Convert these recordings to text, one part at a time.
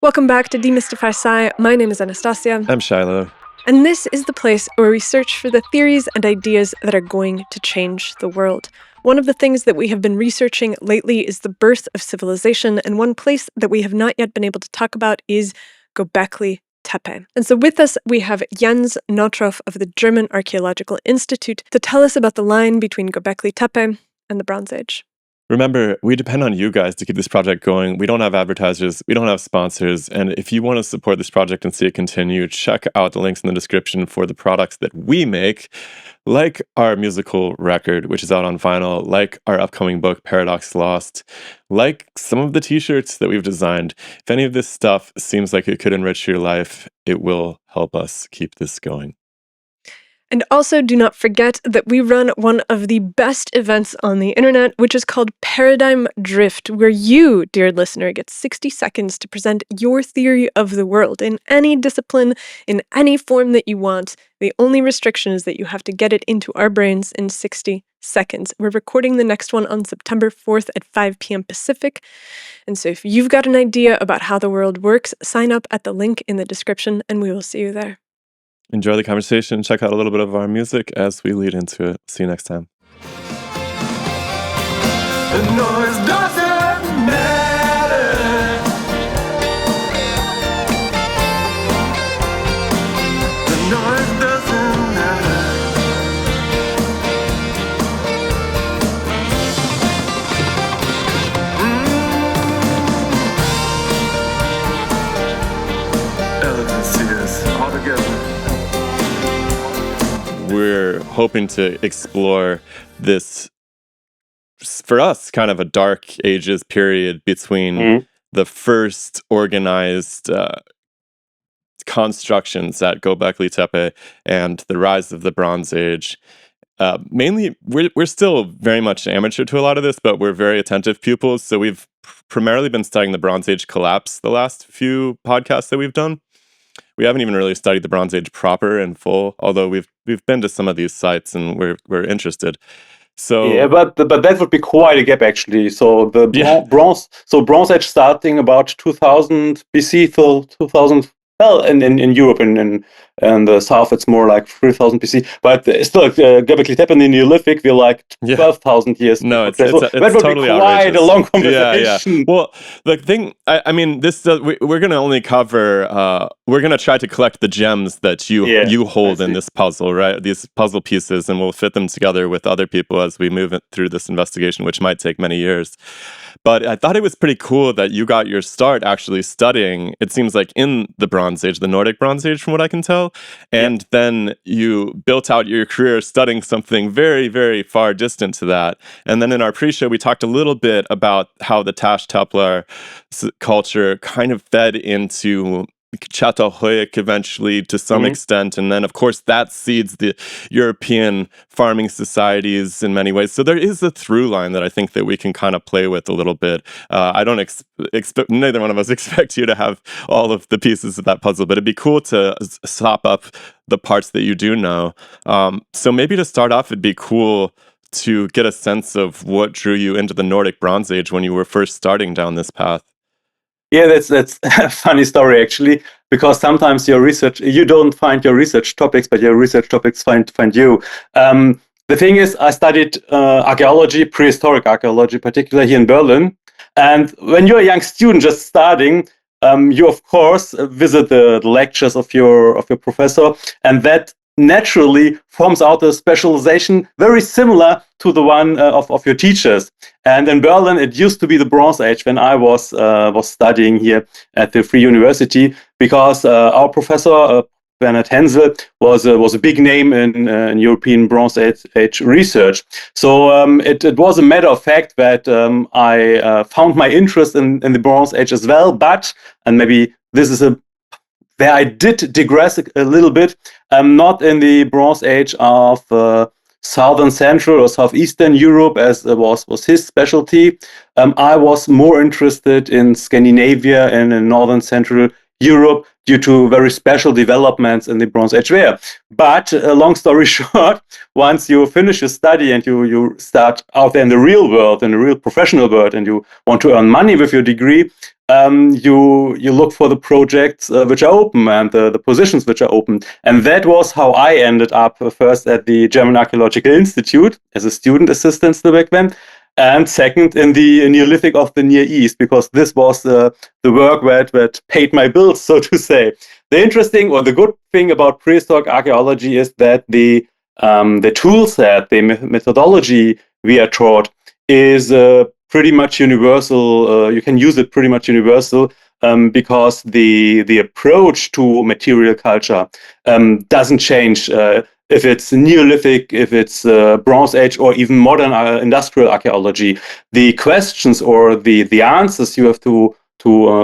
Welcome back to DemystifySci. My name is Anastasia. I'm Shiloh. And this is the place where we search for the theories and ideas that are going to change the world. One of the things that we have been researching lately is the birth of civilization, and one place that we have not yet been able to talk about is Göbekli Tepe. And so with us, we have Jens Notroff of the German Archaeological Institute to tell us about the line between Göbekli Tepe and the Bronze Age. Remember, we depend on you guys to keep this project going. We don't have advertisers, we don't have sponsors, and if you want to support this project and see it continue, check out the links in the description for the products that we make, like our musical record, which is out on vinyl, like our upcoming book, Paradox Lost, like some of the t-shirts that we've designed. If any of this stuff seems like it could enrich your life, it will help us keep this going. And also, do not forget that we run one of the best events on the internet, which is called Paradigm Drift, where you, dear listener, get 60 seconds to present your theory of the world in any discipline, in any form that you want. The only restriction is that you have to get it into our brains in 60 seconds. We're recording the next one on September 4th at 5 p.m. Pacific. And so if you've got an idea about how the world works, sign up at the link in the description, and we will see you there. Enjoy the conversation. Check out a little bit of our music as we lead into it. See you next time. The noise doesn't matter. The noise doesn't matter. Elephants see us all together. We're hoping to explore this, for us, kind of a dark ages period between the first organized constructions at Göbekli Tepe and the rise of the Bronze Age. Mainly, we're still very much amateur to a lot of this, but we're very attentive pupils. So we've primarily been studying the Bronze Age collapse the last few podcasts that we've done. We haven't even really studied the Bronze Age proper in full, although we've been to some of these sites and we're interested. So yeah, but that would be quite a gap actually. So the Bronze Age starting about 2000 BC till 2000. Well, in Europe and the south, it's more like 3000 BC. But still, Göbekli Tepe in the Neolithic, we're like 12,000 years. No, it's that would totally be quite outrageous. a long conversation. Yeah. Well, the thing, I mean, we're going to only cover. We're going to try to collect the gems that you hold in this puzzle, right? These puzzle pieces, and we'll fit them together with other people as we move through this investigation, which might take many years. But I thought it was pretty cool that you got your start actually studying, it seems like, in the Bronze Age, the Nordic Bronze Age, from what I can tell. And then you built out your career studying something very, very far distant to that. And then in our pre-show, we talked a little bit about how the Taş Tepeler culture kind of fed into Çatalhöyük eventually to some extent, and then of course that seeds the European farming societies in many ways. So there is a through line that I think that we can kind of play with a little bit. I don't expect, neither one of us expect you to have all of the pieces of that puzzle, but it'd be cool to sop up the parts that you do know. So maybe to start off, it'd be cool to get a sense of what drew you into the Nordic Bronze Age when you were first starting down this path. Yeah, that's a funny story actually, because sometimes you don't find your research topics, but your research topics find you. The thing is, I studied archaeology, prehistoric archaeology, particularly here in Berlin. And when you're a young student just starting, you of course visit the lectures of your professor, and that naturally forms out a specialization very similar to the one of your teachers. And in Berlin, it used to be the Bronze Age when I was studying here at the Free University, because our professor Bernhard Hensel was a big name in European Bronze Age research. So it was a matter of fact that I found my interest in the Bronze Age as well. But, and maybe this is where I did digress a little bit, not in the Bronze Age of Southern Central or Southeastern Europe, as was his specialty. I was more interested in Scandinavia and in Northern Central Europe due to very special developments in the Bronze Age there. But long story short, once you finish your study and you start out there in the real world, in the real professional world, and you want to earn money with your degree, you look for the projects which are open and the positions which are open. And that was how I ended up first at the German Archaeological Institute as a student assistant still back then, and second in the Neolithic of the Near East, because this was the work that paid my bills, so to say. The interesting or the good thing about prehistoric archaeology is that the tool set, the methodology we are taught is pretty much universal. You can use it pretty much universal because the approach to material culture doesn't change. If it's Neolithic, if it's Bronze Age, or even modern industrial archaeology, the questions or the answers you have to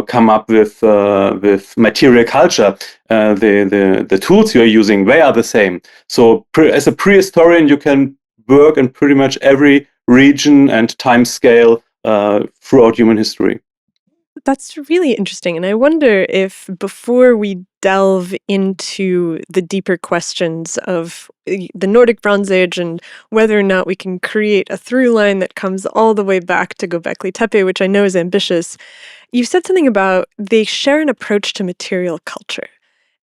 come up with material culture, the tools you are using, they are the same. So as a prehistorian, you can work in pretty much every region and time scale throughout human history. That's really interesting. And I wonder if before we delve into the deeper questions of the Nordic Bronze Age and whether or not we can create a through line that comes all the way back to Göbekli Tepe, which I know is ambitious, you said something about they share an approach to material culture.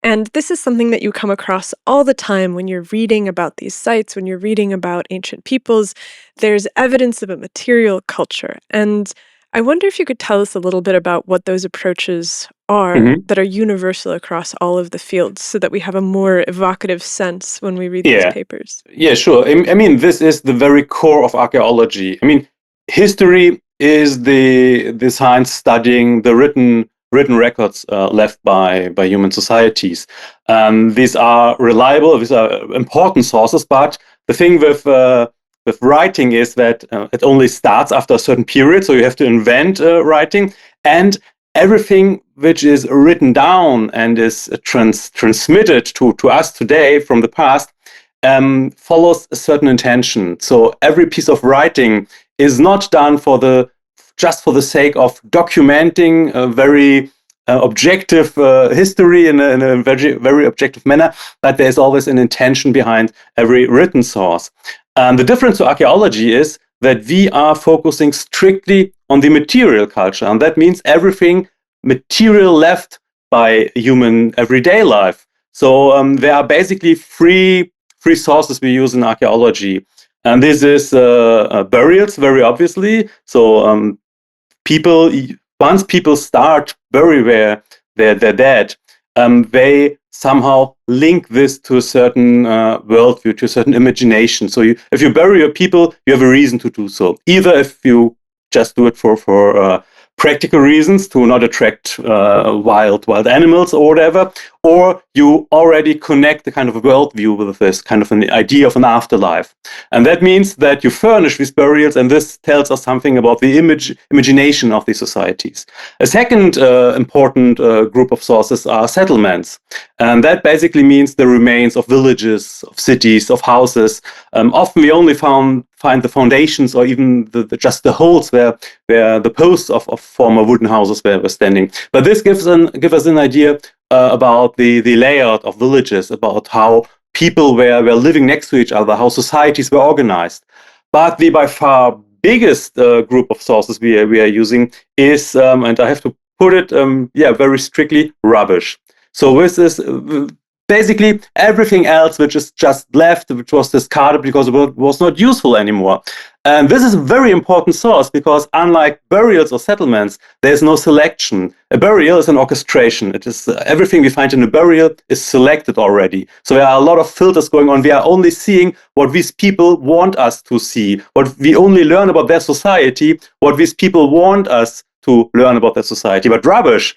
And this is something that you come across all the time when you're reading about these sites, when you're reading about ancient peoples. There's evidence of a material culture. And I wonder if you could tell us a little bit about what those approaches are that are universal across all of the fields so that we have a more evocative sense when we read these papers. Yeah, sure. I mean, this is the very core of archaeology. I mean, history is the science studying the written records left by human societies. These are reliable, these are important sources, but the thing with writing is that it only starts after a certain period, so you have to invent writing, and everything which is written down and is transmitted to us today from the past follows a certain intention. So every piece of writing is not done just for the sake of documenting a very objective history in a very, very objective manner, but there's always an intention behind every written source. The difference to archaeology is that we are focusing strictly on the material culture, and that means everything material left by human everyday life. So there are basically three sources we use in archaeology, and this is burials, very obviously. So once people start bury their dead, they somehow link this to a certain worldview, to a certain imagination. So if you bury your people, you have a reason to do so. Either if you just do it for practical reasons to not attract wild animals or whatever, or you already connect the kind of a worldview with this kind of an idea of an afterlife. And that means that you furnish these burials, and this tells us something about the imagination of these societies. A second important group of sources are settlements. And that basically means the remains of villages, of cities, of houses. Often we only find the foundations or even just the holes where the posts of former wooden houses were standing. But this gives us an idea about the layout of villages, about how people were living next to each other, how societies were organized. But the by far biggest group of sources we are using is, and I have to put it very strictly, rubbish. So this is basically everything else which is just left, which was discarded because it was not useful anymore. And this is a very important source because unlike burials or settlements, there's no selection. A burial is an orchestration. It is everything we find in a burial is selected already. So there are a lot of filters going on. We are only seeing what these people want us to see. What we only learn about their society, what these people want us to learn about their society. But rubbish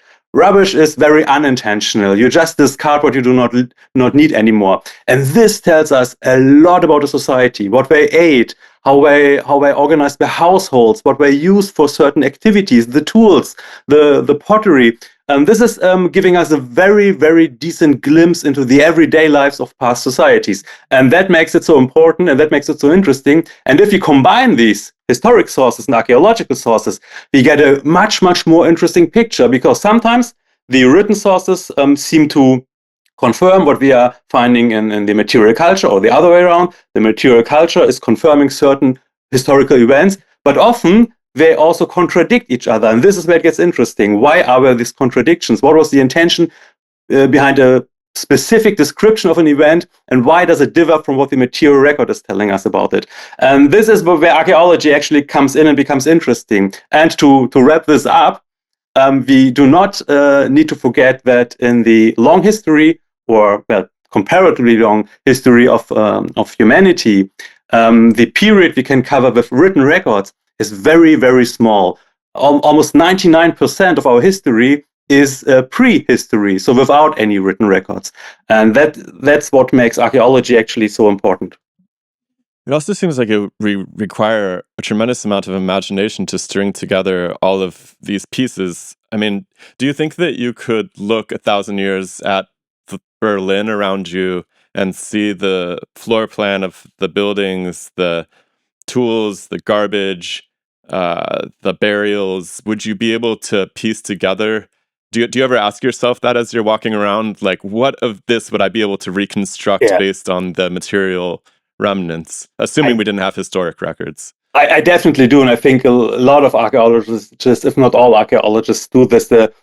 is very unintentional. You just discard what you do not need anymore. And this tells us a lot about a society, what they ate, how they organized their households, what they used for certain activities, the tools, the pottery. This is giving us a very, very decent glimpse into the everyday lives of past societies. And that makes it so important and that makes it so interesting. And if you combine these historic sources and archaeological sources, we get a much, much more interesting picture because sometimes the written sources seem to confirm what we are finding in the material culture or the other way around. The material culture is confirming certain historical events, but often they also contradict each other. And this is where it gets interesting. Why are there these contradictions? What was the intention behind a specific description of an event, and why does it differ from what the material record is telling us about it? And this is where archaeology actually comes in and becomes interesting. And to wrap this up, we do not need to forget that in the long history, or comparatively long history of humanity, the period we can cover with written records is very, very small. Almost 99% of our history is prehistory, so without any written records. And that's what makes archaeology actually so important. It also seems like it would require a tremendous amount of imagination to string together all of these pieces. I mean, do you think that you could look 1,000 years at Berlin around you and see the floor plan of the buildings, the tools, the garbage, the burials? Would you be able to piece together? Do you ever ask yourself that as you're walking around? Like, what of this would I be able to reconstruct based on the material remnants, assuming we didn't have historic records? I definitely do, and I think a lot of archaeologists, if not all archaeologists, do this. The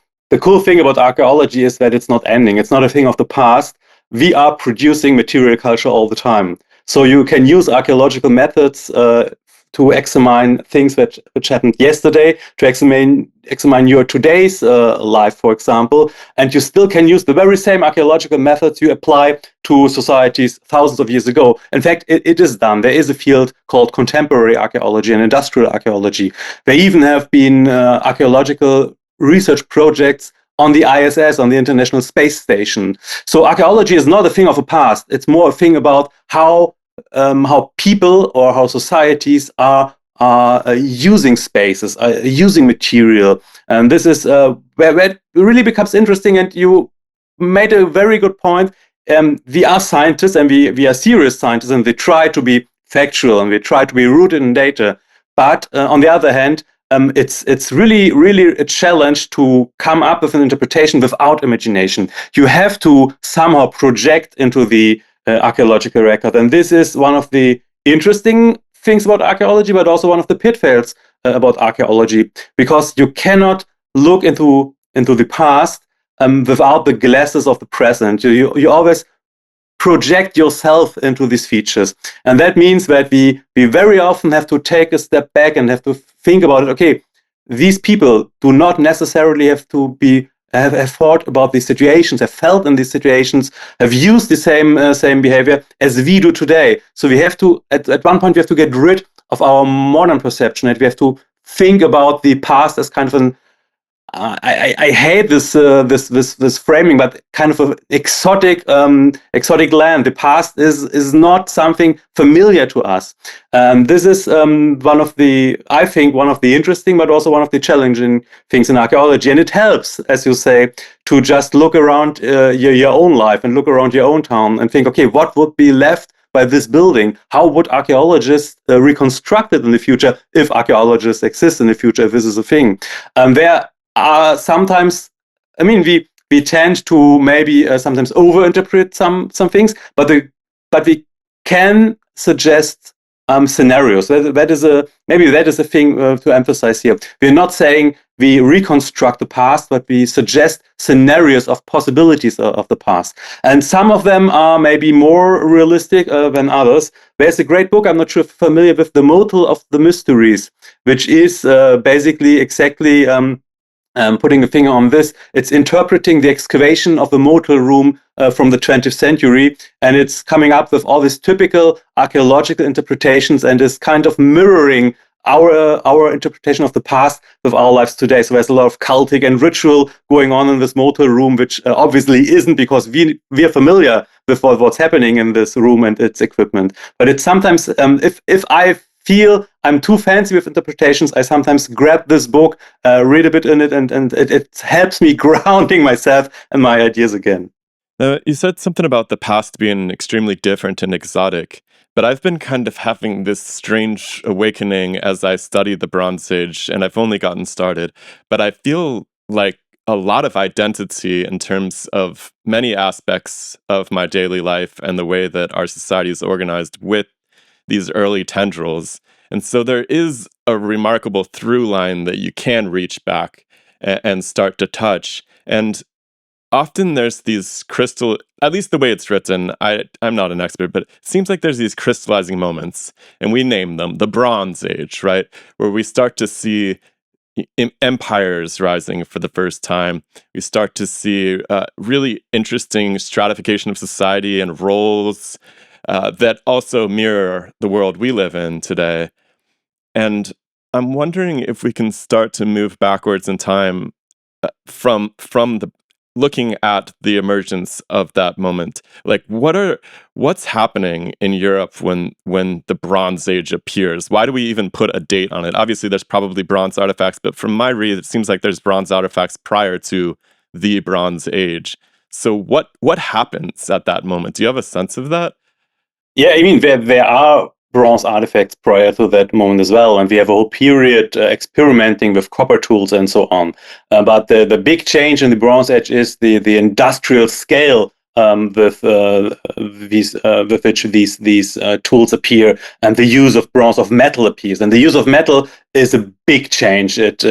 cool thing about archaeology is that it's not ending. It's not a thing of the past. We are producing material culture all the time. So you can use archaeological methods to examine things which happened yesterday, to examine your today's life, for example, and you still can use the very same archaeological methods you apply to societies thousands of years ago. In fact, it is done. There is a field called contemporary archaeology and industrial archaeology. There even have been archaeological research projects on the ISS, on the International Space Station. So archaeology is not a thing of the past. It's more a thing about how people or how societies are using spaces, using material. And this is where it really becomes interesting. And you made a very good point. We are scientists, and we are serious scientists, and we try to be factual, and we try to be rooted in data. But on the other hand, it's really, really a challenge to come up with an interpretation without imagination. You have to somehow project into the archaeological record. And this is one of the interesting things about archaeology, but also one of the pitfalls about archaeology, because you cannot look into the past without the glasses of the present. You always project yourself into these features. And that means that we very often have to take a step back and have to think about it. Okay, these people do not necessarily have to have thought about these situations, have felt in these situations, have used the same behavior as we do today. So we have to, at one point, we have to get rid of our modern perception, and we have to think about the past as kind of an I hate this framing, but kind of an exotic land. The past is not something familiar to us. This is one of the interesting, but also one of the challenging things in archaeology. And it helps, as you say, to just look around your own life and look around your own town and think, okay, what would be left by this building? How would archaeologists reconstruct it in the future, if archaeologists exist in the future, if this is a thing? There sometimes, I mean, we tend to maybe sometimes overinterpret some things, but we can suggest scenarios. That is a thing to emphasize here. We're not saying we reconstruct the past, but we suggest scenarios of possibilities of the past. And some of them are maybe more realistic than others. There's a great book, I'm not sure if you're familiar with, The Model of the Mysteries, which is basically exactly putting a finger on this. It's interpreting the excavation of the motel room from the 20th century, and it's coming up with all these typical archaeological interpretations, and is kind of mirroring our interpretation of the past with our lives today. So there's a lot of cultic and ritual going on in this motel room, which obviously isn't, because we are familiar with what's happening in this room and its equipment. But it's sometimes, if I feel I'm too fancy with interpretations, I sometimes grab this book, read a bit in it, and it helps me grounding myself and my ideas again. You said something about the past being extremely different and exotic, but I've been kind of having this strange awakening as I study the Bronze Age, and I've only gotten started, but I feel like a lot of identity in terms of many aspects of my daily life and the way that our society is organized with these early tendrils. And so there is a remarkable through line that you can reach back and start to touch. And often there's these crystal, at least the way it's written, I'm not an expert, but it seems like there's these crystallizing moments, and we name them the Bronze Age, right? Where we start to see empires rising for the first time. We start to see really interesting stratification of society and roles that also mirror the world we live in today. And I'm wondering if we can start to move backwards in time from the looking at the emergence of that moment. Like, what's happening in Europe when the Bronze Age appears? Why do we even put a date on it? Obviously, there's probably bronze artifacts, but from my read, it seems like there's bronze artifacts prior to the Bronze Age. So what happens at that moment? Do you have a sense of that? Yeah, I mean, there are bronze artifacts prior to that moment as well, and we have a whole period experimenting with copper tools and so on. But the big change in the Bronze Age is the industrial scale with which these tools appear, and the use of bronze, of metal appears. And the use of metal is a big change. It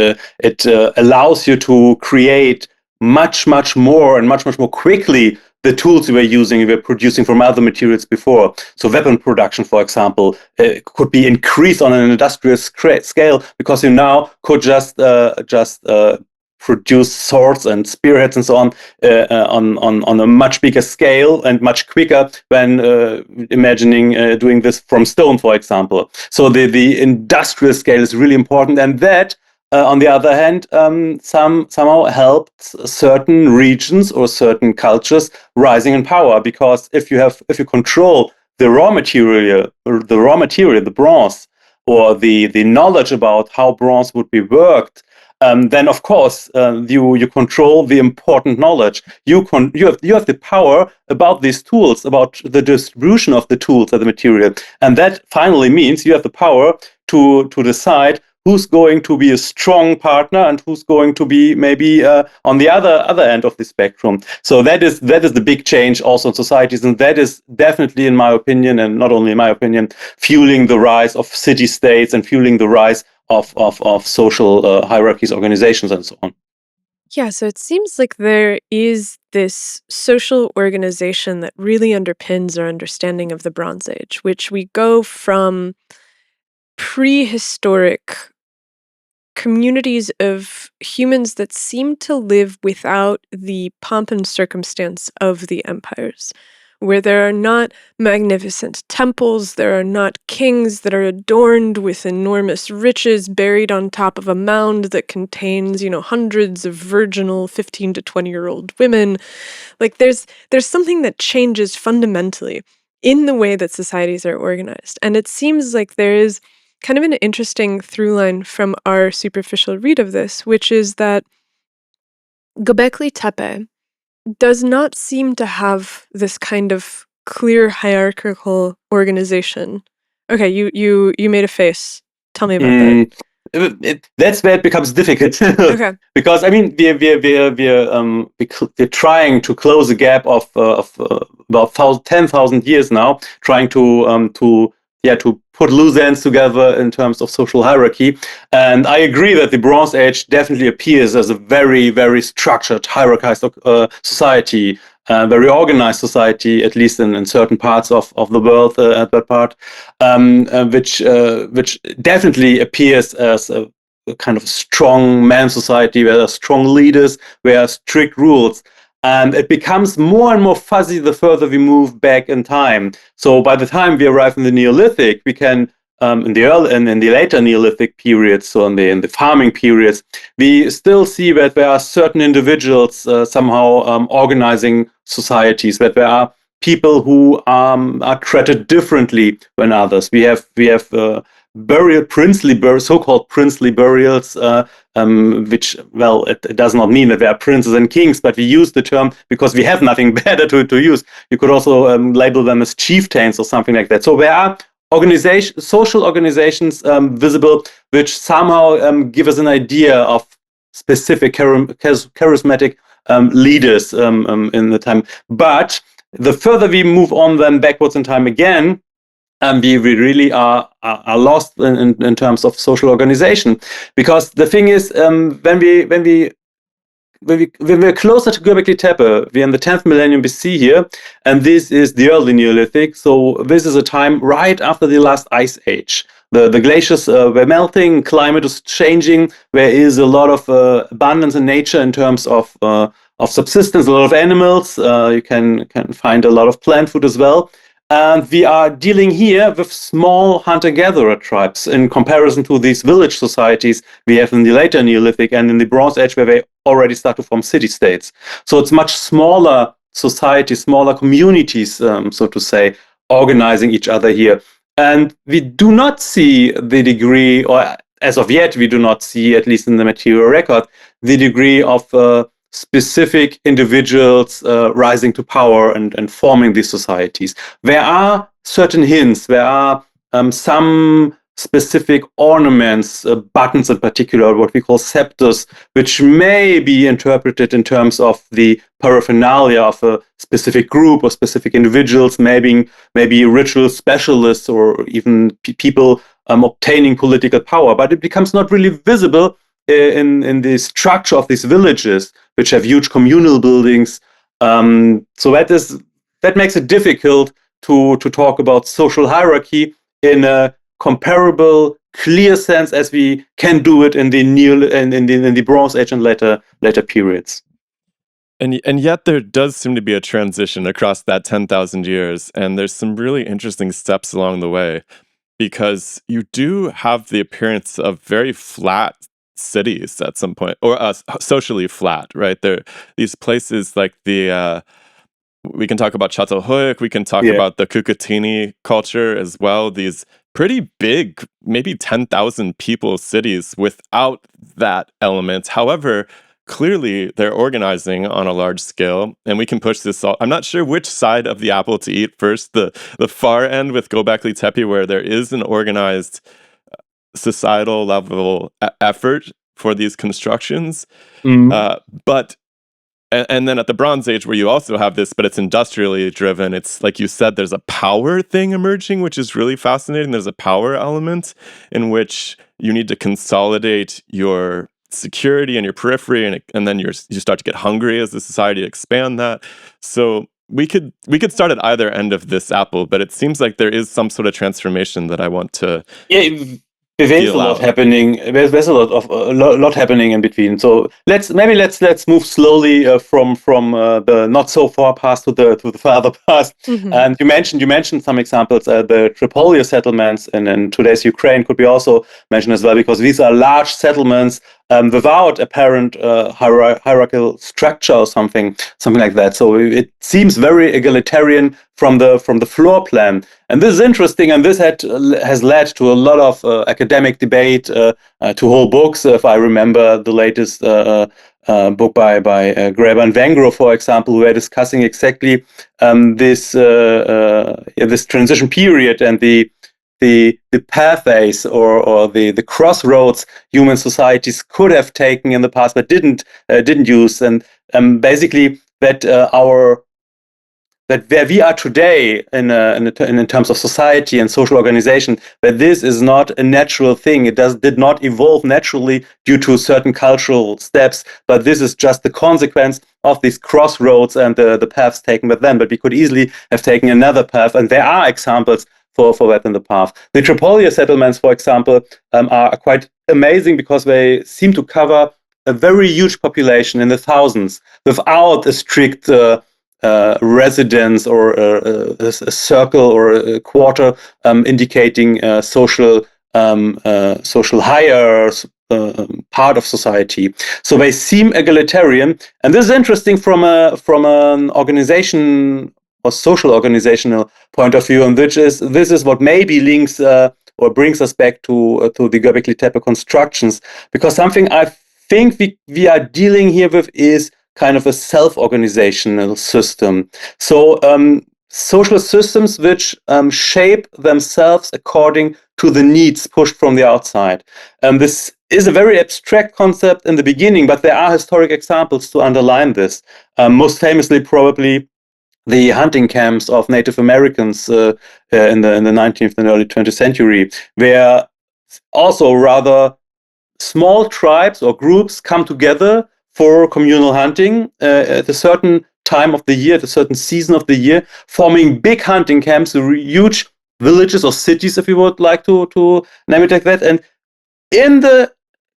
allows you to create much more and much more quickly the tools we were producing from other materials before. So weapon production, for example, could be increased on an industrial scale, because you now could just produce swords and spearheads and so on a much bigger scale and much quicker than imagining doing this from stone, for example. So the industrial scale is really important, and that on the other hand, somehow helped certain regions or certain cultures rising in power, because if you control the raw material, the bronze, or the knowledge about how bronze would be worked, then of course you control the important knowledge. You have the power about these tools, about the distribution of the tools and the material, and that finally means you have the power to decide who's going to be a strong partner and who's going to be maybe on the other end of the spectrum. So that is the big change also in societies, and that is definitely, in my opinion, and not only in my opinion, fueling the rise of city-states and fueling the rise of social hierarchies, organizations, and so on. Yeah, so it seems like there is this social organization that really underpins our understanding of the Bronze Age, which we go from prehistoric communities of humans that seem to live without the pomp and circumstance of the empires, where there are not magnificent temples, there are not kings that are adorned with enormous riches buried on top of a mound that contains, hundreds of virginal 15 to 20-year-old women. Like there's something that changes fundamentally in the way that societies are organized. And it seems like there is kind of an interesting through line from our superficial read of this, which is that Göbekli Tepe does not seem to have this kind of clear hierarchical organization. Okay, you made a face. Tell me about that. That's where it becomes difficult. Okay. Because I mean, we're trying to close a gap of about 10,000 years now, trying to put loose ends together in terms of social hierarchy. And I agree that the Bronze Age definitely appears as a very, very structured, hierarchized society, very organized society, at least in certain parts of the world at that part, which definitely appears as a kind of strong man society, where there are strong leaders, where there are strict rules. And it becomes more and more fuzzy the further we move back in time. So by the time we arrive in the Neolithic, we can, in the later Neolithic periods, so in the farming periods, we still see that there are certain individuals somehow organizing societies, that there are people who are treated differently than others. We have so-called princely burials, which, well, it does not mean that there are princes and kings, but we use the term because we have nothing better to use. You could also label them as chieftains or something like that. So there are social organizations visible, which somehow give us an idea of specific charismatic leaders in the time. But the further we move on then backwards in time again, we really are lost in terms of social organization, because the thing is, when we're closer to Göbekli Tepe, we're in the 10th millennium BC here, and this is the early Neolithic. So this is a time right after the last ice age. The glaciers were melting, climate was changing. There is a lot of abundance in nature in terms of subsistence, a lot of animals. You can find a lot of plant food as well. And we are dealing here with small hunter-gatherer tribes in comparison to these village societies we have in the later Neolithic and in the Bronze Age, where they already start to form city-states. So it's much smaller societies, smaller communities, so to say, organizing each other here. And we do not see the degree, or as of yet, we do not see, at least in the material record, the degree of specific individuals rising to power and forming these societies. There are certain hints. There are some specific ornaments, buttons in particular, what we call scepters, which may be interpreted in terms of the paraphernalia of a specific group or specific individuals, maybe ritual specialists or even people obtaining political power. But it becomes not really visible in the structure of these villages, which have huge communal buildings. So that makes it difficult to talk about social hierarchy in a comparable, clear sense as we can do it in the Bronze Age and later periods. And yet there does seem to be a transition across that 10,000 years, and there's some really interesting steps along the way, because you do have the appearance of very flat cities at some point, or socially flat, right? There, these places like we can talk about Çatalhöyük, we can talk about the Kukutini culture as well. These pretty big, maybe 10,000 people cities without that element. However, clearly they're organizing on a large scale, and we can push this all. I'm not sure which side of the apple to eat first, the far end with Göbekli Tepe, where there is an organized societal level effort for these constructions, but and then at the Bronze Age, where you also have this, but it's industrially driven. It's like you said, there's a power thing emerging, which is really fascinating. There's a power element in which you need to consolidate your security and your periphery, and then you start to get hungry as the society expand that. So we could start at either end of this apple, but it seems like there is some sort of transformation that I want to. There's a lot happening. There's a lot happening in between. So let's move slowly from the not so far past to the farther past. Mm-hmm. And you mentioned some examples. The Tripolia settlements in today's Ukraine could be also mentioned as well, because these are large settlements without apparent hierarchical structure or something like that. So it seems very egalitarian from the floor plan. And this is interesting, and this has led to a lot of academic debate, to whole books. If I remember the latest book by Graeber and Wengrow, for example, who are discussing exactly this transition period and the pathways or the crossroads human societies could have taken in the past but didn't use, and basically that where we are today in terms of society and social organization, that this is not a natural thing. It did not evolve naturally due to certain cultural steps, but this is just the consequence of these crossroads and the paths taken by them. But we could easily have taken another path, and there are examples for that in the past. The Tripolia settlements, for example, are quite amazing because they seem to cover a very huge population in the thousands without a strict residence or a circle or a quarter indicating social higher part of society. So they seem egalitarian, and this is interesting from an organization or social organizational point of view, and this is what maybe links or brings us back to the Göbekli Tepe constructions, because something I think we are dealing here with is kind of a self-organizational system. So social systems which shape themselves according to the needs pushed from the outside. This is a very abstract concept in the beginning, but there are historic examples to underline this. Most famously, probably the hunting camps of Native Americans in the 19th and early 20th century, where also rather small tribes or groups come together for communal hunting at a certain time of the year, at a certain season of the year, forming big hunting camps, huge villages or cities, if you would like to name it like that. And in the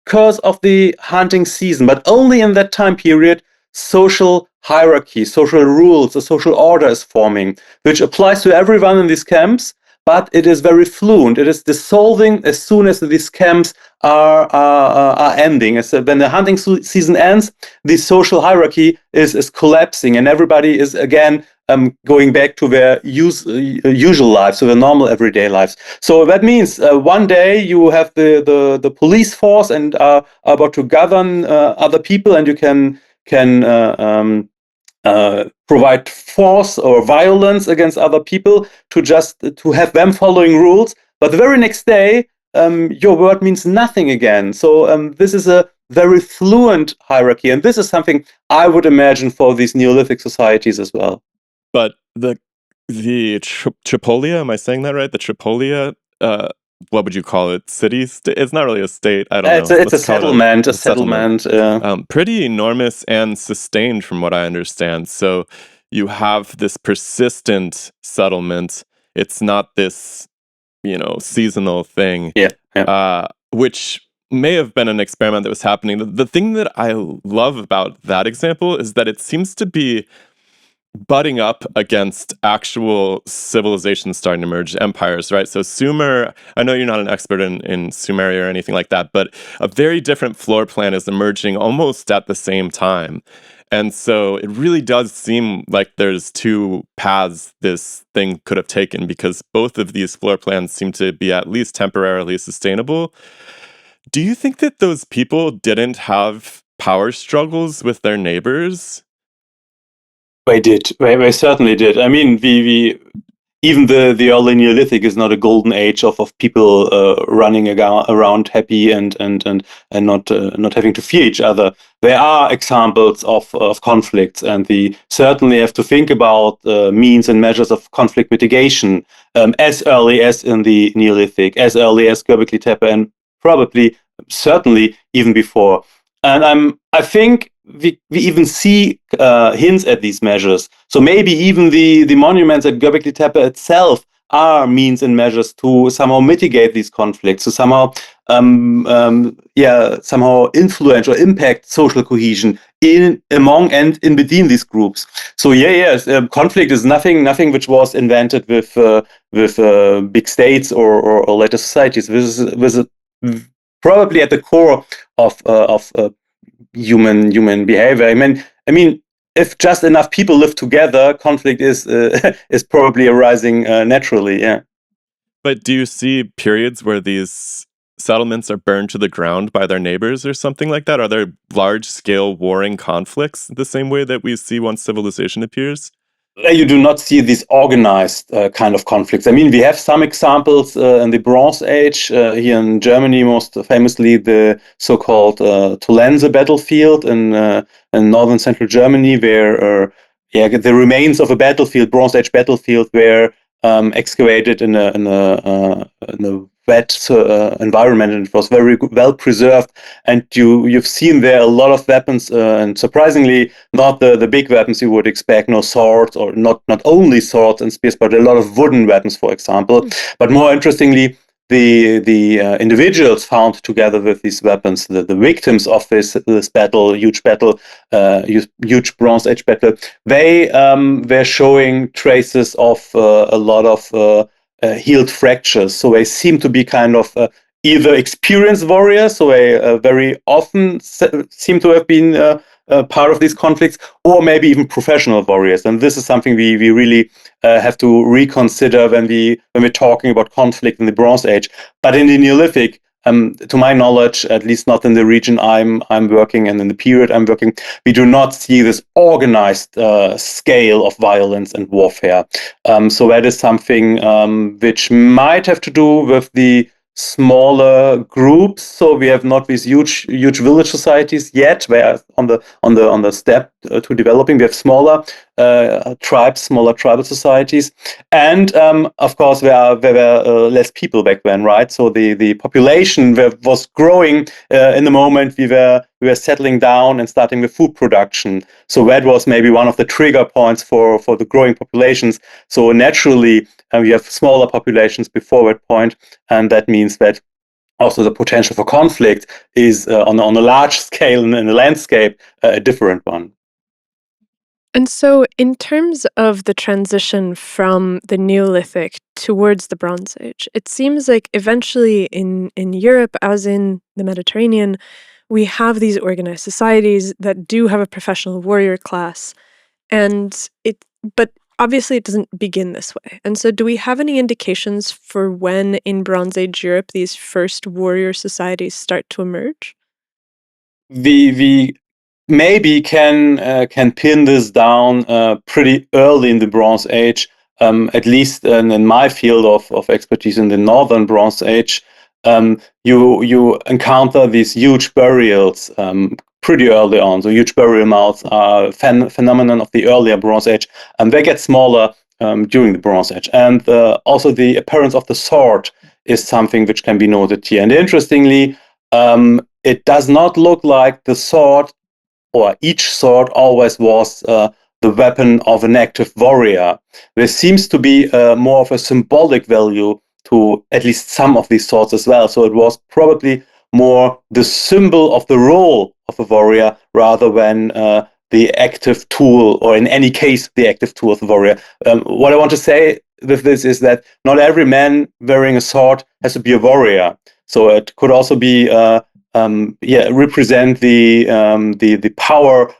course of the hunting season, but only in that time period, social hierarchy, social rules, a social order is forming, which applies to everyone in these camps, but it is very fluent. It is dissolving as soon as these camps are ending. So when the hunting season ends, the social hierarchy is collapsing, and everybody is again going back to their usual lives, to their normal everyday lives. So that means one day you have the police force and are about to govern other people, and you can provide force or violence against other people to have them following rules. But the very next day, your word means nothing again. So this is a very fluent hierarchy, and this is something I would imagine for these Neolithic societies as well. But the Tripolia, am I saying that right? The Tripolia, what would you call it? Cities? It's not really a state. I don't know. It's a settlement. A settlement. Pretty enormous and sustained, from what I understand. So you have this persistent settlement. It's not this, seasonal thing. Yeah. Which may have been an experiment that was happening. The thing that I love about that example is that it seems to be butting up against actual civilizations starting to emerge, empires, right? So Sumer, I know you're not an expert in Sumeria or anything like that, but a very different floor plan is emerging almost at the same time. And so it really does seem like there's two paths this thing could have taken, because both of these floor plans seem to be at least temporarily sustainable. Do you think that those people didn't have power struggles with their neighbors? They did. They certainly did. I mean, we even the early Neolithic is not a golden age of people running around happy and not having to fear each other. There are examples of conflicts, and we certainly have to think about means and measures of conflict mitigation as early as in the Neolithic, as early as Göbekli Tepe, and certainly even before. And I think we even see hints at these measures. So maybe even the monuments at Göbekli Tepe itself are means and measures to somehow mitigate these conflicts, to somehow somehow influence or impact social cohesion among and in between these groups. So conflict is nothing which was invented with big states or later societies. This is probably at the core of human behavior. I mean, if just enough people live together, conflict is probably arising naturally. Yeah. But do you see periods where these settlements are burned to the ground by their neighbors or something like that? Are there large-scale warring conflicts the same way that we see once civilization appears? You do not see these organized kind of conflicts. I mean, we have some examples in the Bronze Age here in Germany, most famously the so-called Tullense battlefield in northern central Germany, where the remains of a battlefield, Bronze Age battlefield, were excavated in a wet environment, and it was very well preserved. And you've seen there a lot of weapons, and surprisingly, not the big weapons you would expect, no swords, or not only swords and spears, but a lot of wooden weapons, for example. But more interestingly, the individuals found together with these weapons, the victims of this huge Bronze Age battle, they were showing traces of a lot of healed fractures. So they seem to be kind of either experienced warriors, so they very often seem to have been part of these conflicts, or maybe even professional warriors. And this is something we really have to reconsider when we're talking about conflict in the Bronze Age. But in the Neolithic, to my knowledge, at least not in the region I'm working and in the period I'm working, we do not see this organized scale of violence and warfare. So that is something which might have to do with the smaller groups. So we have not these huge village societies yet. Where on the step to developing, we have smaller tribes, smaller tribal societies, and of course there were less people back then, right? So the population was growing in the moment we were settling down and starting with food production. So that was maybe one of the trigger points for the growing populations. So naturally, we have smaller populations before that point, and that means that also the potential for conflict is on a large scale in the landscape a different one. And so, in terms of the transition from the Neolithic towards the Bronze Age, it seems like eventually in Europe, as in the Mediterranean, we have these organized societies that do have a professional warrior class, but obviously it doesn't begin this way. And so, do we have any indications for when in Bronze Age Europe these first warrior societies start to emerge? We maybe can pin this down pretty early in the Bronze Age, at least in my field of expertise in the Northern Bronze Age. You encounter these huge burials pretty early on. So huge burial mounds are phenomenon of the earlier Bronze Age, and they get smaller during the Bronze Age. And also the appearance of the sword is something which can be noted here. And interestingly, it does not look like the sword or each sword always was the weapon of an active warrior. There seems to be more of a symbolic value to at least some of these swords as well. So it was probably more the symbol of the role of a warrior rather than the active tool, or in any case, the active tool of the warrior. What I want to say with this is that not every man wearing a sword has to be a warrior. So it could also be represent the power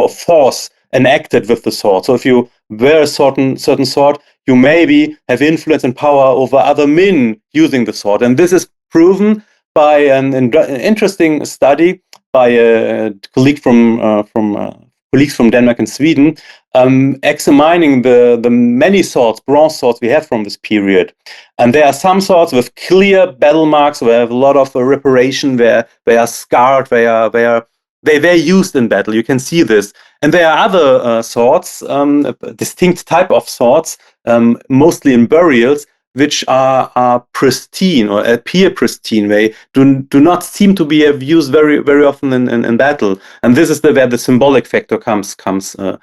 of force enacted with the sword. So if you wear a certain sword, you maybe have influence and power over other men using the sword. And this is proven by an interesting study by a colleague colleagues from Denmark and Sweden, examining the many swords, bronze swords we have from this period. And there are some swords with clear battle marks, where have a lot of reparation, where they are scarred, they were used in battle. You can see this. And there are other swords, a distinct type of swords, mostly in burials, which are pristine or appear pristine. They do not seem to be used very very often in battle. And this is where the symbolic factor comes to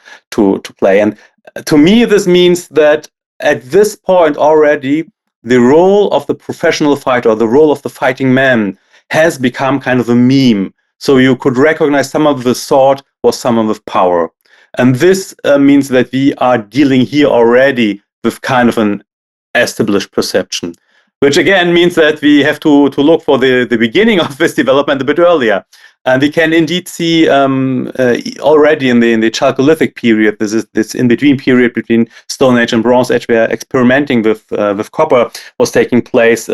play. And to me, this means that at this point already, the role of the professional fighter, or the role of the fighting man, has become kind of a meme. So you could recognize someone with a sword or someone with power. And this means that we are dealing here already with kind of an established perception, which again means that we have to look for the beginning of this development a bit earlier. And we can indeed see already in the Chalcolithic period, this in-between period between Stone Age and Bronze Age, where experimenting with copper was taking place,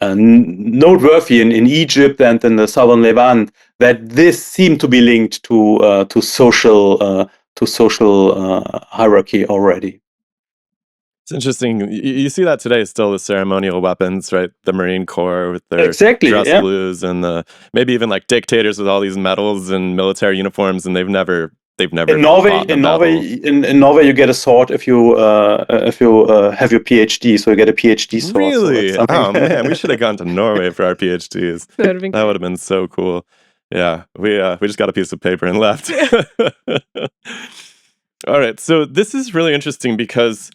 noteworthy in Egypt and in the southern Levant, that this seemed to be linked to social hierarchy already. It's interesting. You see that today still with ceremonial weapons, right? The Marine Corps with their dress blues, and maybe even like dictators with all these medals and military uniforms, and they've never in Norway. In Norway, you get a sword if you have your PhD. So you get a PhD sword. Really? So oh man, we should have gone to Norway for our PhDs. That would have been so cool. Yeah, we just got a piece of paper and left. All right, so this is really interesting because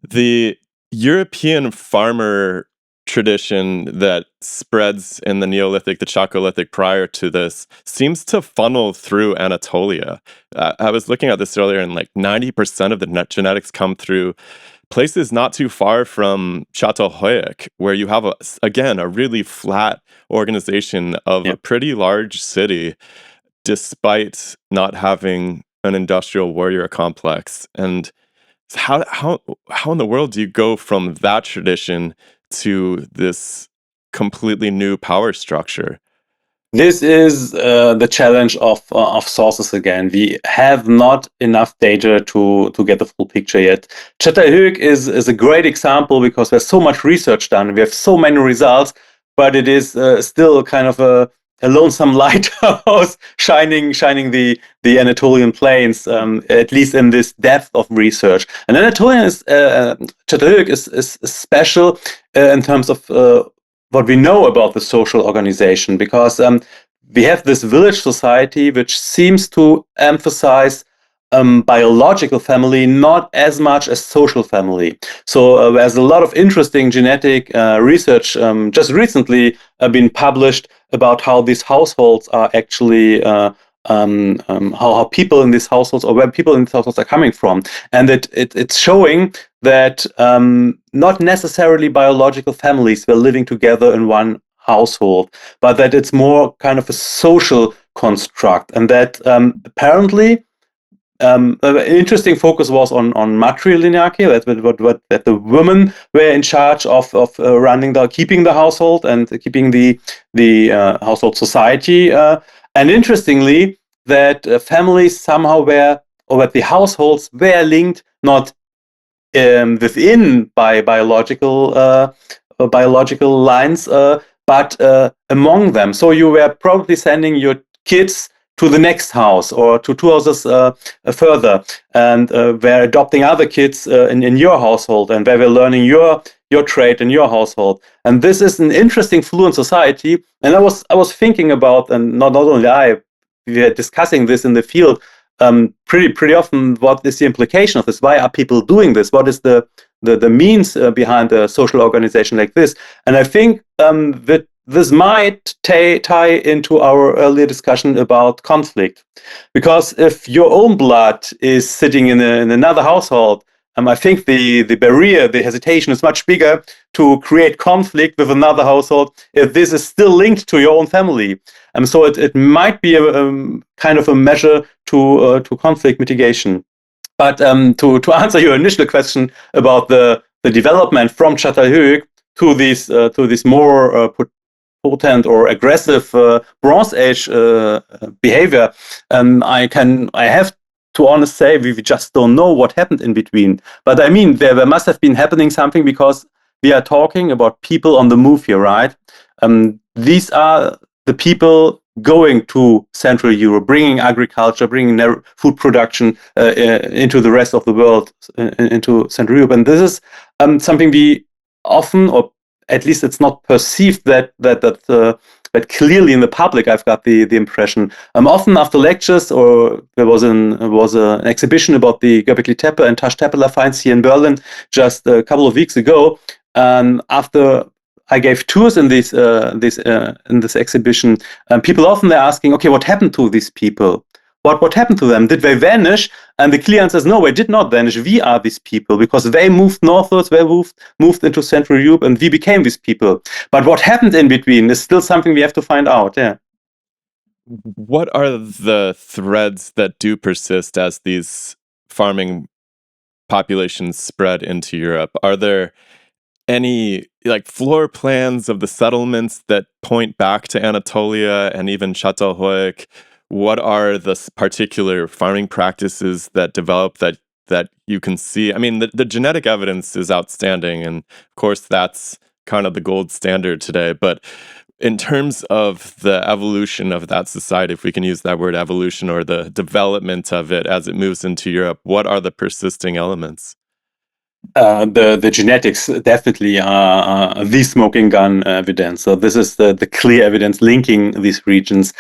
the European farmer tradition that spreads in the Neolithic, the Chalcolithic prior to this, seems to funnel through Anatolia. I was looking at this earlier, and like 90% of the genetics come through places not too far from Çatalhöyük, where you have, a really flat organization of a pretty large city, despite not having an industrial warrior complex. And how in the world do you go from that tradition to this completely new power structure? This is the challenge of sources again. We have not enough data to get the full picture yet. Çatalhöyük is a great example because there's so much research done. We have so many results, but it is still kind of a lonesome lighthouse shining the Anatolian plains, at least in this depth of research. And Çatalhöyük is special in terms of what we know about the social organization, because we have this village society which seems to emphasize biological family not as much as social family. So there's a lot of interesting genetic research just recently been published about how these households are actually how people in these households, or where people in these households are coming from, and it's showing that not necessarily biological families were living together in one household, but that it's more kind of a social construct, and that apparently an interesting focus was on matrilinearchy, that the women were in charge of running keeping the household and keeping the household society. And interestingly, that families somehow were, or that the households were linked not within by biological lines, but among them. So you were probably sending your kids to the next house or to two houses further, and were adopting other kids in your household, and they were learning your trade in your household. And this is an interesting fluent society. And I was thinking about, and not only we were discussing this in the field pretty often. What is the implication of this? Why are people doing this? What is the means behind a social organization like this? And I think that this might tie into our earlier discussion about conflict, because if your own blood is sitting in another household, I think the barrier, the hesitation is much bigger to create conflict with another household if this is still linked to your own family. So it might be a kind of a measure to conflict mitigation. But to answer your initial question about the development from Çatalhöyük to this more potent or aggressive Bronze Age behavior, I have to honestly say we just don't know what happened in between. But I mean, there must have been happening something, because we are talking about people on the move here, right? These are the people going to Central Europe, bringing agriculture, bringing food production into the rest of the world, into Central Europe. And this is something we often, or at least it's not perceived that clearly in the public. I've got the impression. Often after lectures, or there was an exhibition about the Göbekli Tepe and Taş Tepeler finds here in Berlin just a couple of weeks ago. After I gave tours in this exhibition, people often are asking, okay, what happened to these people? What happened to them? Did they vanish? And the clear answer is no, they did not vanish. We are these people, because they moved northwards, they moved into Central Europe, and we became these people. But what happened in between is still something we have to find out. Yeah. What are the threads that do persist as these farming populations spread into Europe? Are there any floor plans of the settlements that point back to Anatolia and even Çatalhöyük? What are the particular farming practices that develop that you can see? I mean, the genetic evidence is outstanding, and of course that's kind of the gold standard today. But in terms of the evolution of that society, if we can use that word evolution, or the development of it as it moves into Europe, what are the persisting elements? The genetics definitely are the smoking gun evidence. So this is the clear evidence linking these regions.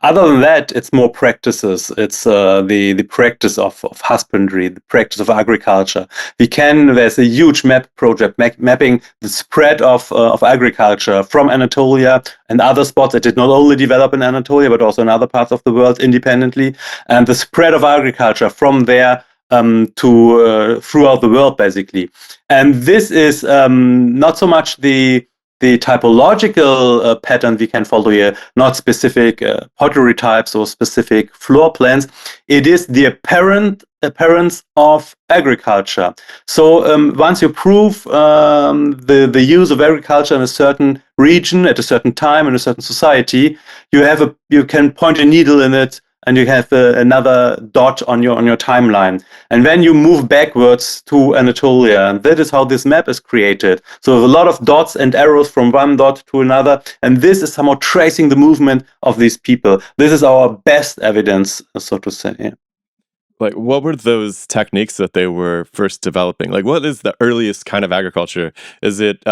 Other than that, it's more practices. It's the practice of husbandry, the practice of agriculture. There's a huge map project mapping the spread of agriculture from Anatolia and other spots. It did not only develop in Anatolia, but also in other parts of the world independently. And the spread of agriculture from there to throughout the world, basically. And this is not so much the typological pattern we can follow here, not specific pottery types or specific floor plans. It is the appearance of agriculture. So once you prove the use of agriculture in a certain region at a certain time in a certain society, you can point a needle in it, and you have another dot on your timeline. And then you move backwards to Anatolia, and that is how this map is created. So a lot of dots and arrows from one dot to another, and this is somehow tracing the movement of these people. This is our best evidence, so to say. Yeah. Like, what were those techniques that they were first developing? Like, what is the earliest kind of agriculture? Is it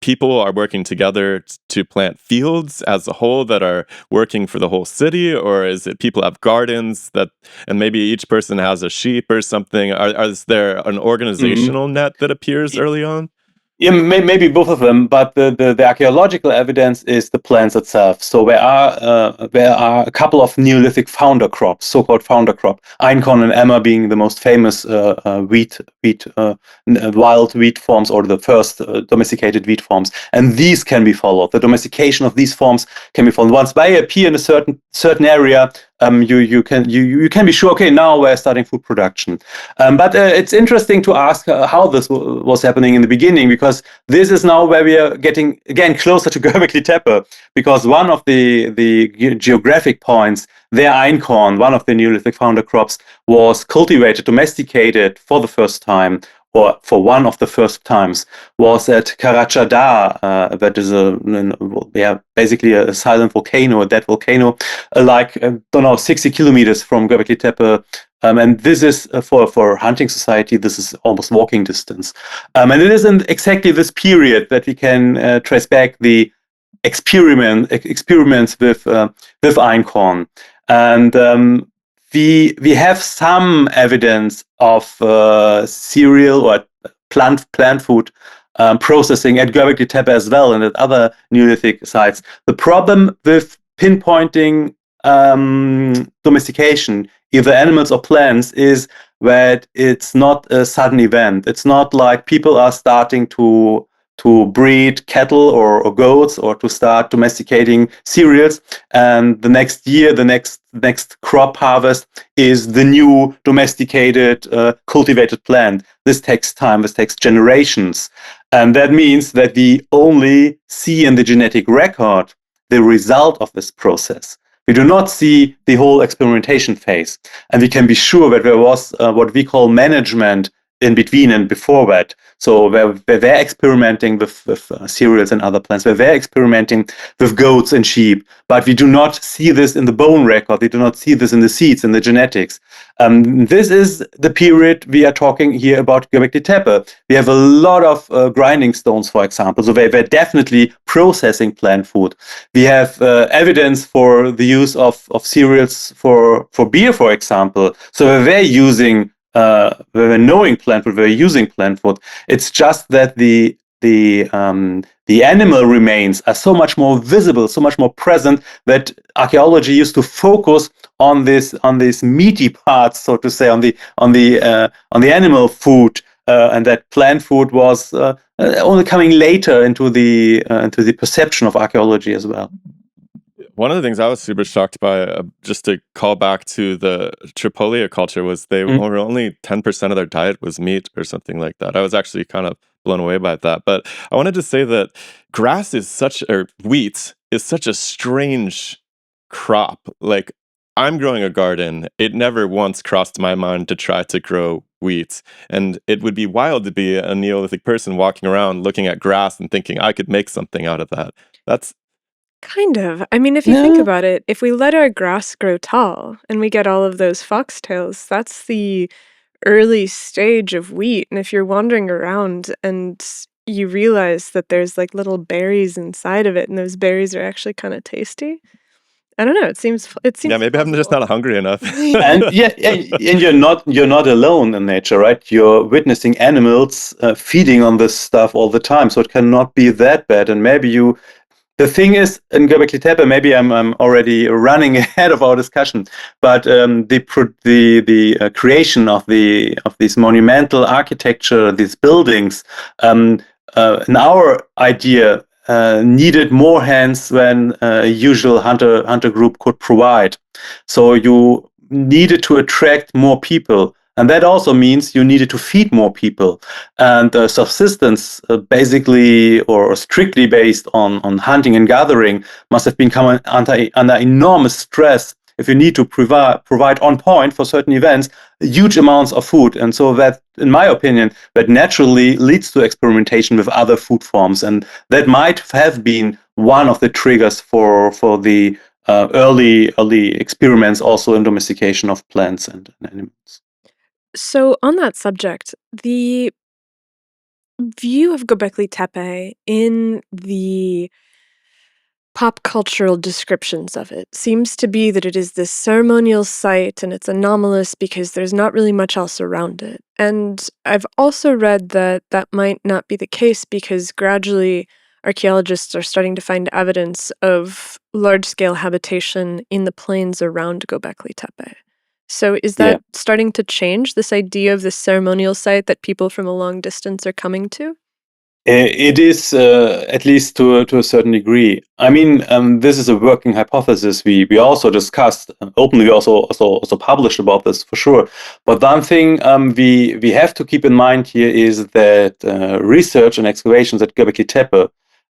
people are working together to plant fields as a whole that are working for the whole city, or is it people have gardens and maybe each person has a sheep or something? Is there an organizational net that appears early on? Yeah, maybe both of them, but the archaeological evidence is the plants itself. So there are a couple of Neolithic founder crops, so-called founder crop, einkorn and emmer being the most famous wild wheat forms, or the first domesticated wheat forms, and these can be followed. The domestication of these forms can be followed. Once they appear in a certain area, you can be sure, okay, now we're starting food production. But it's interesting to ask how this was happening in the beginning, because this is now where we are getting again closer to Göbekli Tepe, because one of the geographic points, their einkorn, one of the Neolithic founder crops, was cultivated, domesticated for the first time, or for one of the first times, was at Karachadar. That is basically a silent volcano, a dead volcano, 60 kilometers from Göbekli Tepe. And this is for hunting society, this is almost walking distance. And it is in exactly this period that we can trace back the experiments with einkorn. And we have some evidence of cereal or plant food processing at Göbekli Tepe as well, and at other Neolithic sites. The problem with pinpointing domestication, either animals or plants, is that it's not a sudden event. It's not like people are starting to breed cattle or goats, or to start domesticating cereals, and the next year, the next crop harvest is the new domesticated cultivated plant. This takes time. This takes generations, and that means that we only see in the genetic record the result of this process. We do not see the whole experimentation phase, and we can be sure that there was what we call management in between and before that. So where they're experimenting with cereals and other plants, where they're experimenting with goats and sheep, but we do not see this in the bone record. We do not see this in the seeds, in the genetics. This is the period we are talking here about Göbekli Tepe. We have a lot of grinding stones, for example, so they're definitely processing plant food. We have evidence for the use of cereals for beer, for example. So they're using we're knowing plant food, we're using plant food. It's just that the animal remains are so much more visible, so much more present, that archaeology used to focus on these meaty parts, so to say, on the animal food, and that plant food was only coming later into the perception of archaeology as well. One of the things I was super shocked by, just to call back to the Tripolia culture, was they were only 10% of their diet was meat or something like that. I was actually kind of blown away by that. But I wanted to say that wheat is such a strange crop. Like, I'm growing a garden. It never once crossed my mind to try to grow wheat. And it would be wild to be a Neolithic person walking around looking at grass and thinking I could make something out of that. That's kind of. I mean, if you think about it, if we let our grass grow tall and we get all of those foxtails, that's the early stage of wheat. And if you're wandering around and you realize that there's like little berries inside of it, and those berries are actually kind of tasty, I don't know. It seems. Yeah, maybe I'm just not hungry enough. and you're not alone in nature, right? You're witnessing animals feeding on this stuff all the time, so it cannot be that bad. And maybe you. The thing is, in Göbekli Tepe, maybe I'm already running ahead of our discussion, but the creation of these monumental architecture, these buildings, in our idea, needed more hands than a usual hunter group could provide. So you needed to attract more people. And that also means you needed to feed more people. And subsistence, basically or strictly based on hunting and gathering, must have become under enormous stress if you need to provide on point for certain events huge amounts of food. And so that, in my opinion, that naturally leads to experimentation with other food forms. And that might have been one of the triggers for the early experiments also in domestication of plants and animals. So on that subject, the view of Göbekli Tepe in the pop cultural descriptions of it seems to be that it is this ceremonial site and it's anomalous because there's not really much else around it. And I've also read that that might not be the case because gradually archaeologists are starting to find evidence of large-scale habitation in the plains around Göbekli Tepe. So is that starting to change, this idea of this ceremonial site that people from a long distance are coming to? It is, at least to a certain degree. I mean, this is a working hypothesis. We also discussed openly. We also published about this for sure. But one thing we have to keep in mind here is that research and excavations at Göbekli Tepe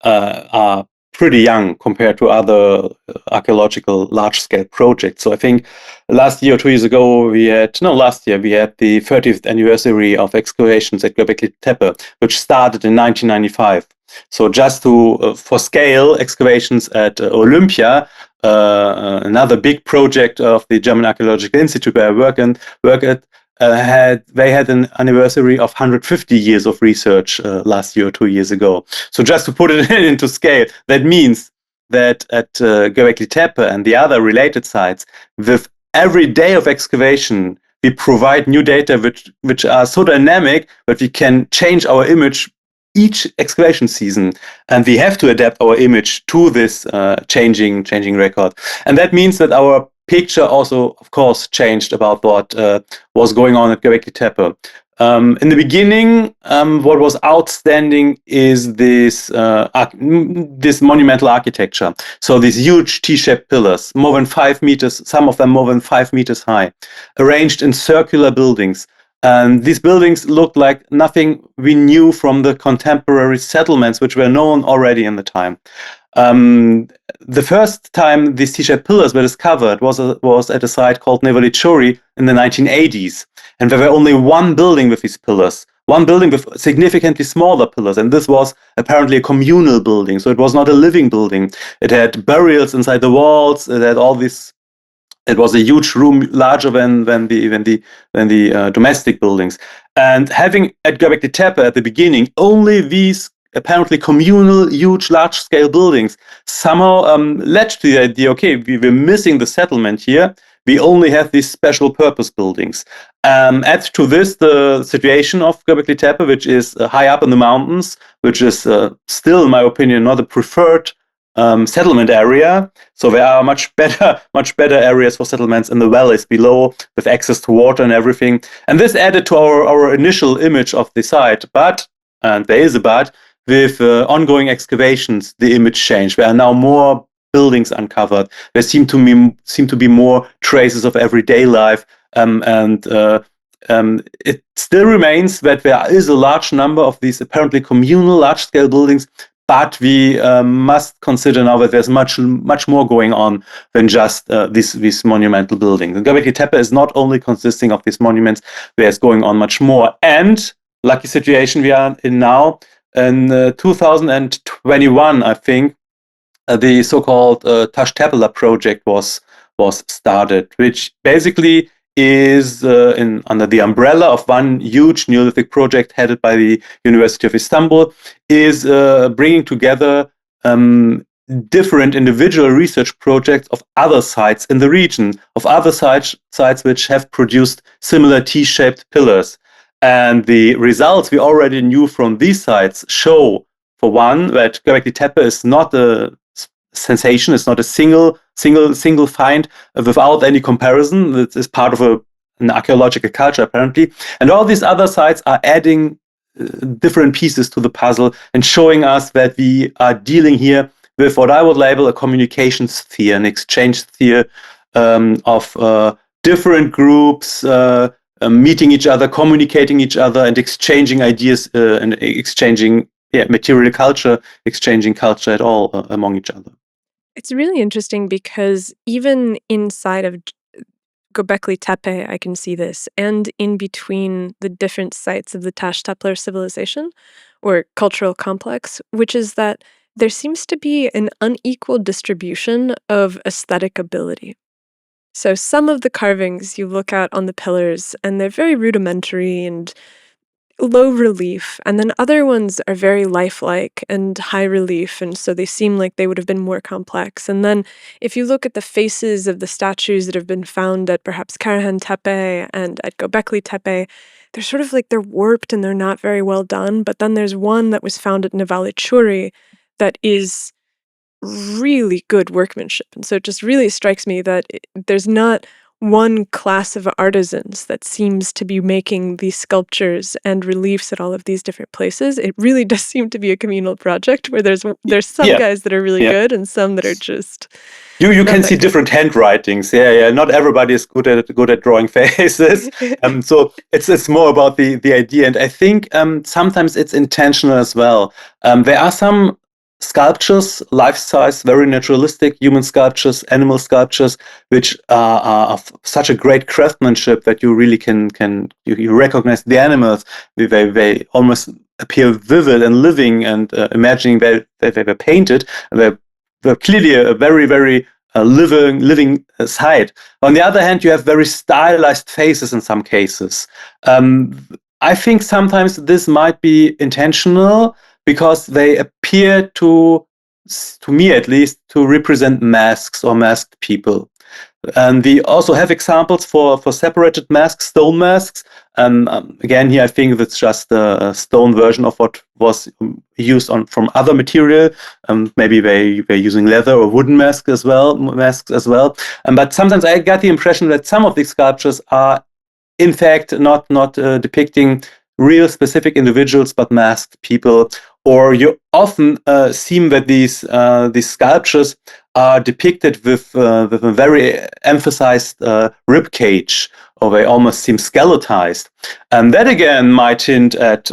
are pretty young compared to other archaeological large-scale projects. So I think last year or 2 years ago, we had the 30th anniversary of excavations at Göbekli Tepe, which started in 1995. So just for scale, excavations at Olympia, another big project of the German Archaeological Institute where I work at, they had an anniversary of 150 years of research last year or 2 years ago. So just to put it into scale, that means that at Göbekli Tepe and the other related sites, with every day of excavation, we provide new data which are so dynamic that we can change our image each excavation season, and we have to adapt our image to this changing record. And that means that our picture also, of course, changed about what was going on at Göbekli Tepe. In the beginning, what was outstanding is this monumental architecture. So these huge T-shaped pillars, more than 5 meters, some of them more than 5 meters high, arranged in circular buildings. And these buildings looked like nothing we knew from the contemporary settlements, which were known already in the time. The first time these T-shaped pillars were discovered was at a site called Neolithic in the 1980s. And there were only one building with these pillars, one building with significantly smaller pillars. And this was apparently a communal building. So it was not a living building. It had burials inside the walls. It had all this. It was a huge room, larger than the domestic buildings. And having at Göbekli Tepe at the beginning only these apparently communal, huge, large-scale buildings somehow led to the idea, okay, we were missing the settlement here. We only have these special purpose buildings. Add to this the situation of Göbekli Tepe, which is high up in the mountains, which is still, in my opinion, not a preferred settlement area. So there are much better areas for settlements in the valleys below with access to water and everything. And this added to our initial image of the site. But, and there is a but, with ongoing excavations, the image changed. There are now more buildings uncovered. There seem to be more traces of everyday life. It still remains that there is a large number of these apparently communal large-scale buildings, but we must consider now that there's much more going on than just these monumental buildings. And Göbekli Tepe is not only consisting of these monuments, there's going on much more. And lucky situation we are in now, in 2021, I think, the so-called Taş Tepeler project was started, which basically is under the umbrella of one huge Neolithic project headed by the University of Istanbul, is bringing together different individual research projects of other sites in the region, of other sites which have produced similar T-shaped pillars. And the results we already knew from these sites show, for one, that Göbekli Tepe is not a sensation. It's not a single find without any comparison. It is part of an archaeological culture, apparently. And all these other sites are adding different pieces to the puzzle and showing us that we are dealing here with what I would label a communication sphere, an exchange sphere of different groups meeting each other, communicating each other, and exchanging ideas and exchanging material culture, exchanging culture at all among each other. It's really interesting because even inside of Göbekli Tepe, I can see this, and in between the different sites of the Taş Tepeler civilization or cultural complex, which is that there seems to be an unequal distribution of aesthetic ability. So some of the carvings you look at on the pillars, and they're very rudimentary and low relief, and then other ones are very lifelike and high relief, and so they seem like they would have been more complex. And then if you look at the faces of the statues that have been found at perhaps Karahan Tepe and at Göbekli Tepe, they're sort of like they're warped and they're not very well done. But then there's one that was found at Nevalachuri that is really good workmanship. And so it just really strikes me that there's not one class of artisans that seems to be making these sculptures and reliefs at all of these different places. It really does seem to be a communal project where there's some guys that are really good and some that are just you can see different handwritings. Not everybody is good at drawing faces. So it's more about the idea, and I think sometimes it's intentional as well. There are some sculptures, life-size, very naturalistic human sculptures, animal sculptures, which are of such a great craftsmanship that you really can you recognize the animals. They almost appear vivid and living, and imagining that they were painted. They're clearly a very, very living site. On the other hand, you have very stylized faces in some cases. I think sometimes this might be intentional, because they appear to me at least, to represent masks or masked people. And we also have examples for separated masks, stone masks. Again, here I think that's just a stone version of what was used from other material. Maybe they were using leather or wooden masks as well. But sometimes I got the impression that some of these sculptures are, in fact, not depicting real specific individuals, but masked people. Or you often seem that these sculptures are depicted with a very emphasized rib cage, or they almost seem skeletized. And that again might hint at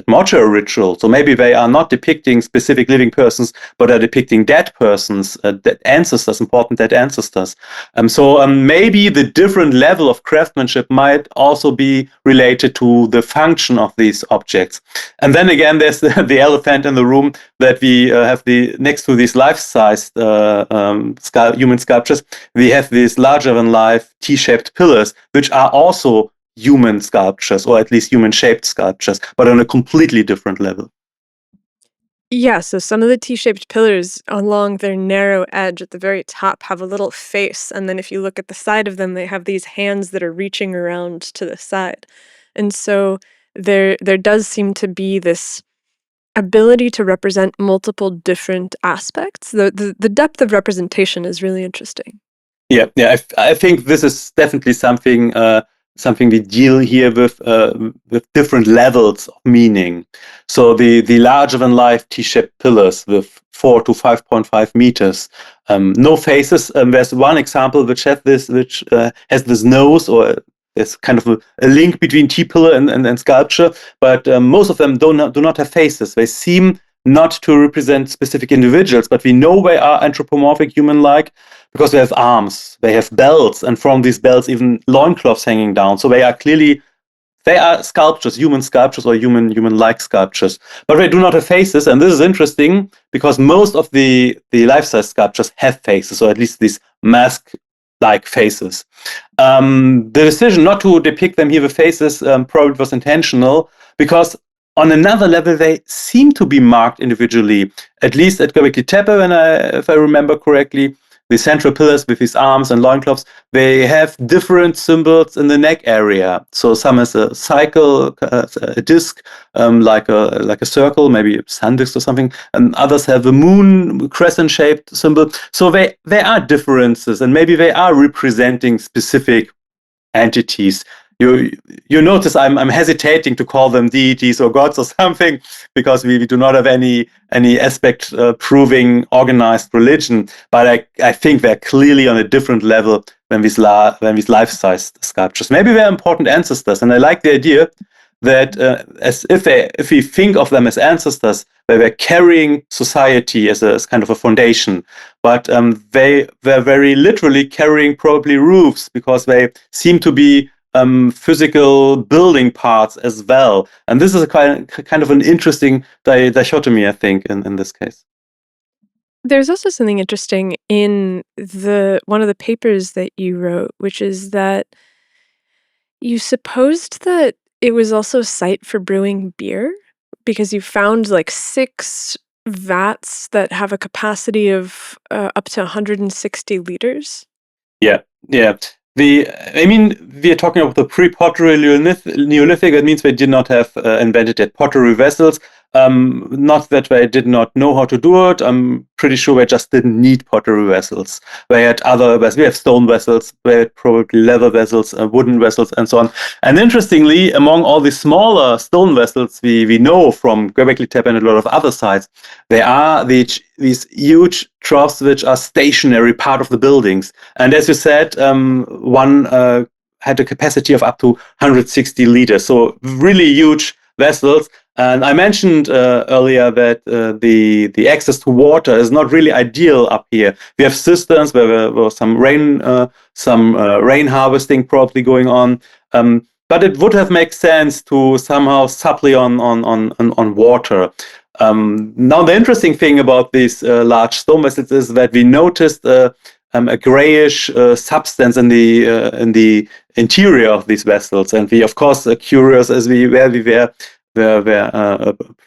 mortuary ritual. So maybe they are not depicting specific living persons, but are depicting dead persons, dead ancestors, important dead ancestors. So maybe the different level of craftsmanship might also be related to the function of these objects. And then again, there's the elephant in the room that we have next to these life-sized human sculptures, we have these larger-than-life T-shaped pillars, which are also human sculptures, or at least human-shaped sculptures, but on a completely different level. Yeah, so some of the T-shaped pillars along their narrow edge at the very top have a little face, and then if you look at the side of them, they have these hands that are reaching around to the side. And so there does seem to be this ability to represent multiple different aspects. The depth of representation is really interesting. Yeah. I think this is definitely something we deal here with different levels of meaning. So the larger than life T-shaped pillars with 4 to 5.5 meters, no faces. There's one example which has this nose, or there's kind of a link between T-pillar and sculpture, but most of them do not have faces. They seem not to represent specific individuals, but we know they are anthropomorphic, human-like, because they have arms, they have belts, and from these belts even loincloths hanging down. So they are sculptures, human sculptures, or human-like sculptures, but they do not have faces. And this is interesting because most of the life-size sculptures have faces, or at least these mask-like faces. The decision not to depict them here with faces probably was intentional, because on another level, they seem to be marked individually, at least at Göbekli Tepe, if I remember correctly. The central pillars with these arms and loincloths, they have different symbols in the neck area. So some has a cycle, a disc, like a circle, maybe a sun disk or something, and others have a moon crescent-shaped symbol. So there are differences, and maybe they are representing specific entities. you notice I'm hesitating to call them deities or gods or something, because we do not have any aspect proving organized religion. But I think they're clearly on a different level than these life-size sculptures. Maybe they're important ancestors, and I like the idea that as if we think of them as ancestors, they were carrying society as kind of a foundation, but they were very literally carrying probably roofs, because they seem to be physical building parts as well. And this is a kind of an interesting dichotomy, I think, in this case. There's also something interesting in one of the papers that you wrote, which is that you supposed that it was also a site for brewing beer, because you found like 6 vats that have a capacity of up to 160 liters. Yeah. We are talking about the pre-pottery Neolithic. That means they did not have invented yet pottery vessels. Not that they did not know how to do it. I'm pretty sure they just didn't need pottery vessels. They had other vessels. We have stone vessels. They had probably leather vessels, wooden vessels, and so on. And interestingly, among all the smaller stone vessels we know from Göbekli Tepe and a lot of other sites, there are these huge troughs which are stationary, part of the buildings. And as you said, one had a capacity of up to 160 liters. So really huge vessels. And I mentioned earlier that the access to water is not really ideal up here. We have cisterns where there was some rain harvesting probably going on. But it would have made sense to somehow supply on water. Now, the interesting thing about these large stone vessels is that we noticed a grayish substance in the interior of these vessels, and we, of course, are curious as we were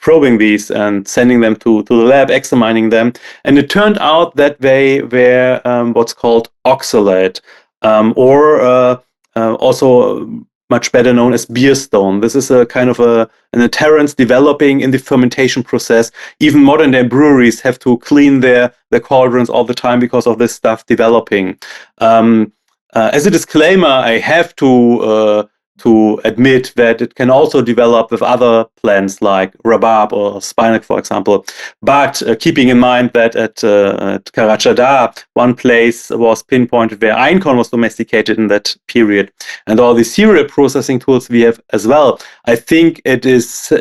probing these and sending them to the lab, examining them, and it turned out that they were what's called oxalate, or also much better known as beer stone. This is a kind of an adherence developing in the fermentation process. Even modern day breweries have to clean their cauldrons all the time because of this stuff developing. As a disclaimer, I have to admit that it can also develop with other plants like rhubarb or spinach, for example. But keeping in mind that at Karachadar, one place was pinpointed where einkorn was domesticated in that period, and all the cereal processing tools we have as well, I think it is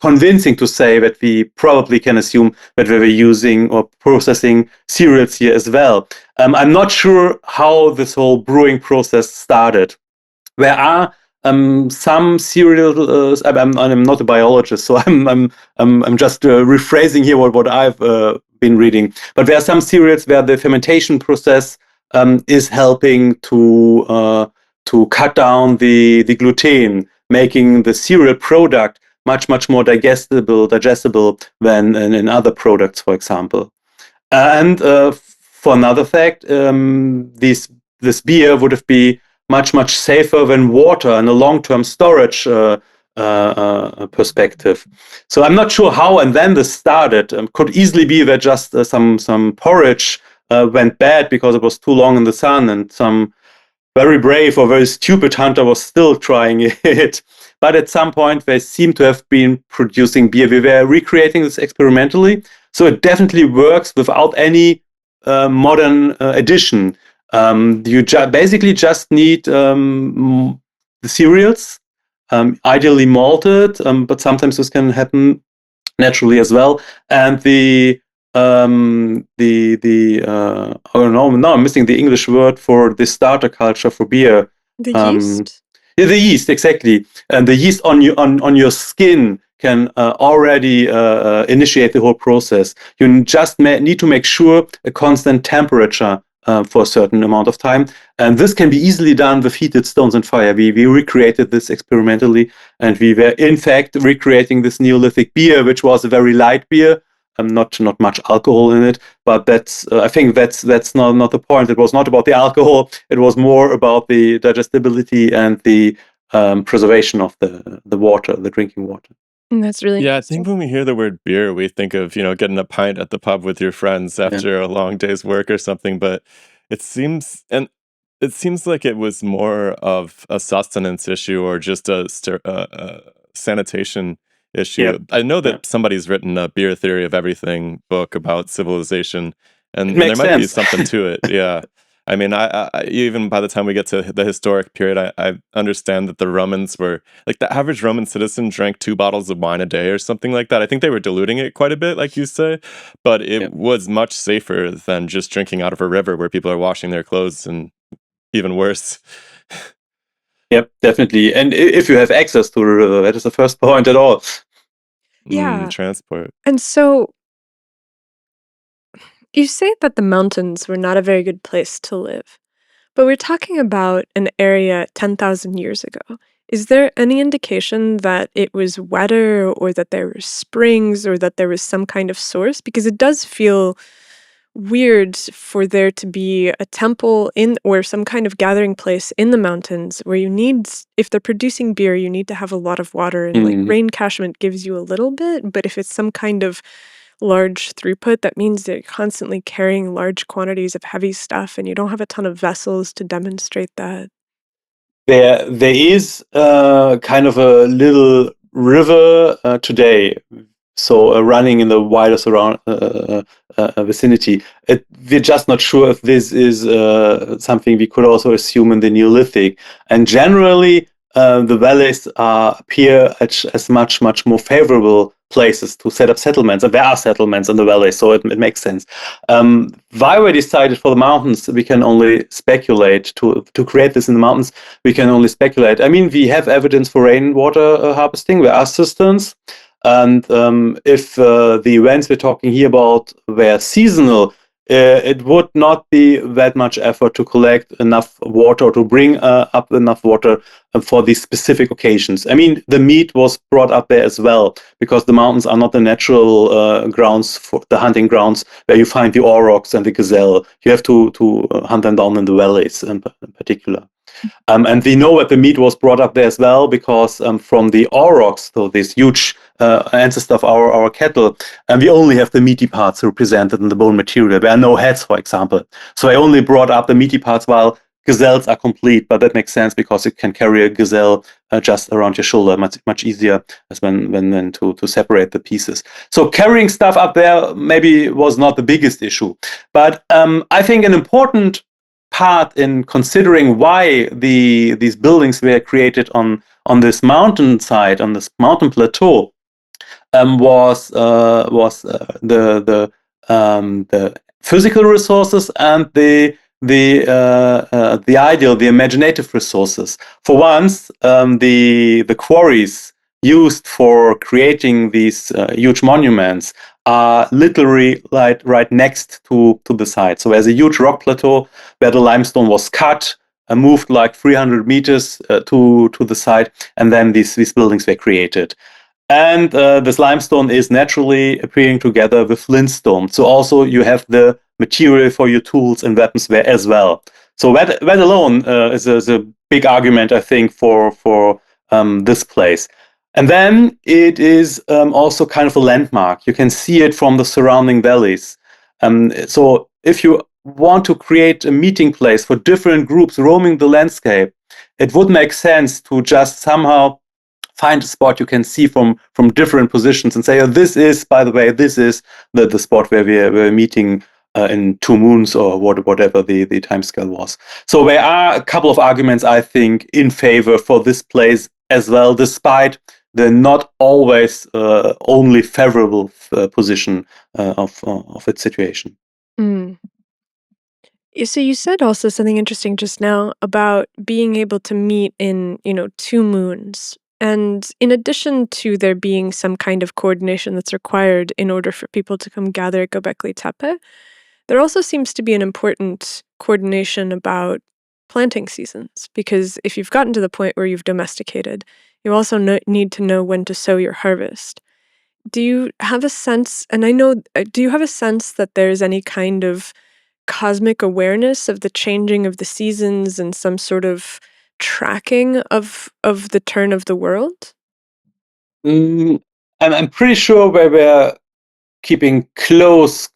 convincing to say that we probably can assume that we were using or processing cereals here as well. I'm not sure how this whole brewing process started. There are some cereal. I'm not a biologist, so I'm just rephrasing here what I've been reading. But there are some cereals where the fermentation process is helping to cut down the gluten, making the cereal product much more digestible than in other products, for example. And for another fact, this beer would have been much safer than water in a long-term storage perspective. So I'm not sure how and when this started. Could easily be that just some porridge went bad because it was too long in the sun, and some very brave or very stupid hunter was still trying it. But at some point, they seem to have been producing beer. We were recreating this experimentally, so it definitely works without any modern addition. You basically just need the cereals, ideally malted, but sometimes this can happen naturally as well. And oh no, now I'm missing the English word for the starter culture for beer. The yeast? Yeah, the yeast, exactly. And the yeast on your skin can already initiate the whole process. You just need to make sure a constant temperature for a certain amount of time. And this can be easily done with heated stones and fire. We recreated this experimentally, and we were in fact recreating this Neolithic beer, which was a very light beer, not much alcohol in it. But I think that's not the point. It was not about the alcohol. It was more about the digestibility and the preservation of the water, the drinking water. That's really I think when we hear the word beer, we think of, getting a pint at the pub with your friends after a long day's work or something. But it seems, and it seems like it was more of a sustenance issue or just a sanitation issue. Yep. I know that somebody's written a Beer Theory of Everything book about civilization, and there might be something to it. Yeah. I mean, I even by the time we get to the historic period, I understand that the Romans were, like, the average Roman citizen drank 2 bottles of wine a day or something like that. I think they were diluting it quite a bit, like you say, but it was much safer than just drinking out of a river where people are washing their clothes, and even worse. Yep, definitely. And if you have access to the river, that is the first point at all. Yeah. Transport. And so you say that the mountains were not a very good place to live, but we're talking about an area 10,000 years ago. Is there any indication that it was wetter or that there were springs or that there was some kind of source? Because it does feel weird for there to be a temple in or some kind of gathering place in the mountains where you need, if they're producing beer, you need to have a lot of water, and like rain catchment gives you a little bit, but if it's some kind of large throughput, that means they're constantly carrying large quantities of heavy stuff and you don't have a ton of vessels to demonstrate that. There is kind of a little river today, so running in the wider surround vicinity. We're just not sure if this is something we could also assume in the Neolithic. And generally, the valleys appear as much more favorable places to set up settlements, and there are settlements in the valley, so it makes sense. Why we decided for the mountains, we can only speculate. To create this in the mountains, we can only speculate. I mean, we have evidence for rainwater harvesting. There are cisterns, and if the events we're talking here about were seasonal, it would not be that much effort to collect enough water or to bring up enough water for these specific occasions. I mean, the meat was brought up there as well, because the mountains are not the natural grounds for the hunting grounds where you find the aurochs and the gazelle. You have to hunt them down in the valleys in particular. And we know that the meat was brought up there as well, because from the aurochs, so this huge ancestor of our cattle, and we only have the meaty parts represented in the bone material. There are no heads, for example. So I only brought up the meaty parts, while gazelles are complete, but that makes sense because you can carry a gazelle just around your shoulder much easier as when to separate the pieces. So carrying stuff up there maybe was not the biggest issue, but I think an important part in considering why these buildings were created on this mountainside, on this mountain plateau, was the physical resources and the ideal, the imaginative resources. For once, the quarries used for creating these huge monuments are literally right next to the site. So there's a huge rock plateau where the limestone was cut, moved like 300 meters to the site, and then these buildings were created. And this limestone is naturally appearing together with flintstone. So also you have the material for your tools and weapons there as well. So that alone is a big argument, I think, for this place. And then it is also kind of a landmark. You can see it from the surrounding valleys. So if you want to create a meeting place for different groups roaming the landscape, it would make sense to just somehow find a spot you can see from different positions and say, oh, this is, by the way, this is the spot where we're meeting in 2 moons or whatever the timescale was. So there are a couple of arguments, I think, in favor for this place as well, despite the not always only favorable position of its situation. Mm. So you said also something interesting just now about being able to meet in, 2 moons. And in addition to there being some kind of coordination that's required in order for people to come gather at Göbekli Tepe, there also seems to be an important coordination about planting seasons, because if you've gotten to the point where you've domesticated, you also need to know when to sow your harvest. Do you have a sense, and I know, do you have a sense that there's any kind of cosmic awareness of the changing of the seasons and some sort of tracking of the turn of the world? I'm pretty sure there were keeping close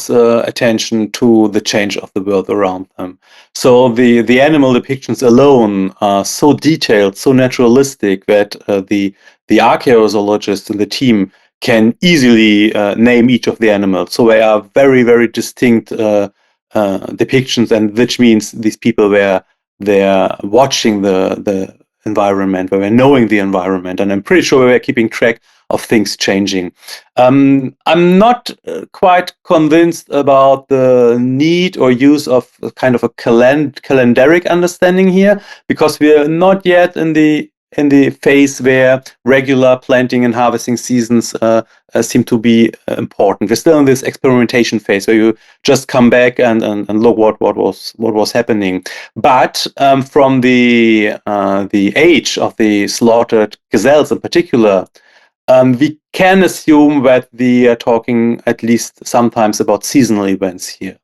attention to the change of the world around them. So the animal depictions alone are so detailed, so naturalistic that the archaeologist and the team can easily name each of the animals. So they are very, very distinct depictions, and which means these people they're watching the environment, where we're knowing the environment, and I'm pretty sure we're keeping track of things changing. I'm not quite convinced about the need or use of a kind of a calendaric understanding here, because we're not yet in the phase where regular planting and harvesting seasons seem to be important. We're still in this experimentation phase where you just come back and look what was happening. But from the age of the slaughtered gazelles in particular, we can assume that we are talking at least sometimes about seasonal events here.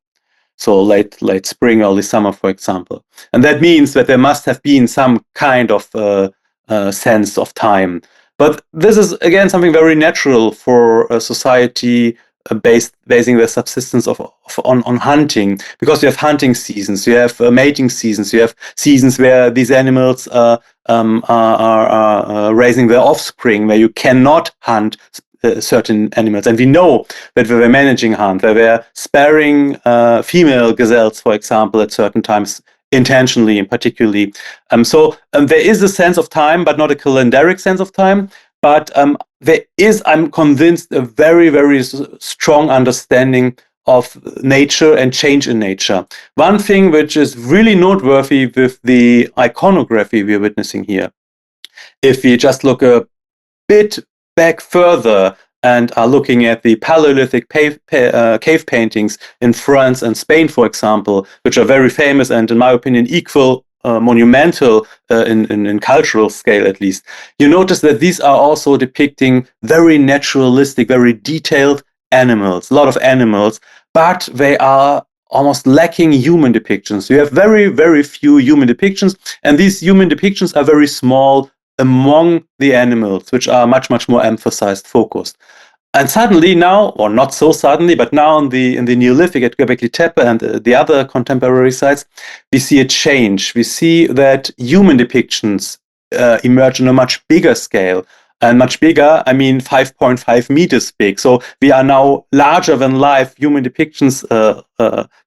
So late spring, early summer, for example. And that means that there must have been some kind of sense of time. But this is, again, something very natural for a society basing their subsistence on hunting, because you have hunting seasons, you have mating seasons, you have seasons where these animals are raising their offspring, where you cannot hunt certain animals. And we know that they were managing hunt. They were sparing female gazelles, for example, at certain times, intentionally and particularly. So there is a sense of time, but not a calendaric sense of time. But there is, I'm convinced, a very, very strong understanding of nature and change in nature. One thing which is really noteworthy with the iconography we're witnessing here, if we just look a bit back further and are looking at the Paleolithic cave paintings in France and Spain, for example, which are very famous and, in my opinion, equal monumental in cultural scale, at least, you notice that these are also depicting very naturalistic, very detailed animals, a lot of animals, but they are almost lacking human depictions. You have very, very few human depictions, and these human depictions are very small among the animals, which are much, much more emphasized, focused. And suddenly now, or not so suddenly, but now in the Neolithic at Göbekli Tepe and the other contemporary sites, we see a change. We see that human depictions emerge on a much bigger scale. And much bigger, I mean 5.5 meters big. So we are now larger than life human depictions.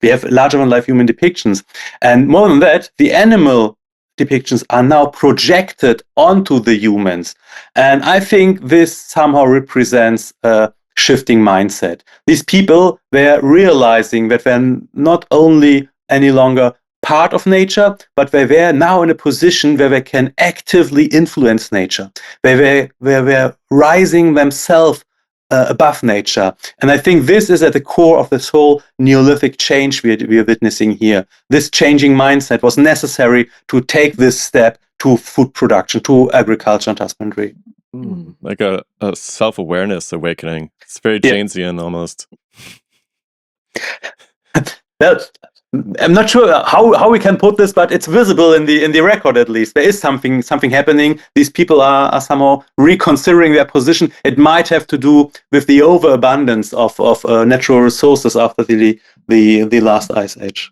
We have larger than life human depictions. And more than that, the animal depictions are now projected onto the humans. And I think this somehow represents a shifting mindset. These people, they're realizing that they're not only any longer part of nature, but they're now in a position where they can actively influence nature, where they're rising themselves above nature. And I think this is at the core of this whole Neolithic change we are witnessing here. This changing mindset was necessary to take this step to food production, to agriculture and husbandry. Like a self-awareness awakening. It's very Janesian almost. Well, I'm not sure how we can put this, but it's visible in the record, at least. There is something happening. These people are somehow reconsidering their position. It might have to do with the overabundance of natural resources after the last ice age.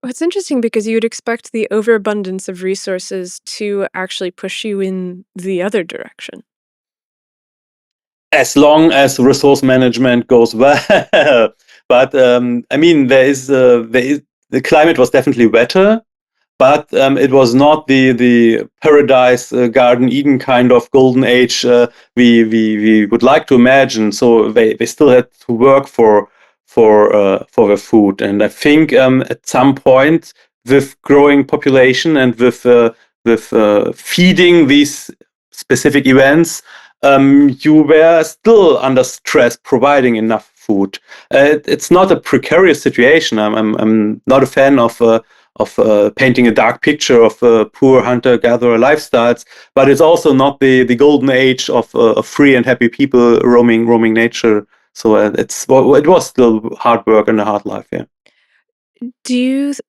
Well, it's interesting because you would expect the overabundance of resources to actually push you in the other direction. As long as resource management goes well. But I mean, the climate was definitely wetter, but it was not the paradise, Garden Eden kind of golden age we would like to imagine. So they still had to work for their food, and I think at some point, with growing population and with feeding these specific events, you were still under stress providing enough food. It's not a precarious situation. I'm not a fan of painting a dark picture of poor hunter-gatherer lifestyles, but it's also not the golden age of free and happy people roaming nature. So it was still hard work and a hard life. Yeah.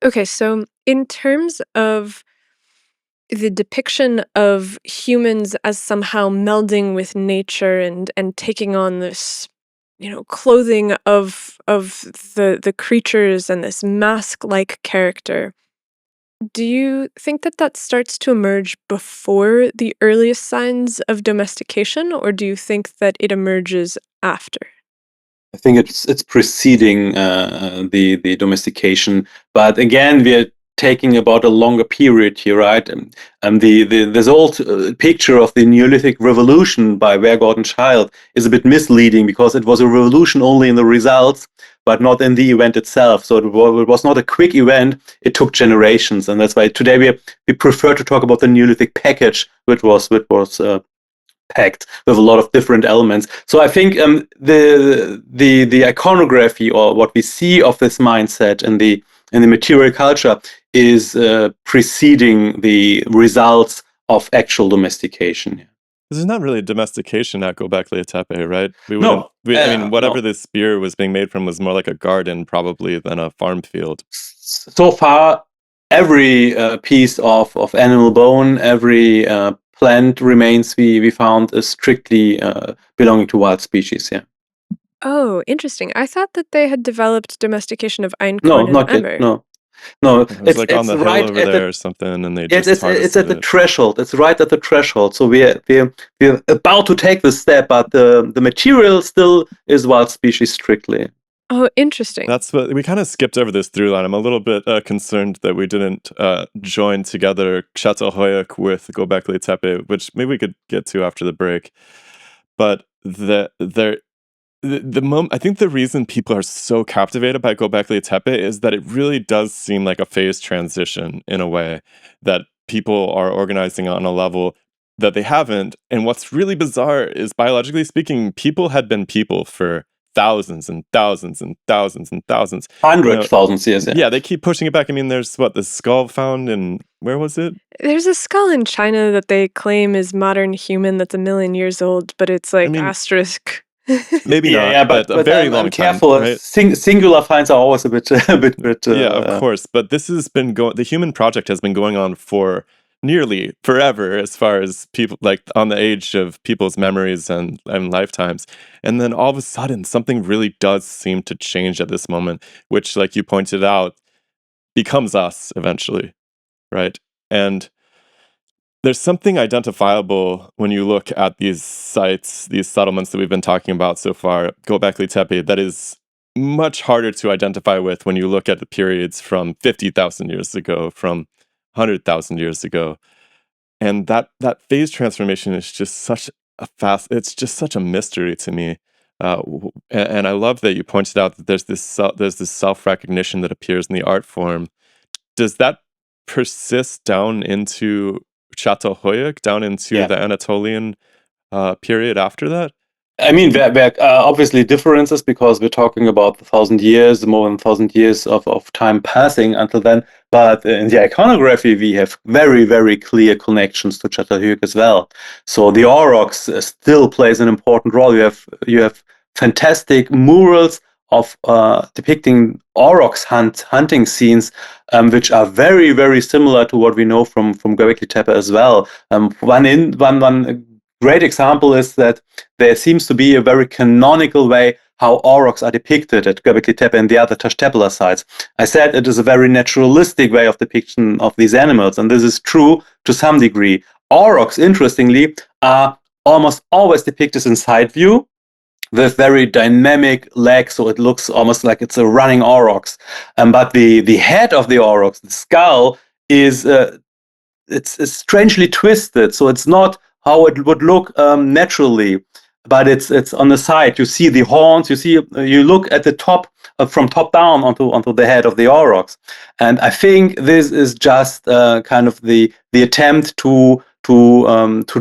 Okay, so in terms of the depiction of humans as somehow melding with nature and taking on this clothing of the creatures and this mask-like character. Do you think that starts to emerge before the earliest signs of domestication, or do you think that it emerges after? I think it's preceding the domestication, but again, we're taking about a longer period here, right? This old picture of the Neolithic revolution by Ware Gordon Child is a bit misleading because it was a revolution only in the results, but not in the event itself. So it was not a quick event; it took generations, and that's why today we prefer to talk about the Neolithic package, which was packed with a lot of different elements. So I think the iconography, or what we see of this mindset in the material culture, is preceding the results of actual domestication. This is not really domestication at Göbekli Tepe, right? No. Whatever this spear was being made from was more like a garden, probably, than a farm field. So far, every piece of animal bone, every plant remains we found is strictly belonging to wild species. Yeah. Oh, interesting. I thought that they had developed domestication of No, einkorn and not yet. emmer. No. It was like on the hill right over at there or something, and they It's just harvested at the it. threshold. It's right at the threshold. So we're about to take the step, but the material still is wild species strictly. Oh, interesting. That's what we kind of skipped over this through line. I'm a little bit concerned that we didn't join together Çatalhöyük with Göbekli Tepe, which maybe we could get to after the break. But I think the reason people are so captivated by Göbekli Tepe is that it really does seem like a phase transition in a way, that people are organizing on a level that they haven't. And what's really bizarre is, biologically speaking, people had been people for thousands and thousands and thousands and thousands. Hundreds, thousands years. Yeah, they keep pushing it back. I mean, there's the skull found in, where was it? There's a skull in China that they claim is modern human that's 1,000,000 years old, but it's like asterisk. Maybe not, but a very long time. Careful. Right? Singular finds are always a bit. Yeah, of course. But this has been the human project has been going on for nearly forever, as far as people, like, on the age of people's memories and lifetimes. And then all of a sudden, something really does seem to change at this moment, which, like you pointed out, becomes us eventually, right? And there's something identifiable when you look at these sites, these settlements that we've been talking about so far, Göbekli Tepe, that is much harder to identify with when you look at the periods from 50,000 years ago, from 100,000 years ago. And that phase transformation is just such it's just such a mystery to me. And I love that you pointed out that there's this self-recognition that appears in the art form. Does that persist down into Çatalhöyük, down into the Anatolian period after that? I mean, there are obviously differences because we're talking about 1,000 years, more than 1,000 years of time passing until then. But in the iconography, we have very, very clear connections to Çatalhöyük as well. So the aurochs still plays an important role. You have fantastic murals of depicting aurochs hunting scenes, which are very, very similar to what we know from Göbekli Tepe as well. One great example is that there seems to be a very canonical way how aurochs are depicted at Göbekli Tepe and the other Taş Tepeler sites. I said it is a very naturalistic way of depiction of these animals, and this is true to some degree. Aurochs, interestingly, are almost always depicted in side view with very dynamic legs, so it looks almost like it's a running aurochs. But the head of the aurochs, the skull, is it's strangely twisted, so it's not how it would look naturally, but it's on the side. You see the horns. You look at the top from top down onto the head of the aurochs, and I think this is just kind of the attempt to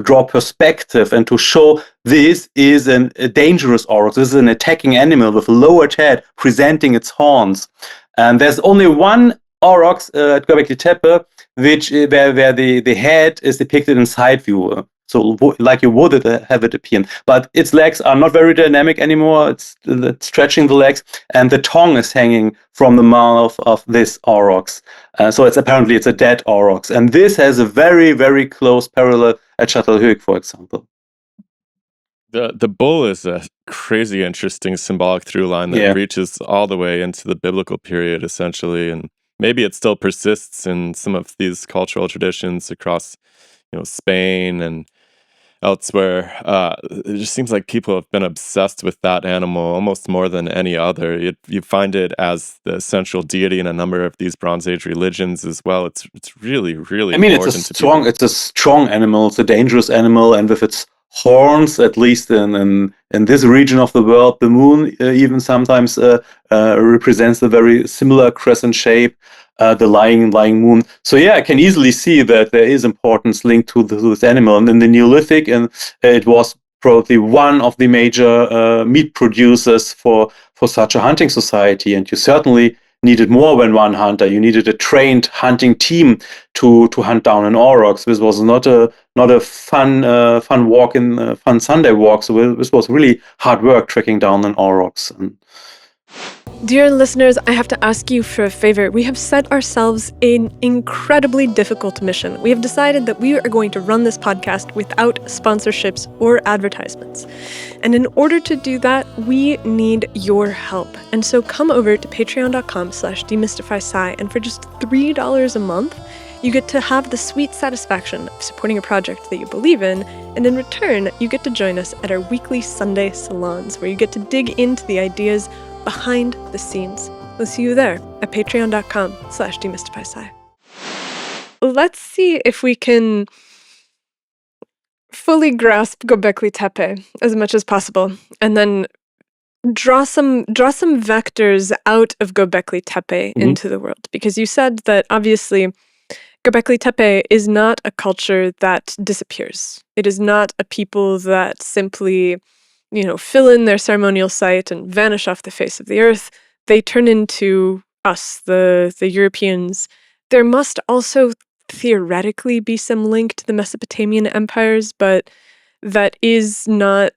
draw perspective and to show this is a dangerous aurochs. This is an attacking animal with a lowered head presenting its horns, and there's only one aurochs at Göbekli Tepe where the head is depicted in side view. So like you would have it appear. But its legs are not very dynamic anymore. It's stretching the legs, and the tongue is hanging from the mouth of this aurochs. So it's a dead aurochs. And this has a very, very close parallel at Çatalhöyük, for example. The bull is a crazy interesting symbolic through line that reaches all the way into the biblical period, essentially, and maybe it still persists in some of these cultural traditions across, Spain and elsewhere. It just seems like people have been obsessed with that animal almost more than any other. You find it as the central deity in a number of these Bronze Age religions as well. It's really, really. I mean, it's a strong animal. It's a dangerous animal, and with its horns, at least in this region of the world, the moon even sometimes represents a very similar crescent shape. The lying moon. So yeah, I can easily see that there is importance linked to this animal. And in the Neolithic, and it was probably one of the major meat producers for such a hunting society. And you certainly needed more than one hunter. You needed a trained hunting team to hunt down an aurochs. This was not a fun walk in fun Sunday walk. So this was really hard work tracking down an aurochs. Dear listeners, I have to ask you for a favor. We have set ourselves an incredibly difficult mission. We have decided that we are going to run this podcast without sponsorships or advertisements. And in order to do that, we need your help. And so come over to patreon.com/DemystifySci, and for just $3 a month, you get to have the sweet satisfaction of supporting a project that you believe in, and in return, you get to join us at our weekly Sunday salons, where you get to dig into the ideas behind the scenes. We'll see you there at patreon.com/DemystifySci. Let's see if we can fully grasp Göbekli Tepe as much as possible, and then draw some vectors out of Göbekli Tepe into the world. Because you said that obviously Göbekli Tepe is not a culture that disappears. It is not a people that simply fill in their ceremonial site and vanish off the face of the earth. They turn into us, the Europeans. There must also theoretically be some link to the Mesopotamian empires, but that is not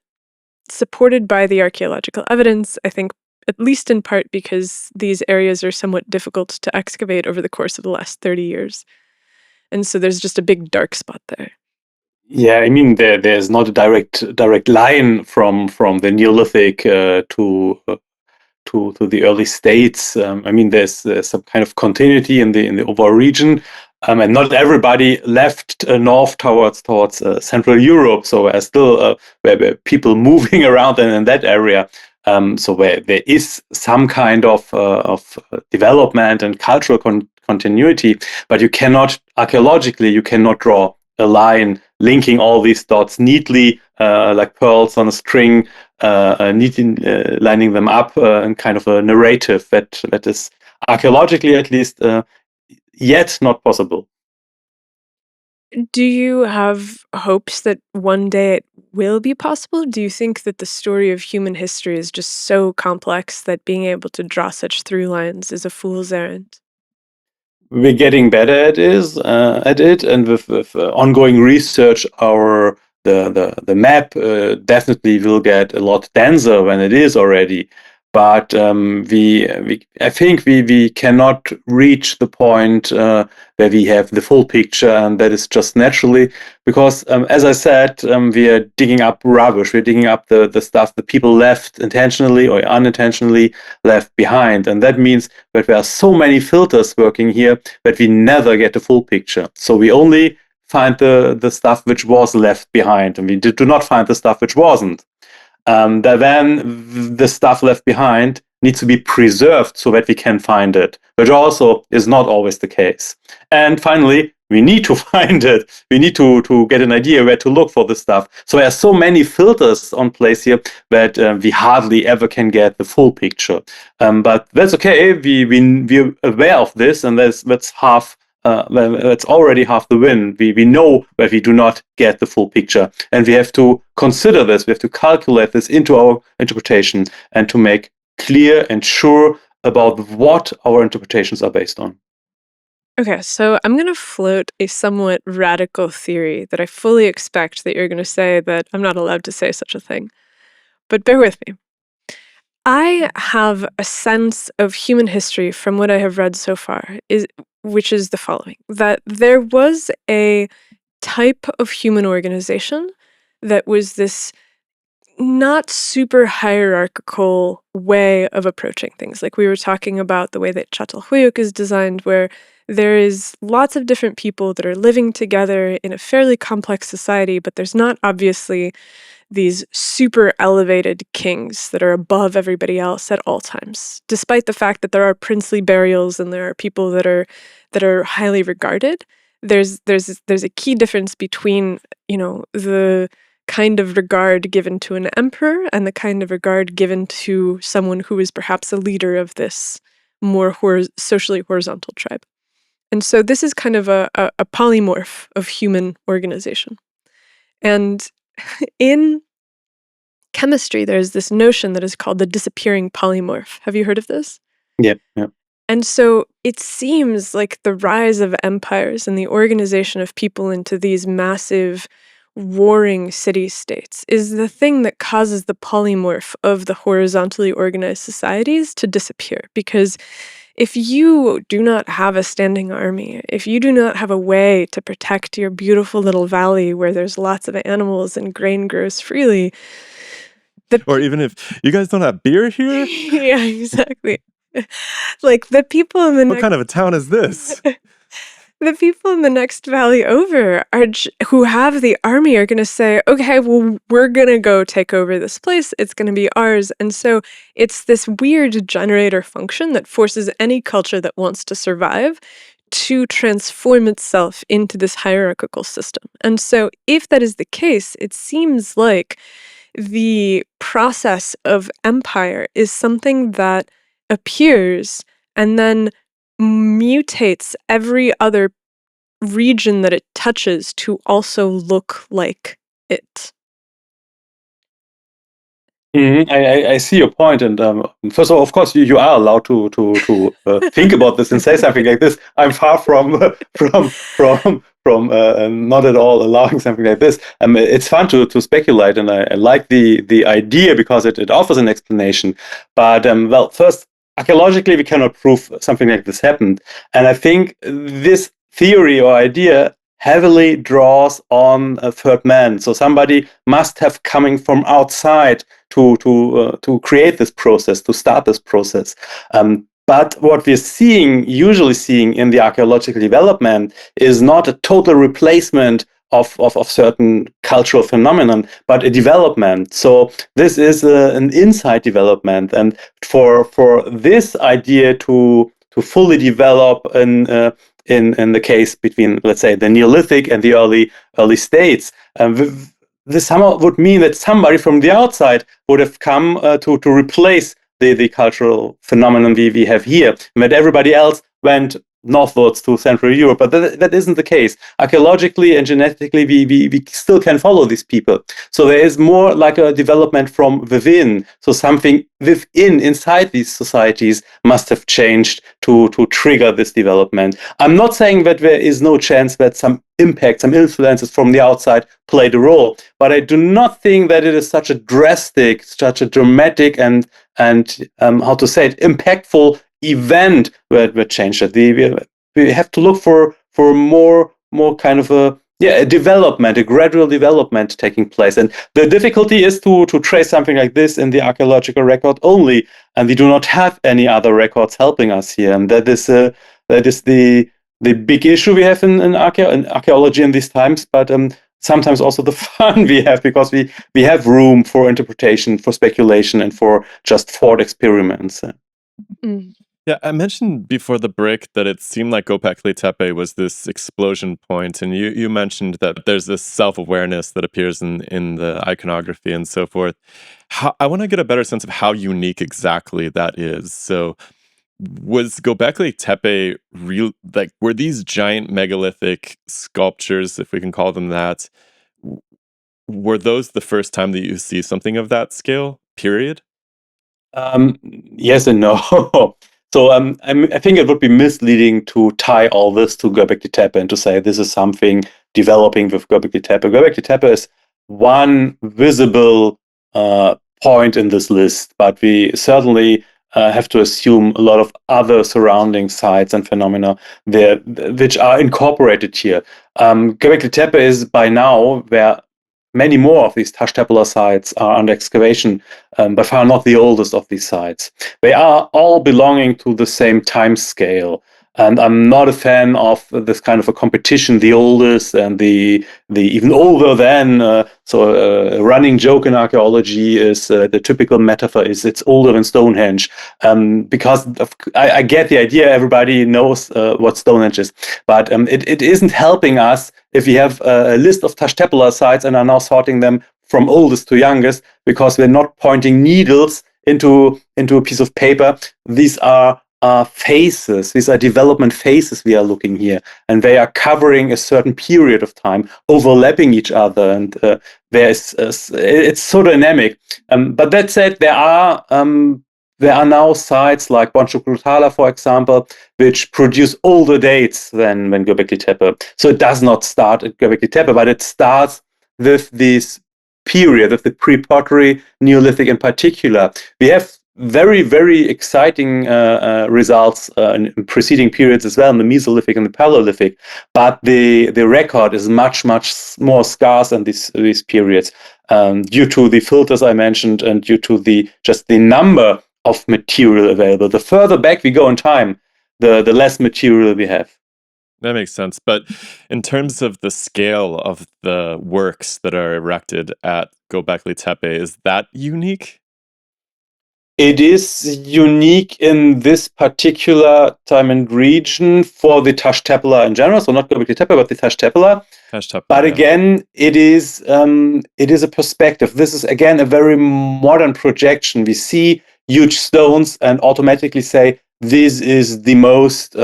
supported by the archaeological evidence, I think, at least in part because these areas are somewhat difficult to excavate over the course of the last 30 years. And so there's just a big dark spot there. Yeah, I mean, there's not a direct line from the Neolithic to the early states. I mean, there's some kind of continuity in the overall region, and not everybody left north towards Central Europe. So there's still where people moving around in that area. So where there is some kind of development and cultural continuity, but archaeologically you cannot draw a line linking all these dots neatly, like pearls on a string, neatly lining them up in kind of a narrative that is archaeologically, at least, yet not possible. Do you have hopes that one day it will be possible? Do you think that the story of human history is just so complex that being able to draw such through lines is a fool's errand? We're getting better at it, and with ongoing research, the map definitely will get a lot denser than it is already. But I think we cannot reach the point where we have the full picture, and that is just naturally because, as I said, we are digging up rubbish. We're digging up the stuff that people left intentionally or unintentionally left behind, and that means that there are so many filters working here that we never get the full picture. So we only find the stuff which was left behind, and we do not find the stuff which wasn't. Then the stuff left behind needs to be preserved so that we can find it, which also is not always the case. And finally, we need to find it. We need to get an idea where to look for the stuff. So there are so many filters on place here that we hardly ever can get the full picture. But that's okay. We're aware of this, and that's half. That's already half the win. We know that we do not get the full picture, and we have to consider this. We have to calculate this into our interpretation and to make clear and sure about what our interpretations are based on. Okay, so I'm going to float a somewhat radical theory that I fully expect that you're going to say that I'm not allowed to say such a thing. But bear with me. I have a sense of human history from what I have read so far, which is the following: that there was a type of human organization that was this not super hierarchical way of approaching things. Like we were talking about the way that Çatalhöyük is designed, where there is lots of different people that are living together in a fairly complex society, but there's not obviously these super elevated kings that are above everybody else at all times, despite the fact that there are princely burials and there are people that are highly regarded. There's a key difference between, the kind of regard given to an emperor and the kind of regard given to someone who is perhaps a leader of this more socially horizontal tribe. And so this is kind of a polymorph of human organization. And in chemistry, there's this notion that is called the disappearing polymorph. Have you heard of this? Yeah. And so it seems like the rise of empires and the organization of people into these massive warring city-states is the thing that causes the polymorph of the horizontally organized societies to disappear. Because if you do not have a standing army, if you do not have a way to protect your beautiful little valley where there's lots of animals and grain grows freely, or even if you guys don't have beer here? Yeah, exactly. Like the people in the What kind of a town is this? The people in the next valley over who have the army are going to say, okay, well, we're going to go take over this place. It's going to be ours. And so it's this weird generator function that forces any culture that wants to survive to transform itself into this hierarchical system. And so if that is the case, it seems like the process of empire is something that appears and then mutates every other region that it touches to also look like it. I see your point, and first of all, of course, you are allowed to think about this and say something like this. I'm far from not at all allowing something like this. It's fun to speculate, and I like the idea because it offers an explanation. But well, first, archaeologically, we cannot prove something like this happened, and I think this theory or idea heavily draws on a third man. So somebody must have coming from outside to create this process, to start this process. But what we're usually seeing in the archaeological development is not a total replacement of certain cultural phenomenon, but a development. So this is an inside development, and for this idea to fully develop in the case between, let's say, the Neolithic and the early states, this somehow would mean that somebody from the outside would have come to replace the cultural phenomenon we have here, and that everybody else went northwards to Central Europe. But that isn't the case. Archaeologically and genetically, we still can follow these people. So there is more like a development from within. So something inside these societies must have changed to trigger this development. I'm not saying that there is no chance that some impact, some influences from the outside played a role, but I do not think that it is such a drastic, such a dramatic and how to say it, impactful event that changed it. We have to look for more kind of a development, a gradual development taking place. And the difficulty is to trace something like this in the archaeological record only, and we do not have any other records helping us here. And that is the big issue we have in archaeology in these times. But sometimes also the fun we have, because we have room for interpretation, for speculation, and for just thought experiments. Yeah, I mentioned before the break that it seemed like Göbekli Tepe was this explosion point, and you mentioned that there's this self-awareness that appears in the iconography and so forth. I want to get a better sense of how unique exactly that is. So was Göbekli Tepe real? Like, were these giant megalithic sculptures, if we can call them that, were those the first time that you see something of that scale, period? Yes and no. So I think it would be misleading to tie all this to Göbekli Tepe and to say this is something developing with Göbekli Tepe. Göbekli Tepe is one visible point in this list, but we certainly have to assume a lot of other surrounding sites and phenomena there, which are incorporated here. Göbekli Tepe is by now where many more of these Taş Tepeler sites are under excavation, by far not the oldest of these sites. They are all belonging to the same time scale. And I'm not a fan of this kind of a competition, the oldest and the even older than. So a running joke in archaeology is the typical metaphor is it's older than Stonehenge, because I get the idea. Everybody knows what Stonehenge is, but it isn't helping us if we have a list of Taş Tepeler sites and are now sorting them from oldest to youngest, because we're not pointing needles into a piece of paper. These are phases. These are development phases we are looking here, and they are covering a certain period of time, overlapping each other, and it's so dynamic. But that said, there are now sites like Bonchokrutala, for example, which produce older dates than Göbekli Tepe. So it does not start at Göbekli Tepe, but it starts with this period of the pre-pottery, Neolithic in particular. We have very, very exciting results in preceding periods as well, in the Mesolithic and the Paleolithic, but the record is much, much more scarce in these periods, due to the filters I mentioned and due to the number of material available. The further back we go in time, the less material we have. That makes sense. But in terms of the scale of the works that are erected at Göbekli Tepe, is that unique? It is unique in this particular time and region for the Taş Tepeler in general, so not Göbekli Tepe, but the Taş Tepeler. But again, it is a perspective. This is again a very modern projection. We see huge stones and automatically say this is the most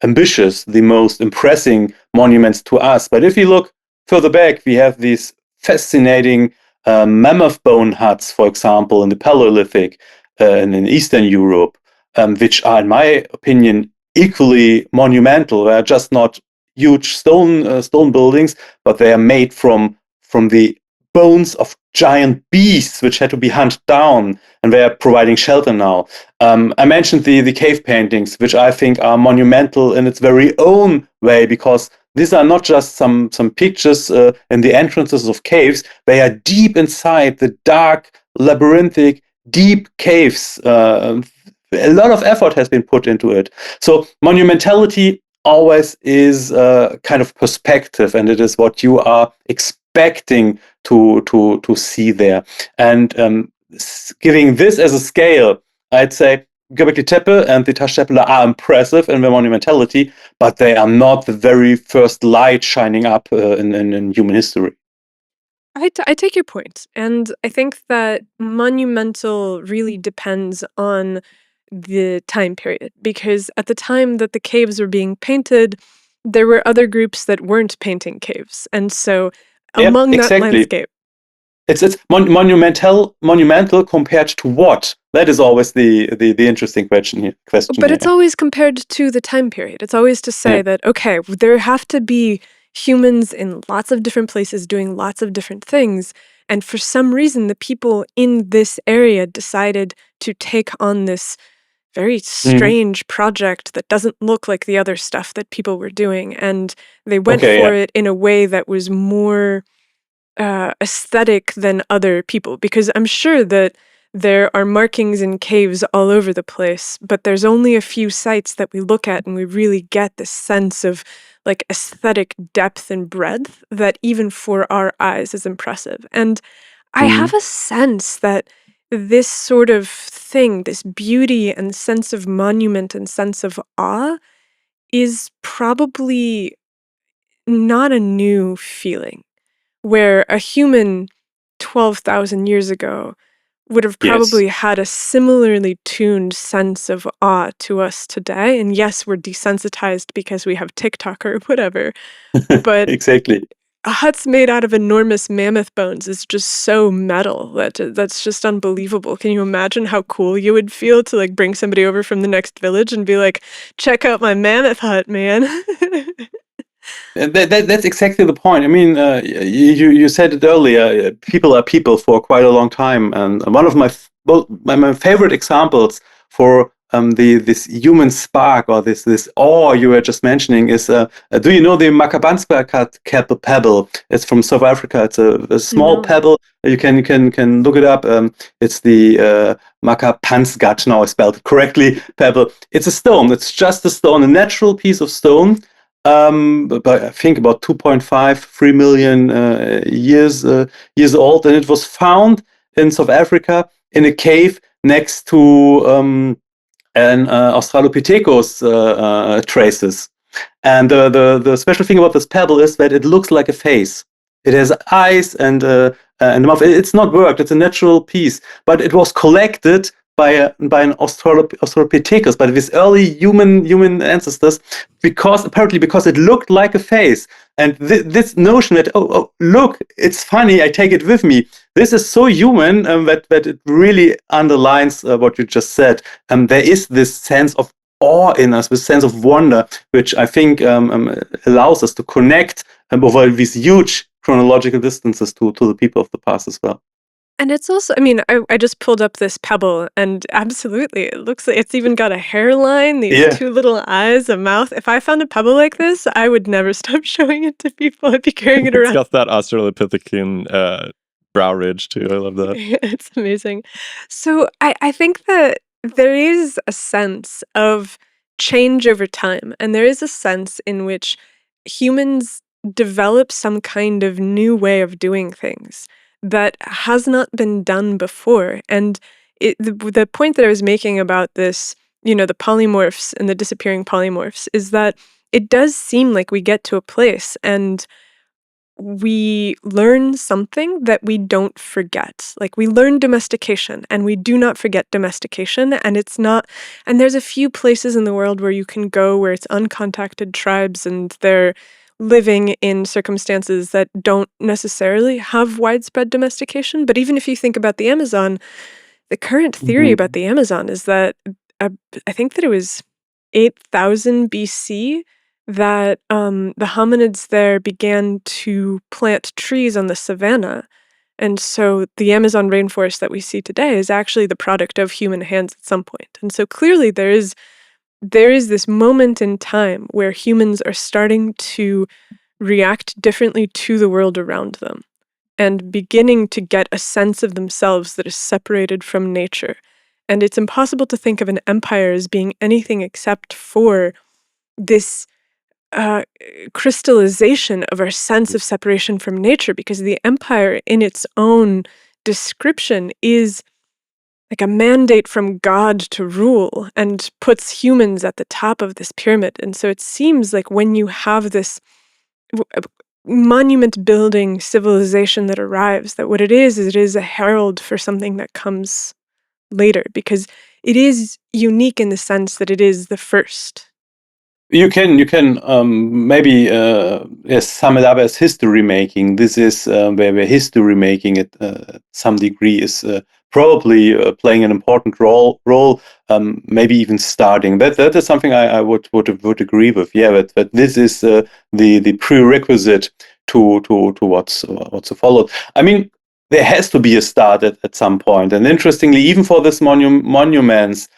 ambitious, the most impressive monuments to us. But if you look further back, we have these fascinating mammoth bone huts, for example, in the Paleolithic and in Eastern Europe, which are, in my opinion, equally monumental. They are just not huge stone buildings, but they are made from the bones of giant beasts which had to be hunted down, and they are providing shelter now. I mentioned the cave paintings, which I think are monumental in its very own way, because these are not just some pictures in the entrances of caves. They are deep inside the dark, labyrinthic, deep caves. A lot of effort has been put into it. So monumentality always is kind of perspective, and it is what you are expecting to see there. And giving this as a scale, I'd say Göbekli Tepe and the Taş Tepeler are impressive in their monumentality, but they are not the very first light shining up in human history. I take your point, and I think that monumental really depends on the time period, because at the time that the caves were being painted, there were other groups that weren't painting caves, and so among that landscape, it's monumental compared to what? That is always the interesting question here. But it's always compared to the time period. It's always to say that, okay, there have to be humans in lots of different places doing lots of different things, and for some reason the people in this area decided to take on this very strange project that doesn't look like the other stuff that people were doing, and they went for it in a way that was more aesthetic than other people, because I'm sure that there are markings in caves all over the place, but there's only a few sites that we look at and we really get this sense of like aesthetic depth and breadth that even for our eyes is impressive. And I have a sense that this sort of thing, this beauty and sense of monument and sense of awe, is probably not a new feeling, where a human 12,000 years ago would have probably had a similarly tuned sense of awe to us today. And yes, we're desensitized because we have TikTok or whatever, but exactly. Huts made out of enormous mammoth bones is just so metal that's just unbelievable. Can you imagine how cool you would feel to like bring somebody over from the next village and be like, check out my mammoth hut, man? That's exactly the point. I mean, you said it earlier. People are people for quite a long time, and one of my favorite examples for this human spark or this awe you were just mentioning is, do you know the Makabanska pebble? It's from South Africa. It's a small pebble. You can look it up. It's the Makapansgat, now I spelled it correctly, pebble. It's a stone. It's just a stone, a natural piece of stone. But I think about 2.5-3 million years old, and it was found in South Africa in a cave next to an Australopithecus traces. And the special thing about this pebble is that it looks like a face. It has eyes and mouth. It's not worked. It's a natural piece, but it was collected by an Australopithecus, by these early human ancestors, because it looked like a face. And this notion that look, it's funny, I take it with me. This is so human that it really underlines what you just said. There is this sense of awe in us, this sense of wonder, which I think allows us to connect over these huge chronological distances to the people of the past as well. And it's also, I mean, I just pulled up this pebble, and absolutely, it looks like it's even got a hairline, these two little eyes, a mouth. If I found a pebble like this, I would never stop showing it to people. I'd be carrying it around. It's got that Australopithecine brow ridge too. I love that. It's amazing. So I think that there is a sense of change over time, and there is a sense in which humans develop some kind of new way of doing things that has not been done before. And the point that I was making about this, the polymorphs and the disappearing polymorphs, is that it does seem like we get to a place and we learn something that we don't forget. Like, we learn domestication and we do not forget domestication. And there's a few places in the world where you can go where it's uncontacted tribes and they're living in circumstances that don't necessarily have widespread domestication. But even if you think about the Amazon, the current theory about the Amazon is that I think that it was 8,000 BC that the hominids there began to plant trees on the savanna. And so the Amazon rainforest that we see today is actually the product of human hands at some point. And so clearly there is this moment in time where humans are starting to react differently to the world around them and beginning to get a sense of themselves that is separated from nature. And it's impossible to think of an empire as being anything except for this crystallization of our sense of separation from nature, because the empire in its own description is like a mandate from God to rule and puts humans at the top of this pyramid. And so it seems like when you have this monument building civilization that arrives, that what it is a herald for something that comes later, because it is unique in the sense that it is the first. You can maybe sum it up as history making. This is where history making at some degree is probably playing an important role. Maybe even starting. That is something I would agree with. Yeah, but this is the prerequisite to what's followed. I mean, there has to be a start at some point. And interestingly, even for this monuments.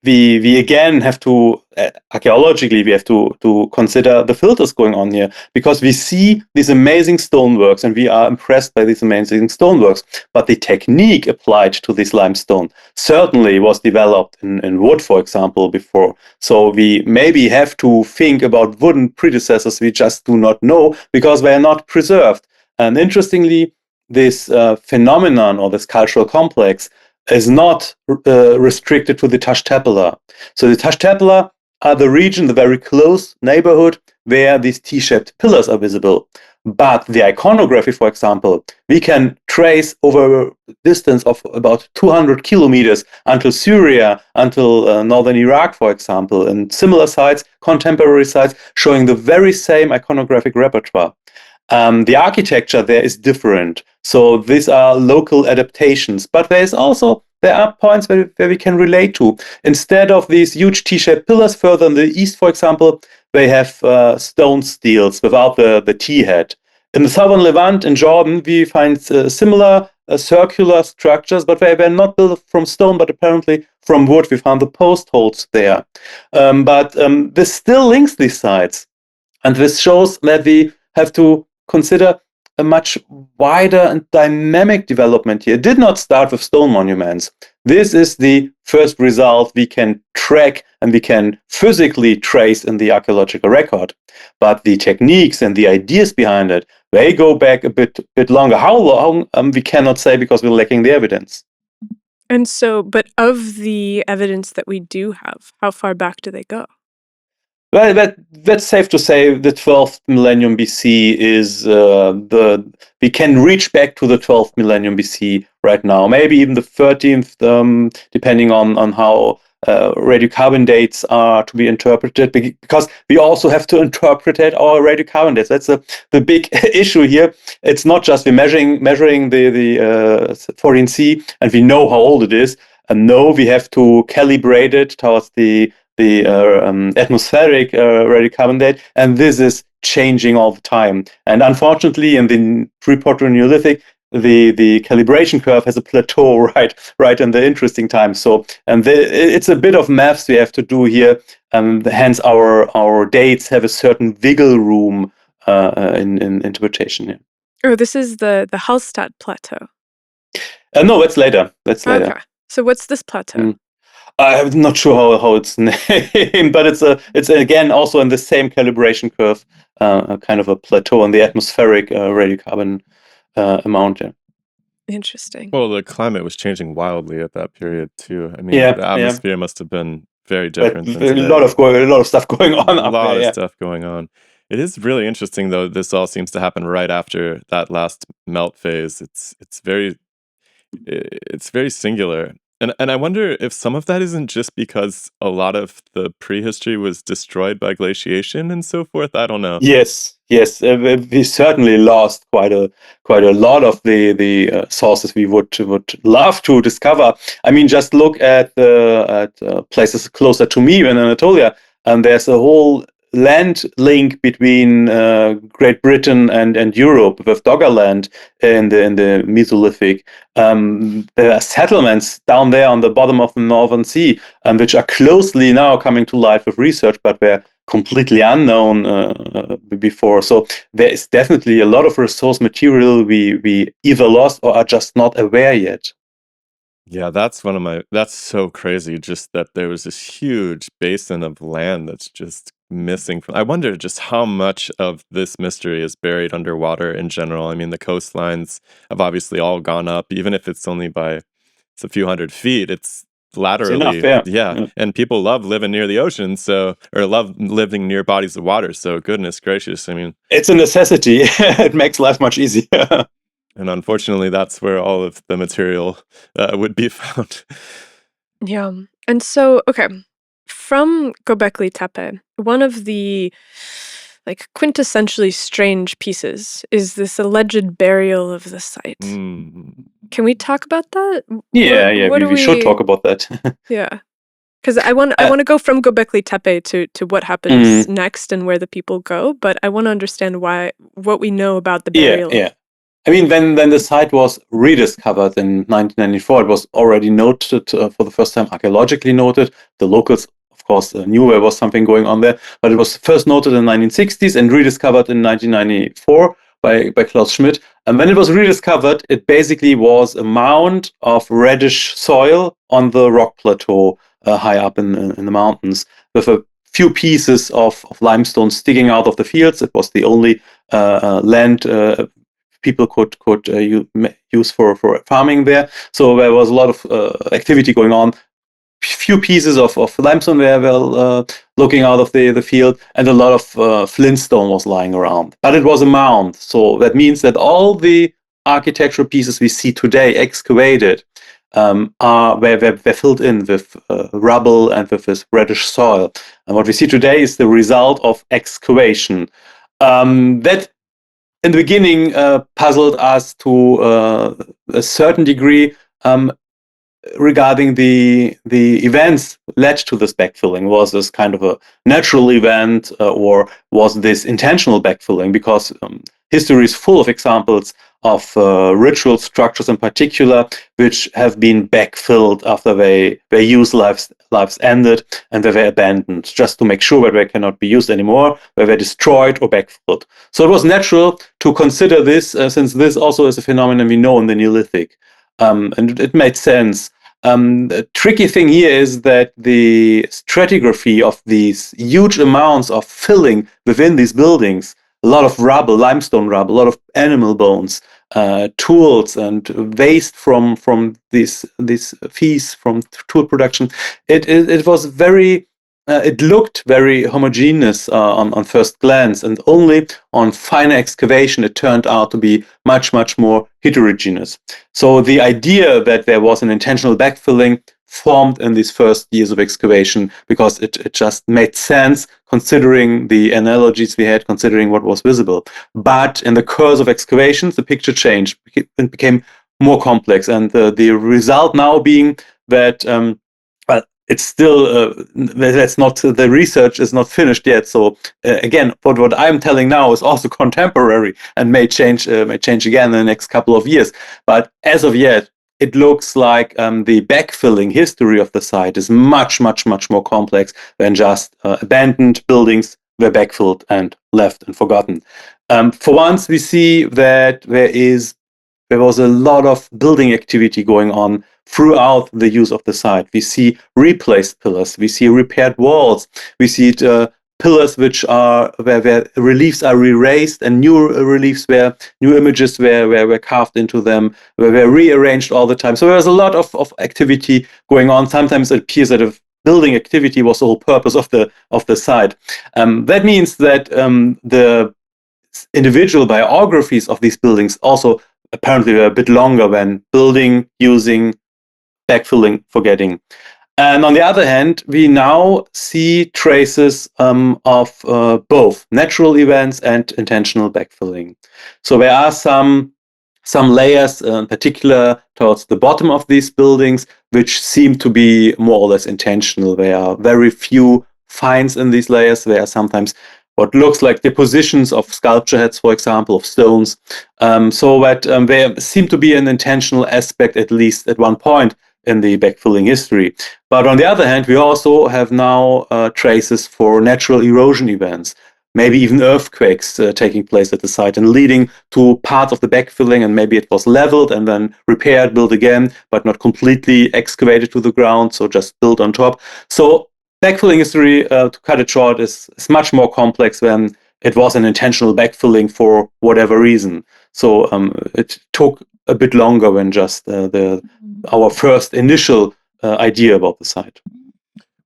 We again have to, archaeologically, we have to consider the filters going on here, because we see these amazing stoneworks and we are impressed by these amazing stoneworks. But the technique applied to this limestone certainly was developed in wood, for example, before. So we maybe have to think about wooden predecessors we just do not know because they are not preserved. And interestingly, this phenomenon or this cultural complex is not restricted to the Taş Tepeler. So the Taş Tepeler are the region, the very close neighborhood where these T-shaped pillars are visible. But the iconography, for example, we can trace over a distance of about 200 kilometers until Syria, until northern Iraq, for example, and similar sites, contemporary sites, showing the very same iconographic repertoire. The architecture there is different. So these are local adaptations. But there are points where we can relate to. Instead of these huge T-shaped pillars further in the east, for example, they have stone steels without the T-head. In the southern Levant, in Jordan, we find similar circular structures, but they were not built from stone, but apparently from wood. We found the post holes there. But this still links these sites. And this shows that we have to consider a much wider and dynamic development here. It did not start with stone monuments. This is the first result we can track and we can physically trace in the archaeological record. But the techniques and the ideas behind it, they go back a bit longer. How long, we cannot say because we're lacking the evidence. And so, but of the evidence that we do have, how far back do they go? Well, that's safe to say the 12th millennium BC is we can reach back to the 12th millennium BC right now, maybe even the 13th, depending on how radiocarbon dates are to be interpreted, because we also have to interpret our radiocarbon dates. That's the big issue here. It's not just we're measuring the 14C and we know how old it is. And no, we have to calibrate it towards the atmospheric radiocarbon date, and this is changing all the time. And unfortunately, in the Pre-Pottery Neolithic, the calibration curve has a plateau right in the interesting time. So, and it's a bit of maths we have to do here. Hence, our dates have a certain wiggle room in interpretation. Yeah. Oh, this is the Hallstatt plateau. No, that's later. Okay. So what's this plateau? I'm not sure how it's named, but it's again also in the same calibration curve, kind of a plateau on the atmospheric radiocarbon amount. Yeah. Interesting. Well, the climate was changing wildly at that period too. I mean, the atmosphere must have been very different. A lot of stuff going on. A lot of stuff going on. It is really interesting, though. This all seems to happen right after that last melt phase. It's very singular. And I wonder if some of that isn't just because a lot of the prehistory was destroyed by glaciation and so forth. I don't know. Yes. We certainly lost quite a lot of the sources we would love to discover. I mean, just look at places closer to me in Anatolia, and there's a whole land link between Great Britain and Europe with Doggerland in the Mesolithic. There are settlements down there on the bottom of the Northern Sea, which are closely now coming to light with research, but were completely unknown before. So there is definitely a lot of resource material we either lost or are just not aware yet. Yeah, that's so crazy, just that there was this huge basin of land that's just missing. I wonder just how much of this mystery is buried underwater in general. I mean, the coastlines have obviously all gone up, even if it's only by a few hundred feet. It's laterally, yeah. And people love living near the ocean, or love living near bodies of water. So goodness gracious, I mean, it's a necessity. It makes life much easier. And unfortunately, that's where all of the material would be found. Yeah. And so, okay, from Göbekli Tepe, one of the quintessentially strange pieces is this alleged burial of the site. Can we talk about that? Yeah, we should talk about that. Yeah. Because I want to go from Göbekli Tepe to what happens next and where the people go, but I want to understand what we know about the burial. Yeah. I mean, when the site was rediscovered in 1994, it was already noted for the first time, archaeologically noted. The locals, of course, knew there was something going on there, but it was first noted in the 1960s and rediscovered in 1994 by Klaus Schmidt. And when it was rediscovered, it basically was a mound of reddish soil on the rock plateau high up in the mountains, with a few pieces of limestone sticking out of the fields. It was the only land people could use for farming there. So there was a lot of activity going on. Few pieces of limestone were looking out of the field, and a lot of flintstone was lying around. But it was a mound, so that means that all the architectural pieces we see today excavated were filled in with rubble and with this reddish soil. And what we see today is the result of excavation. That in the beginning puzzled us to a certain degree regarding the events led to this backfilling. Was this kind of a natural event or was this intentional backfilling? Because history is full of examples ritual structures in particular, which have been backfilled after their use lives ended, and they were abandoned, just to make sure that they cannot be used anymore, they were destroyed or backfilled. So it was natural to consider this, since this also is a phenomenon we know in the Neolithic. And it made sense. The tricky thing here is that the stratigraphy of these huge amounts of filling within these buildings, a lot of rubble, limestone rubble, a lot of animal bones, tools and waste from these fees from tool production. It was very. It looked very homogeneous on first glance, and only on finer excavation it turned out to be much more heterogeneous. So the idea that there was an intentional backfilling formed in these first years of excavation because it just made sense considering the analogies we had, considering what was visible. But in the course of excavations, the picture changed and became more complex. And the result now being that it's still that's not, the research is not finished yet. So again, what I'm telling now is also contemporary and may change again in the next couple of years. But as of yet, it looks like the backfilling history of the site is much more complex than just abandoned buildings were backfilled and left and forgotten. For once, we see that there was a lot of building activity going on throughout the use of the site. We see replaced pillars, we see repaired walls, we see pillars where reliefs are erased and new reliefs where new images were carved into them, where were rearranged all the time. So there's a lot of activity going on. Sometimes it appears that a building activity was the whole purpose of the site. That means that the individual biographies of these buildings also apparently were a bit longer than building, using, backfilling, forgetting. And on the other hand, we now see traces of both natural events and intentional backfilling. So there are some layers, in particular towards the bottom of these buildings, which seem to be more or less intentional. There are very few finds in these layers. There are sometimes what looks like depositions of sculpture heads, for example, of stones. So that there seemed to be an intentional aspect, at least at one point in the backfilling history. But on the other hand, we also have now traces for natural erosion events, maybe even earthquakes taking place at the site and leading to parts of the backfilling, and maybe it was leveled and then repaired, built again, but not completely excavated to the ground, so just built on top. So backfilling history, to cut it short, is much more complex than it was an intentional backfilling for whatever reason. So it took a bit longer than just our first initial idea about the site.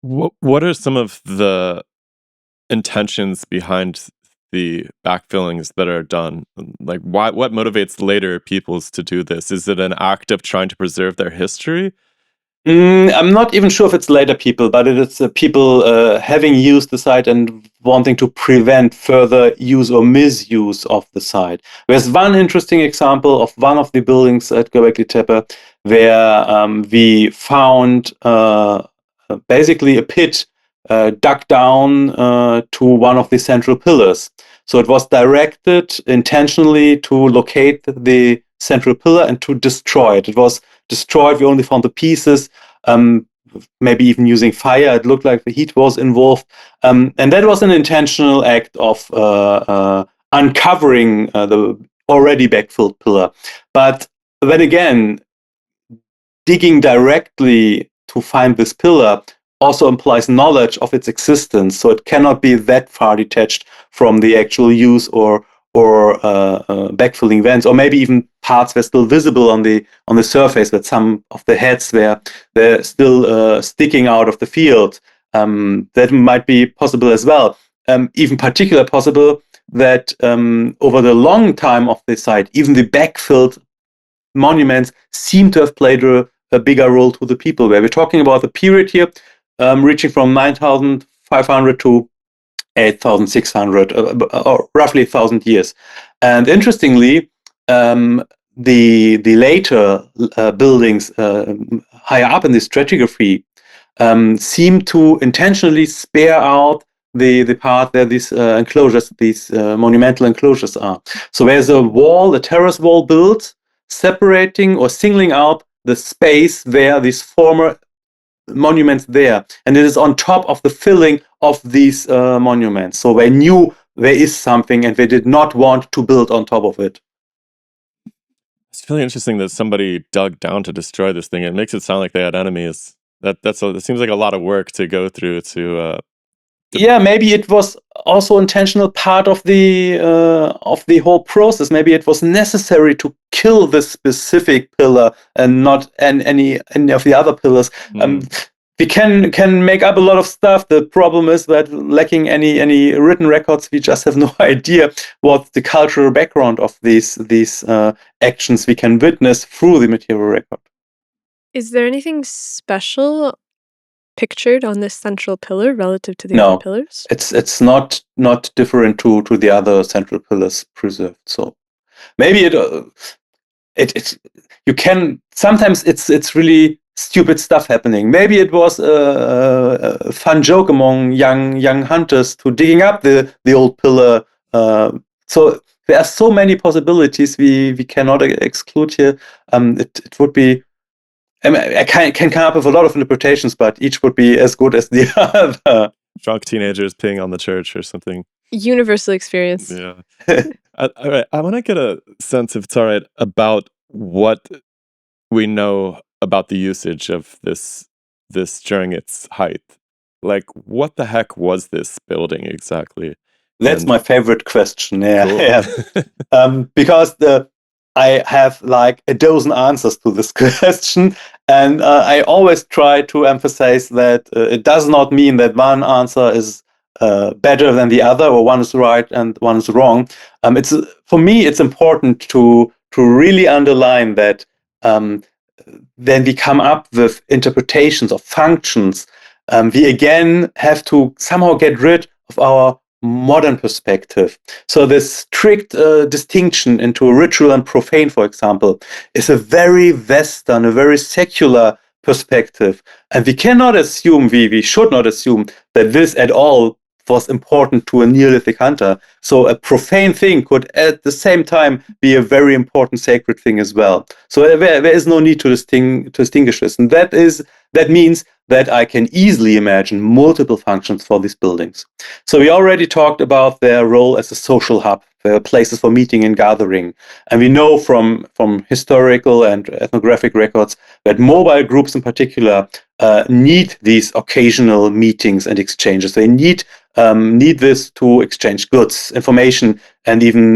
What are some of the intentions behind the backfillings that are done? Like, what motivates later peoples to do this? Is it an act of trying to preserve their history? I'm not even sure if it's later people, but it is people having used the site and wanting to prevent further use or misuse of the site. There's one interesting example of one of the buildings at Göbekli Tepe where we found basically a pit dug down to one of the central pillars. So it was directed intentionally to locate the central pillar and to destroy it. It was destroyed. We only found the pieces, maybe even using fire. It looked like the heat was involved. And that was an intentional act of uncovering the already backfilled pillar. But then again, digging directly to find this pillar also implies knowledge of its existence. So it cannot be that far detached from the actual use or backfilling vents, or maybe even parts were still visible on the surface, that some of the heads they're still sticking out of the field. That might be possible as well. Even particular possible that over the long time of the site, even the backfilled monuments seem to have played a bigger role to the people. Where we're talking about the period here, reaching from 9,500 to 8,600, or roughly 1,000 years. And interestingly, the later buildings higher up in the stratigraphy seem to intentionally spare out the part where these enclosures, these monumental enclosures are. So there's a wall, a terrace wall built, separating or singling out the space where these former monuments there, and it is on top of the filling of these monuments. So they knew there is something, and they did not want to build on top of it. It's really interesting that somebody dug down to destroy this thing. It makes it sound like they had enemies. That seems like a lot of work to go through to. Yeah, maybe it was also intentional part of the whole process. Maybe it was necessary to kill this specific pillar and not any of the other pillars. We can make up a lot of stuff. The problem is that lacking any written records, we just have no idea what the cultural background of these actions we can witness through the material record. Is there anything special pictured on this central pillar relative to the No, other pillars? It's not different to the other central pillars preserved. So maybe you can sometimes it's really stupid stuff happening. Maybe it was a fun joke among young hunters to digging up the old pillar. So there are so many possibilities we cannot exclude here. It would be. I mean, I can come up with a lot of interpretations, but each would be as good as the other. Drunk teenagers peeing on the church or something. Universal experience. Yeah. All right. I want to get a sense, if it's all right, about what we know about the usage of this during its height. Like, what the heck was this building exactly? That's my favorite question. Yeah, cool. yeah. Because I have like a dozen answers to this question, and I always try to emphasize that it does not mean that one answer is better than the other, or one is right and one is wrong. It's for me, it's important to really underline that when we come up with interpretations of functions, we again have to somehow get rid of our modern perspective. So this strict distinction into ritual and profane, for example, is a very Western, a very secular perspective. And we cannot assume, we should not assume that this at all was important to a Neolithic hunter. So a profane thing could at the same time be a very important sacred thing as well. So there is no need to distinguish this. And that means that I can easily imagine multiple functions for these buildings. So we already talked about their role as a social hub, places for meeting and gathering. And we know from historical and ethnographic records that mobile groups in particular need these occasional meetings and exchanges. They need this to exchange goods, information, and even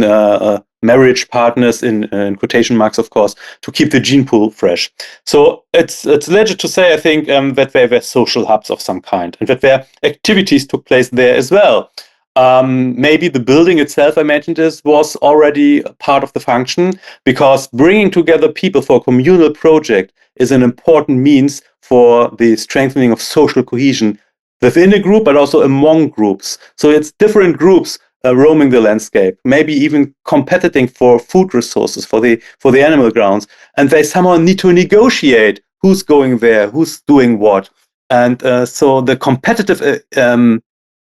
marriage partners in quotation marks, of course, to keep the gene pool fresh. So it's legit to say, I think, that there were social hubs of some kind, and that their activities took place there as well. Maybe the building itself, I mentioned this, was already part of the function, because bringing together people for a communal project is an important means for the strengthening of social cohesion within a group, but also among groups. So it's different groups roaming the landscape, maybe even competing for food resources for the animal grounds, and they somehow need to negotiate who's going there, who's doing what, and so the competitive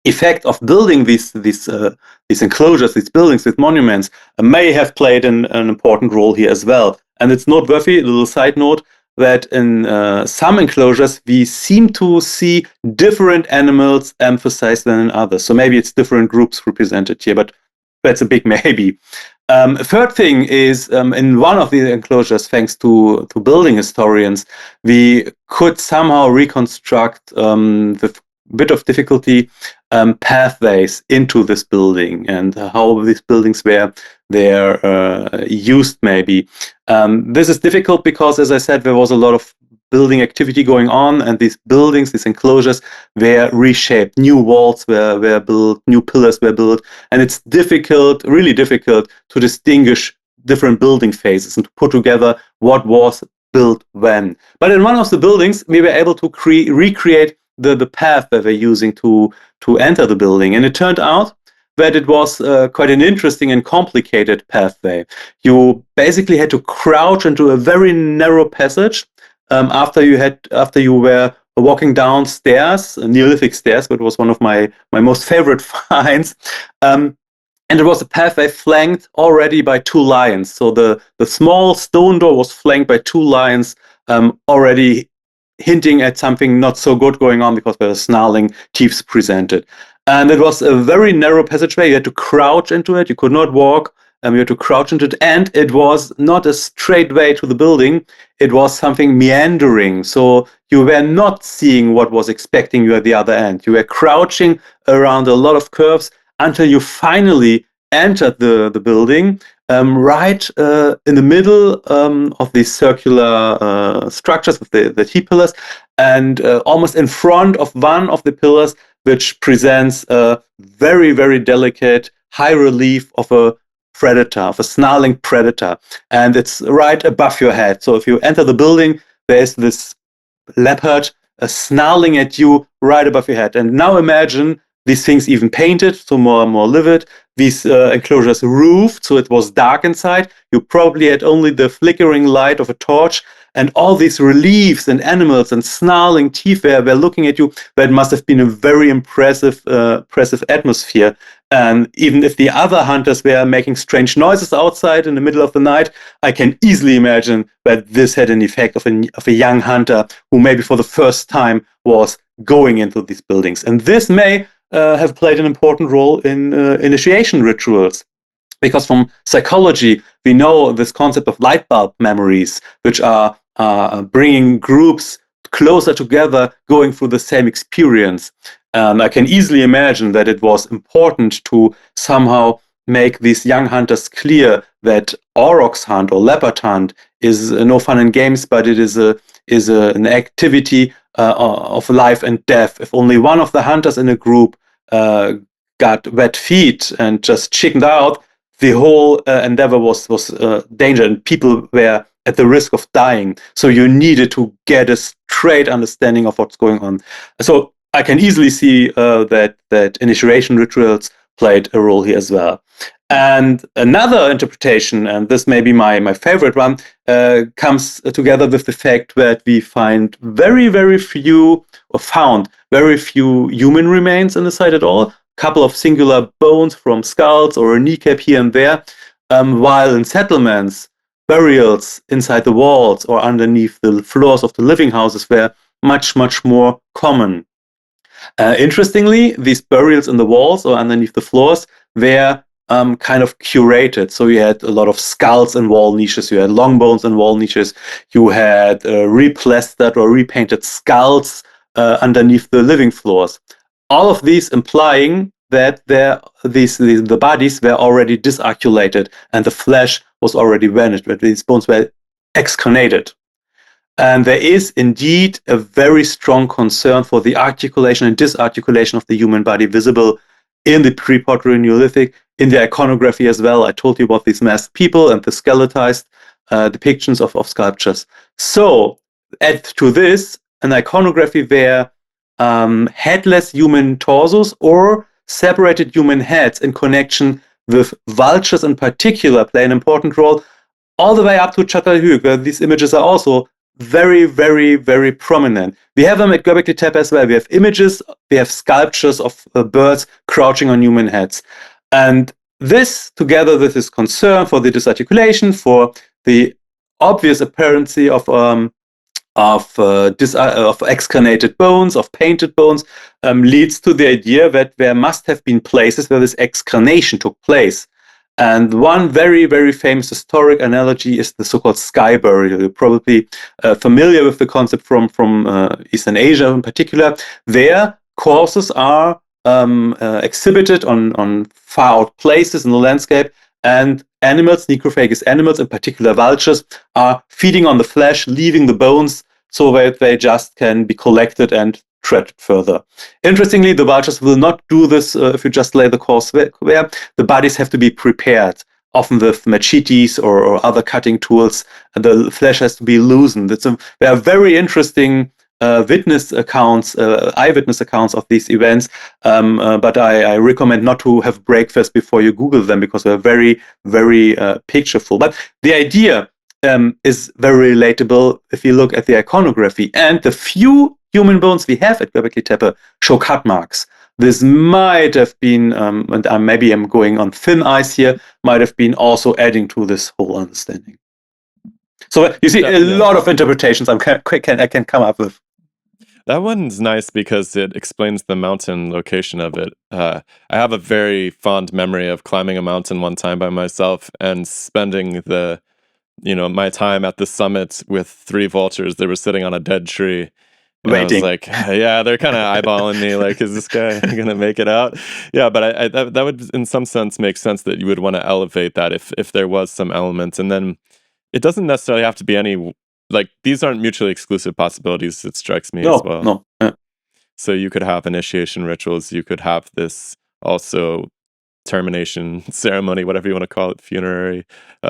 effect of building these enclosures, these buildings, these monuments may have played an important role here as well. And it's noteworthy, a little side note, that in some enclosures we seem to see different animals emphasized than in others. So maybe it's different groups represented here, but that's a big maybe. A third thing is, in one of the enclosures, thanks to building historians, we could somehow reconstruct with a bit of difficulty pathways into this building and how these buildings were used maybe. This is difficult because, as I said, there was a lot of building activity going on, and these buildings, these enclosures were reshaped. New walls were built, new pillars were built, and it's difficult, really difficult, to distinguish different building phases and to put together what was built when. But in one of the buildings, we were able to recreate the path that they're using to enter the building. And it turned out that it was quite an interesting and complicated pathway. You basically had to crouch into a very narrow passage after you were walking downstairs, Neolithic stairs, but it was one of my most favorite finds. And it was a pathway flanked already by 2 lions. So the small stone door was flanked by 2 lions, already hinting at something not so good going on because there were snarling teeth presented. And it was a very narrow passageway. You had to crouch into it. You could not walk. You had to crouch into it. And it was not a straight way to the building. It was something meandering. So you were not seeing what was expecting you at the other end. You were crouching around a lot of curves until you finally entered the building, right in the middle of these circular structures with the T-pillars, and almost in front of one of the pillars, which presents a very, very delicate high relief of a predator, of a snarling predator. And it's right above your head. So if you enter the building, there's this leopard snarling at you right above your head. And now imagine these things even painted, so more and more livid. These enclosures roofed, so it was dark inside. You probably had only the flickering light of a torch, and all these reliefs and animals and snarling teeth were looking at you. That must have been a very impressive atmosphere. And even if the other hunters were making strange noises outside in the middle of the night, I can easily imagine that this had an effect of a young hunter who maybe for the first time was going into these buildings. And this may have played an important role in initiation rituals. Because from psychology, we know this concept of light bulb memories, which are bringing groups closer together, going through the same experience. I can easily imagine that it was important to somehow make these young hunters clear that aurochs hunt or leopard hunt is no fun and games, but it is an activity of life and death. If only one of the hunters in a group got wet feet and just chickened out, the whole endeavor was danger, and people were at the risk of dying. So you needed to get a straight understanding of what's going on. So I can easily see that initiation rituals played a role here as well. And another interpretation, and this may be my favorite one, comes together with the fact that we find very, very few, or found very few human remains in the site at all. Couple of singular bones from skulls or a kneecap here and there, while in settlements, burials inside the walls or underneath the floors of the living houses were much, much more common. Interestingly, these burials in the walls or underneath the floors were kind of curated. So you had a lot of skulls in wall niches, you had long bones in wall niches, you had replastered or repainted skulls underneath the living floors. All of these implying that the bodies were already disarticulated and the flesh was already vanished, that these bones were excarnated. And there is indeed a very strong concern for the articulation and disarticulation of the human body visible in the pre-pottery Neolithic, in the iconography as well. I told you about these masked people and the skeletized depictions of sculptures. So add to this an iconography where headless human torsos or separated human heads in connection with vultures in particular play an important role, all the way up to Çatalhöyük, where these images are also very, very, very prominent. We have them at Göbekli Tepe as well. We have images, we have sculptures of birds crouching on human heads. And this, together with this concern for the disarticulation, for the obvious apparency of excarnated bones, of painted bones, leads to the idea that there must have been places where this excarnation took place. And one very, very famous historic analogy is the so-called sky burial. You're probably familiar with the concept from Eastern Asia in particular. There, corpses are exhibited on far-out places in the landscape, and animals, necrophagous animals, in particular vultures, are feeding on the flesh, leaving the bones so that they just can be collected and treated further. Interestingly, the vultures will not do this if you just lay the corpse there. The bodies have to be prepared, often with machetes or other cutting tools, and the flesh has to be loosened. There are very interesting eyewitness accounts of these events, but I recommend not to have breakfast before you Google them because they're very, very pictureful. But the idea is very relatable if you look at the iconography, and the few human bones we have at Göbekli Tepe show cut marks. This might have been, and maybe I'm going on thin ice here, might have been also adding to this whole understanding. So you see a lot of interpretations I can come up with. That one's nice because it explains the mountain location of it. I have a very fond memory of climbing a mountain one time by myself and spending my time at the summit with 3 vultures that were sitting on a dead tree. And Waiting. I was like, yeah, they're kind of eyeballing me, like, is this guy going to make it out? Yeah, but that would, in some sense, make sense that you would want to elevate that if there was some element. And then it doesn't necessarily have to be any, like, these aren't mutually exclusive possibilities, it strikes me as well. No. Yeah. So you could have initiation rituals, you could have this also termination ceremony, whatever you want to call it, funerary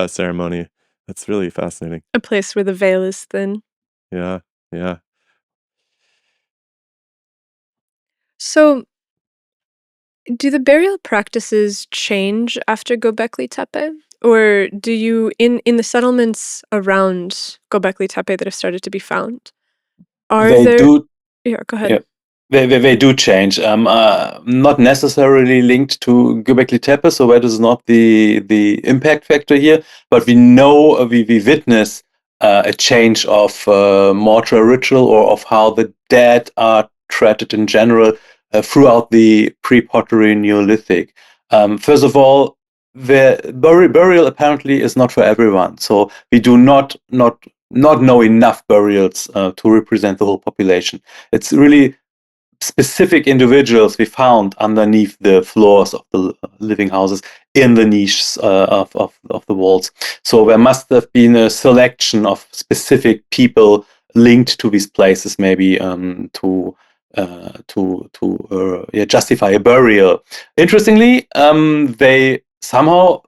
ceremony. That's really fascinating. A place where the veil is thin. Yeah. So, do the burial practices change after Göbekli Tepe? Or do you, in the settlements around Göbekli Tepe that have started to be found, Do. Yeah, go ahead. Yeah. They do change. Not necessarily linked to Göbekli Tepe, so that is not the impact factor here. But we know we witness a change of mortuary ritual or of how the dead are treated in general throughout the pre-pottery Neolithic. First of all, the burial apparently is not for everyone, so we do not know enough burials to represent the whole population. It's really specific individuals we found underneath the floors of the living houses in the niches of the walls. So there must have been a selection of specific people linked to these places, maybe to justify a burial. Interestingly, they somehow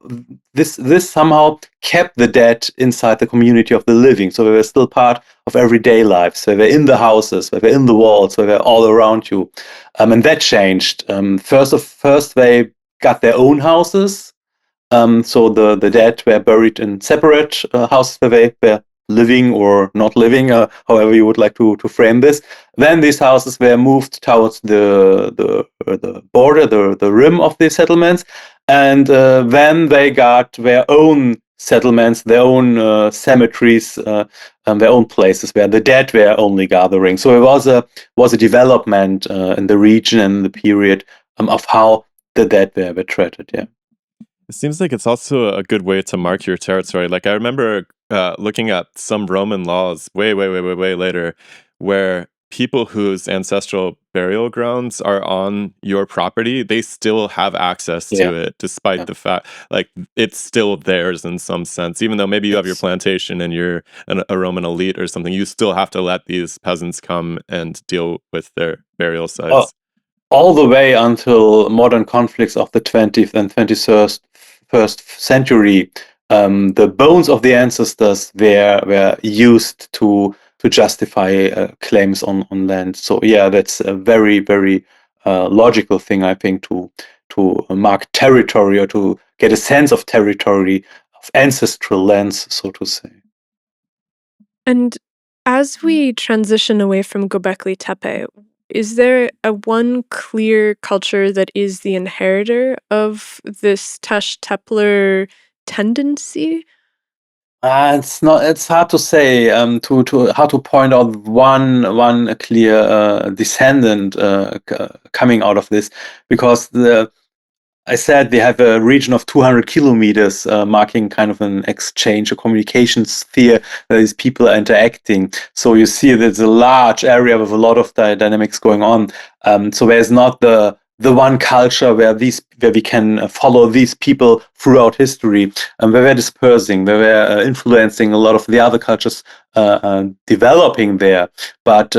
this somehow kept the dead inside the community of the living, so they were still part of everyday life. So they were in the houses, they were in the walls, they were all around you, and that changed. First they got their own houses, so the dead were buried in separate houses where they were living or not living, however you would like to frame this. Then these houses were moved towards the border, the rim of the settlements, and then they got their own settlements, their own cemeteries, and their own places where the dead were only gathering. So it was a development in the region and the period of how the dead were treated. Yeah. It seems like it's also a good way to mark your territory. Like I remember looking at some Roman laws way later, where people whose ancestral burial grounds are on your property, they still have access to it, despite the fact, like, it's still theirs in some sense. Even though maybe you have your plantation and you're a Roman elite or something, you still have to let these peasants come and deal with their burial sites. All the way until modern conflicts of the 20th and 21st century, the bones of the ancestors were used to justify claims on land. So yeah, that's a very logical thing, I think, to mark territory or to get a sense of territory, of ancestral lands, so to say. And as we transition away from Göbekli Tepe, is there one clear culture that is the inheritor of this Taş Tepeler tendency? It's hard to say. To how to point out one clear descendant coming out of this, because I said they have a region of 200 kilometers, marking kind of an exchange, a communication sphere where these people are interacting. So you see there's a large area with a lot of dynamics going on. So there's not the one culture where we can follow these people throughout history, and where they're dispersing, where they're influencing a lot of the other cultures developing there. But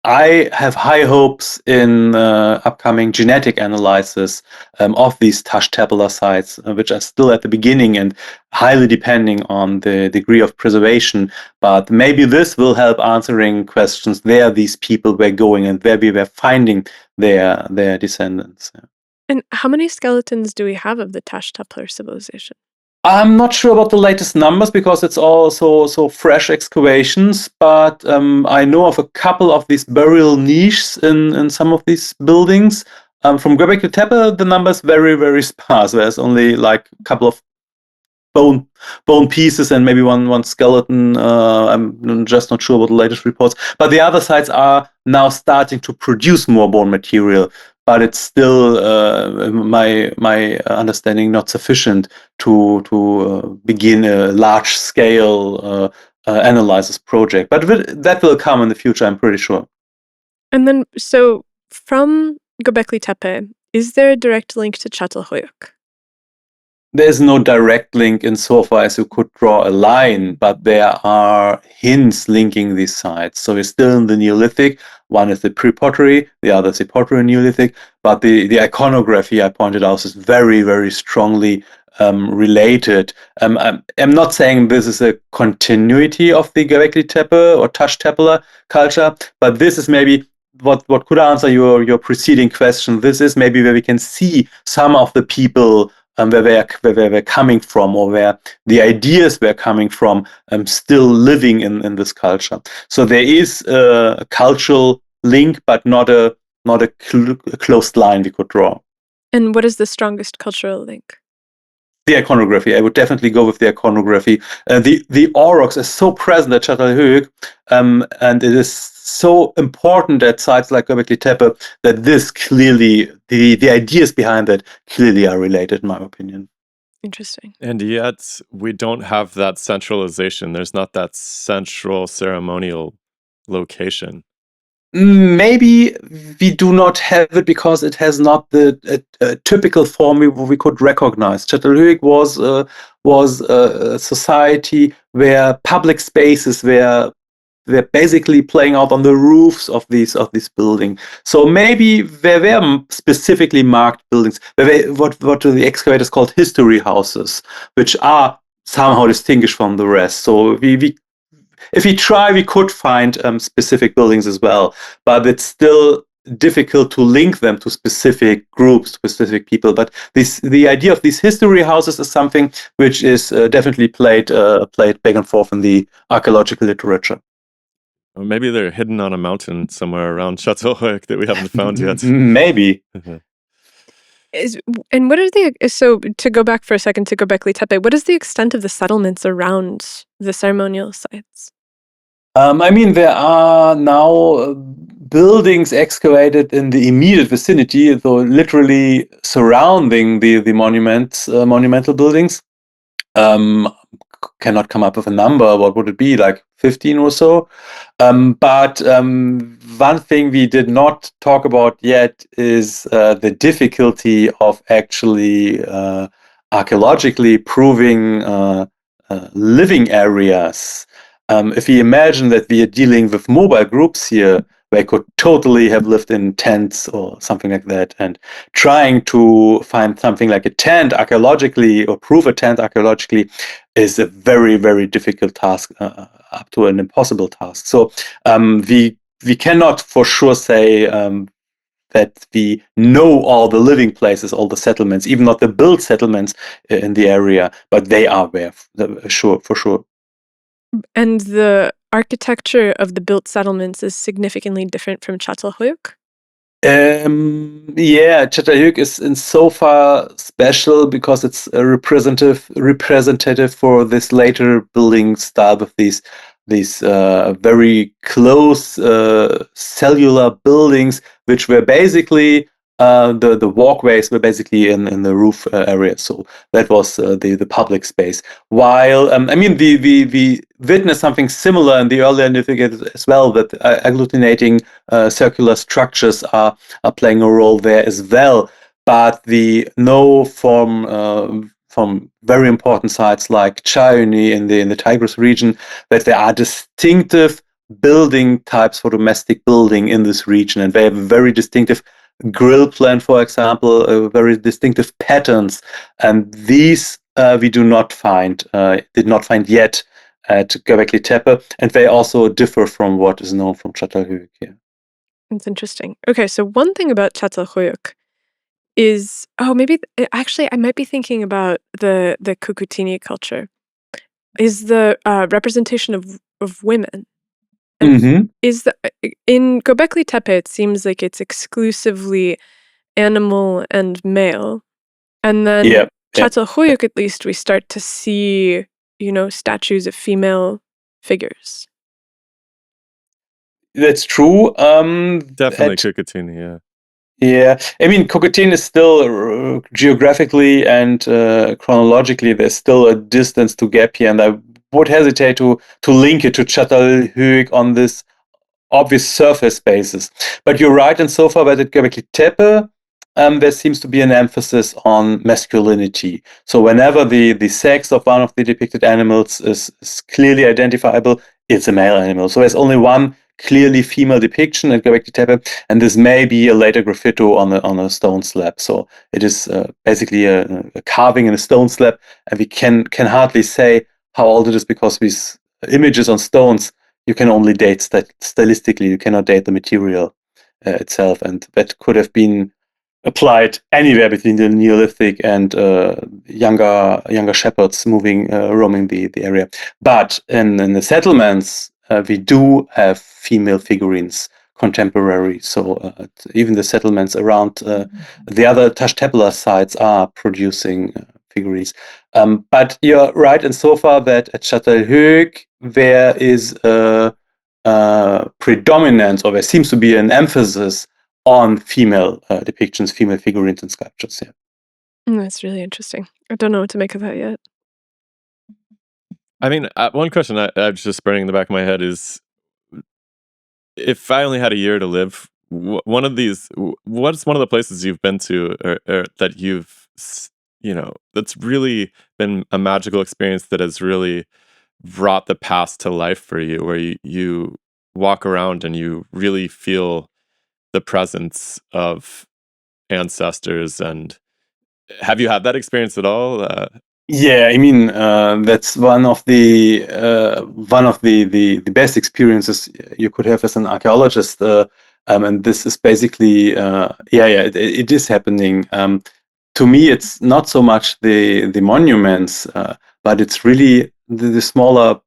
I have high hopes in upcoming genetic analysis of these Taş Tepeler sites, which are still at the beginning and highly depending on the degree of preservation. But maybe this will help answering questions where these people were going and where we were finding their descendants. And how many skeletons do we have of the Taş Tepeler civilization? I'm not sure about the latest numbers because it's all so fresh excavations, but I know of a couple of these burial niches in some of these buildings. From Göbekli Tepe, the number's very sparse. There's only like a couple of bone pieces and maybe one skeleton. I'm just not sure about the latest reports. But the other sites are now starting to produce more bone material. But it's still, my understanding, not sufficient to begin a large scale analysis project. But that will come in the future, I'm pretty sure. And then, so from Göbekli Tepe, is there a direct link to Çatalhöyük? There's no direct link insofar as you could draw a line, but there are hints linking these sites. So we're still in the Neolithic. One is the Pre-Pottery, the other is the Pottery Neolithic. But the iconography I pointed out is very strongly related. I'm not saying this is a continuity of the Göbekli Tepe or Taş Tepeler culture, but this is maybe what could answer your preceding question. This is maybe where we can see some of the people where they're coming from, or where the ideas were coming from, still living in this culture. So there is a cultural link, but not a closed line we could draw. And what is the strongest cultural link? The iconography. I would definitely go with the iconography. The aurochs is so present at Çatalhöyük, and it is so important at sites like Göbekli Tepe that this clearly, the ideas behind that clearly are related, in my opinion. Interesting. And yet we don't have that centralization. There's not that central ceremonial location. Maybe we do not have it because it has not the typical form we could recognize. Çatalhöyük was a society where public spaces were basically playing out on the roofs of these buildings. So maybe there were specifically marked buildings. There were what the excavators called history houses, which are somehow distinguished from the rest. So if we try, we could find specific buildings as well, but it's still difficult to link them to specific groups, specific people. But the idea of these history houses is something which is definitely played back and forth in the archaeological literature. Or maybe they're hidden on a mountain somewhere around Çatalhöyük that we haven't found yet. Maybe. And what are so to go back for a second to Göbekli Tepe, what is the extent of the settlements around the ceremonial sites? I mean, there are now buildings excavated in the immediate vicinity, so literally surrounding the monumental buildings. Cannot come up with a number. What would it be, like 15 or so? But one thing we did not talk about yet is the difficulty of actually archaeologically proving living areas. If we imagine that we are dealing with mobile groups here, they could totally have lived in tents or something like that, and trying to find something like a tent archaeologically or prove a tent archaeologically is a very difficult task, up to an impossible task. So we cannot for sure say that we know all the living places, all the settlements, even not the built settlements in the area, but they are there for sure. And the architecture of the built settlements is significantly different from Çatalhöyük? Yeah, Çatalhöyük is in so far special because it's a representative for this later building style with these very close cellular buildings, which were basically the walkways were basically in the roof area. So that was the public space. While I mean, we witnessed something similar in the earlier Neolithic as well, that agglutinating circular structures are playing a role there as well. But we know from very important sites like Chayuni in the Tigris region that there are distinctive building types for domestic building in this region, and they have a very distinctive grill plan, for example, very distinctive patterns, and these we did not find yet at Göbekli Tepe, and they also differ from what is known from Çatalhöyük here. That's interesting. Okay, so one thing about Çatalhöyük, is actually I might be thinking about the Cucutini culture. Is the representation of women. Mm-hmm. In Göbekli Tepe, it seems like it's exclusively animal and male, and then Yeah. Çatalhöyük, at least, we start to see statues of female figures. That's true. Definitely Cucutini, yeah. Yeah, I mean, Cocotin is still geographically and chronologically, there's still a distance to gap here, and I would hesitate to link it to Çatalhöyük on this obvious surface basis. But you're right, and so far, that at Göbekli Tepe, there seems to be an emphasis on masculinity. So whenever the sex of one of the depicted animals is clearly identifiable, it's a male animal. So there's only one clearly female depiction at Göbekli Tepe, and this may be a later graffito on a stone slab. So it is basically a carving in a stone slab, and we can hardly say how old it is, because these images on stones you can only date stylistically. You cannot date the material itself, and that could have been applied anywhere between the Neolithic and younger shepherds roaming the area. But in the settlements, we do have female figurines contemporary. So even the settlements around the other Taş Tepeler sites are producing figurines. But you're right insofar that at Çatalhöyük there is a predominance, or there seems to be an emphasis on female depictions, female figurines and sculptures. Yeah. That's really interesting. I don't know what to make of that yet. I mean, one question I'm just burning in the back of my head is, if I only had a year to live, what's one of the places you've been to or that you've, that's really been a magical experience that has really brought the past to life for you, where you walk around and you really feel the presence of ancestors? And have you had that experience at all? Yeah, I mean, that's one of the best experiences you could have as an archaeologist, and this is basically it is happening. To me, it's not so much the monuments, but it's really the smaller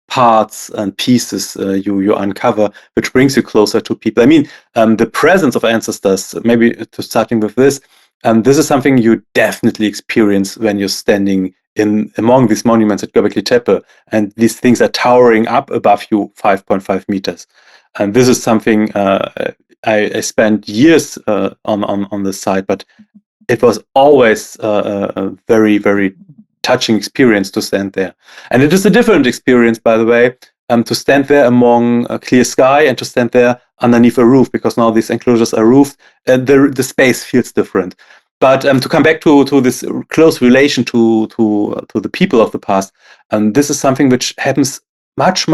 parts and pieces you uncover, which brings you closer to people. I mean, the presence of ancestors. Maybe to starting with this. This is something you definitely experience when you're standing among these monuments at Göbekli Tepe, and these things are towering up above you 5.5 meters. And this is something I spent years on the site, but it was always a very, very touching experience to stand there. And it is a different experience, by the way, to stand there among a clear sky and to stand there underneath a roof, because now these enclosures are roofed, and the space feels different. But to come back to this close relation to the people of the past, this is something which happens much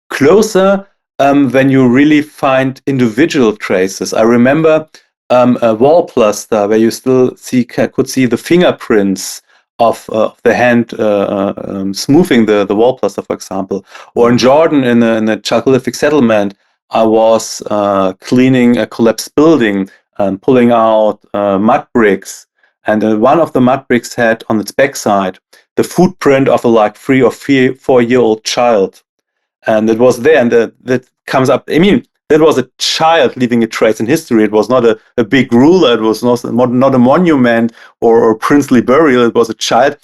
closer when you really find individual traces. I remember a wall plaster where you still could see the fingerprints of the hand smoothing the wall plaster, for example. Or in Jordan, in a Chalcolithic settlement, I was cleaning a collapsed building and pulling out mud bricks. And one of the mud bricks had on its backside the footprint of a 3 or 4-year-old child. And it was there, and that comes up. I mean, that was a child leaving a trace in history. It was not a big ruler. It was not a monument or princely burial. It was a child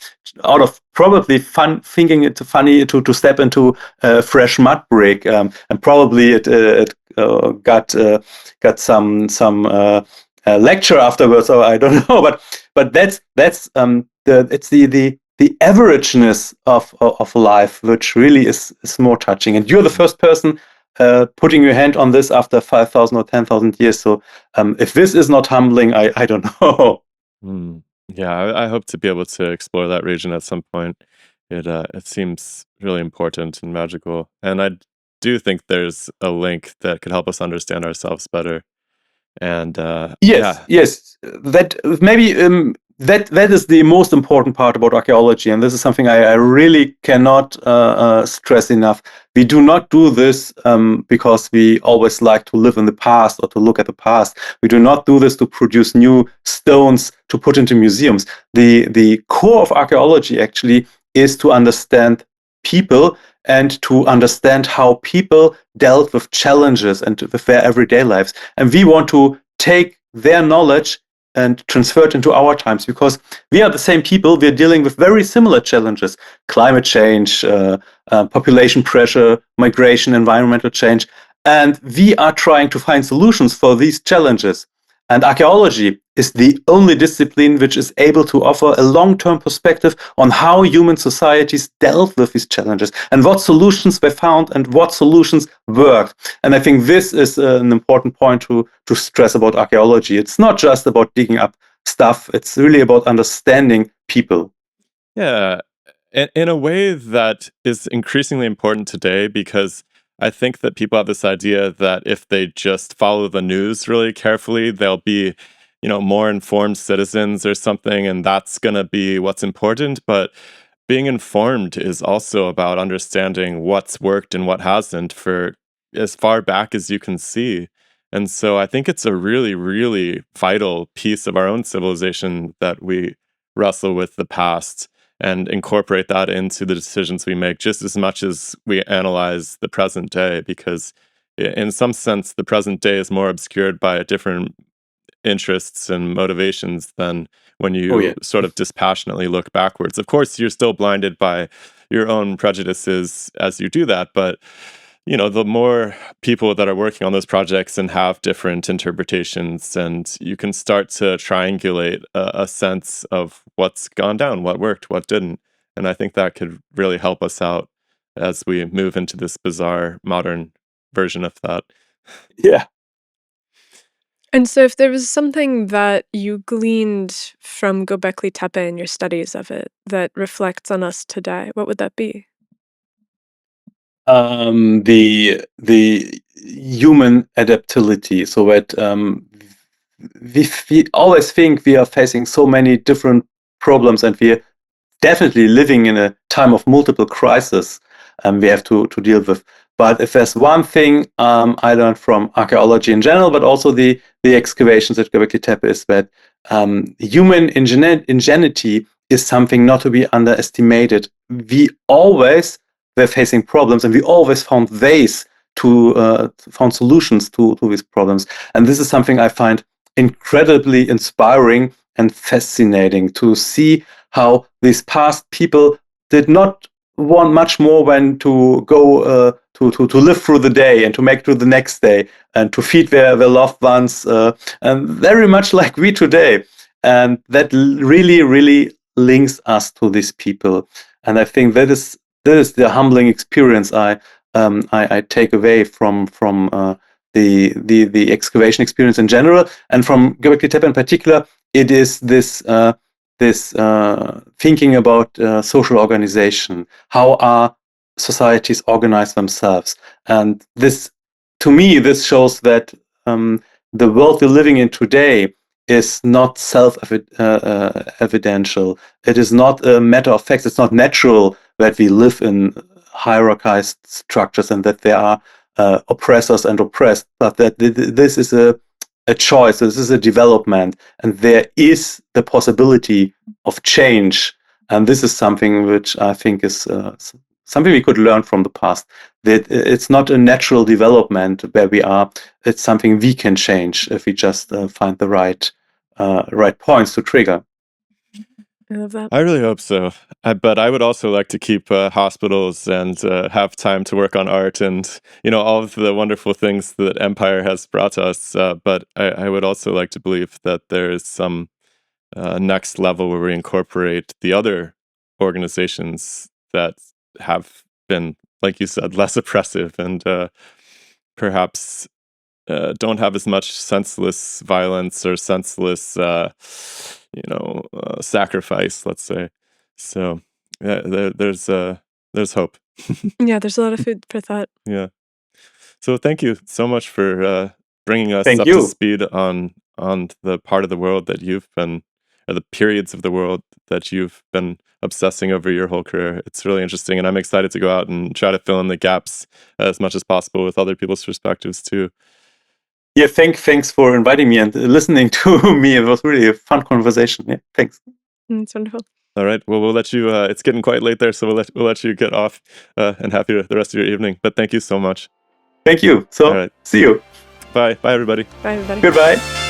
out of probably thinking it funny to step into a fresh mud brick, and probably it got some lecture afterwards, or I don't know. But that's the averageness of life, which really is more touching. And you're the first person putting your hand on this after 5,000 or 10,000 years. So if this is not humbling, I don't know. Yeah, I hope to be able to explore that region at some point. It seems really important and magical. And I do think there's a link that could help us understand ourselves better. And yes, that maybe that is the most important part about archaeology, and this is something I really cannot stress enough. We do not do this because we always like to live in the past or to look at the past. We do not do this to produce new stones to put into museums. The core of archaeology actually is to understand people and to understand how people dealt with challenges and with their everyday lives. And we want to take their knowledge and transfer it into our times, because we are the same people. We're dealing with very similar challenges: climate change, population pressure, migration, environmental change. And we are trying to find solutions for these challenges. And archaeology is the only discipline which is able to offer a long-term perspective on how human societies dealt with these challenges and what solutions were found and what solutions worked. And I think this is an important point to stress about archaeology. It's not just about digging up stuff. It's really about understanding people. Yeah, in a way that is increasingly important today, because I think that people have this idea that if they just follow the news really carefully, they'll be, more informed citizens or something, and that's going to be what's important. But being informed is also about understanding what's worked and what hasn't for as far back as you can see. And so I think it's a really, really vital piece of our own civilization that we wrestle with the past and incorporate that into the decisions we make just as much as we analyze the present day, because in some sense, the present day is more obscured by different interests and motivations than when you sort of dispassionately look backwards. Of course, you're still blinded by your own prejudices as you do that, but the more people that are working on those projects and have different interpretations, and you can start to triangulate a sense of what's gone down, what worked, what didn't. And I think that could really help us out as we move into this bizarre modern version of that. Yeah. And so if there was something that you gleaned from Göbekli Tepe in your studies of it that reflects on us today, what would that be? The human adaptability, so that we always think we are facing so many different problems, and we're definitely living in a time of multiple crises we have to deal with. But if there's one thing I learned from archaeology in general, but also the excavations at Göbekli Tepe, is that human ingenuity is something not to be underestimated. We always were facing problems, and we always found ways to found solutions to these problems. And this is something I find incredibly inspiring and fascinating, to see how these past people did not want much more than to go to live through the day and to make it to the next day and to feed their loved ones, and very much like we today. And that really, really links us to these people. And I think that is the humbling experience I take away from the excavation experience in general, and from Göbekli Tepe in particular. It is this thinking about social organization. How are societies organize themselves? And this, to me, this shows that the world we're living in today is not self-evidential. It is not a matter of fact. It's not natural that we live in hierarchized structures and that there are oppressors and oppressed, but that this is a choice, this is a development, and there is the possibility of change. And this is something which I think is something we could learn from the past, that it's not a natural development where we are. It's something we can change if we just find the right points to trigger. I love that. I really hope so. But I would also like to keep hospitals and have time to work on art and, all of the wonderful things that empire has brought us. But I would also like to believe that there is some next level where we incorporate the other organizations that have been, like you said, less oppressive and perhaps don't have as much senseless violence or senseless, sacrifice, let's say. So there's hope. Yeah, there's a lot of food for thought. Yeah. So thank you so much for bringing us Thank up you. to speed on the part of the world that you've been the periods of the world that you've been obsessing over your whole career. It's really interesting, and I'm excited to go out and try to fill in the gaps as much as possible with other people's perspectives too. Yeah, thanks for inviting me and listening to me. It was really a fun conversation. Yeah, thanks. It's wonderful. All right. Well, we'll let you. It's getting quite late there, so we'll let you get off and have the rest of your evening. But thank you so much. Thank you. So, all right. See you. Bye. Bye, everybody. Bye, everybody. Goodbye.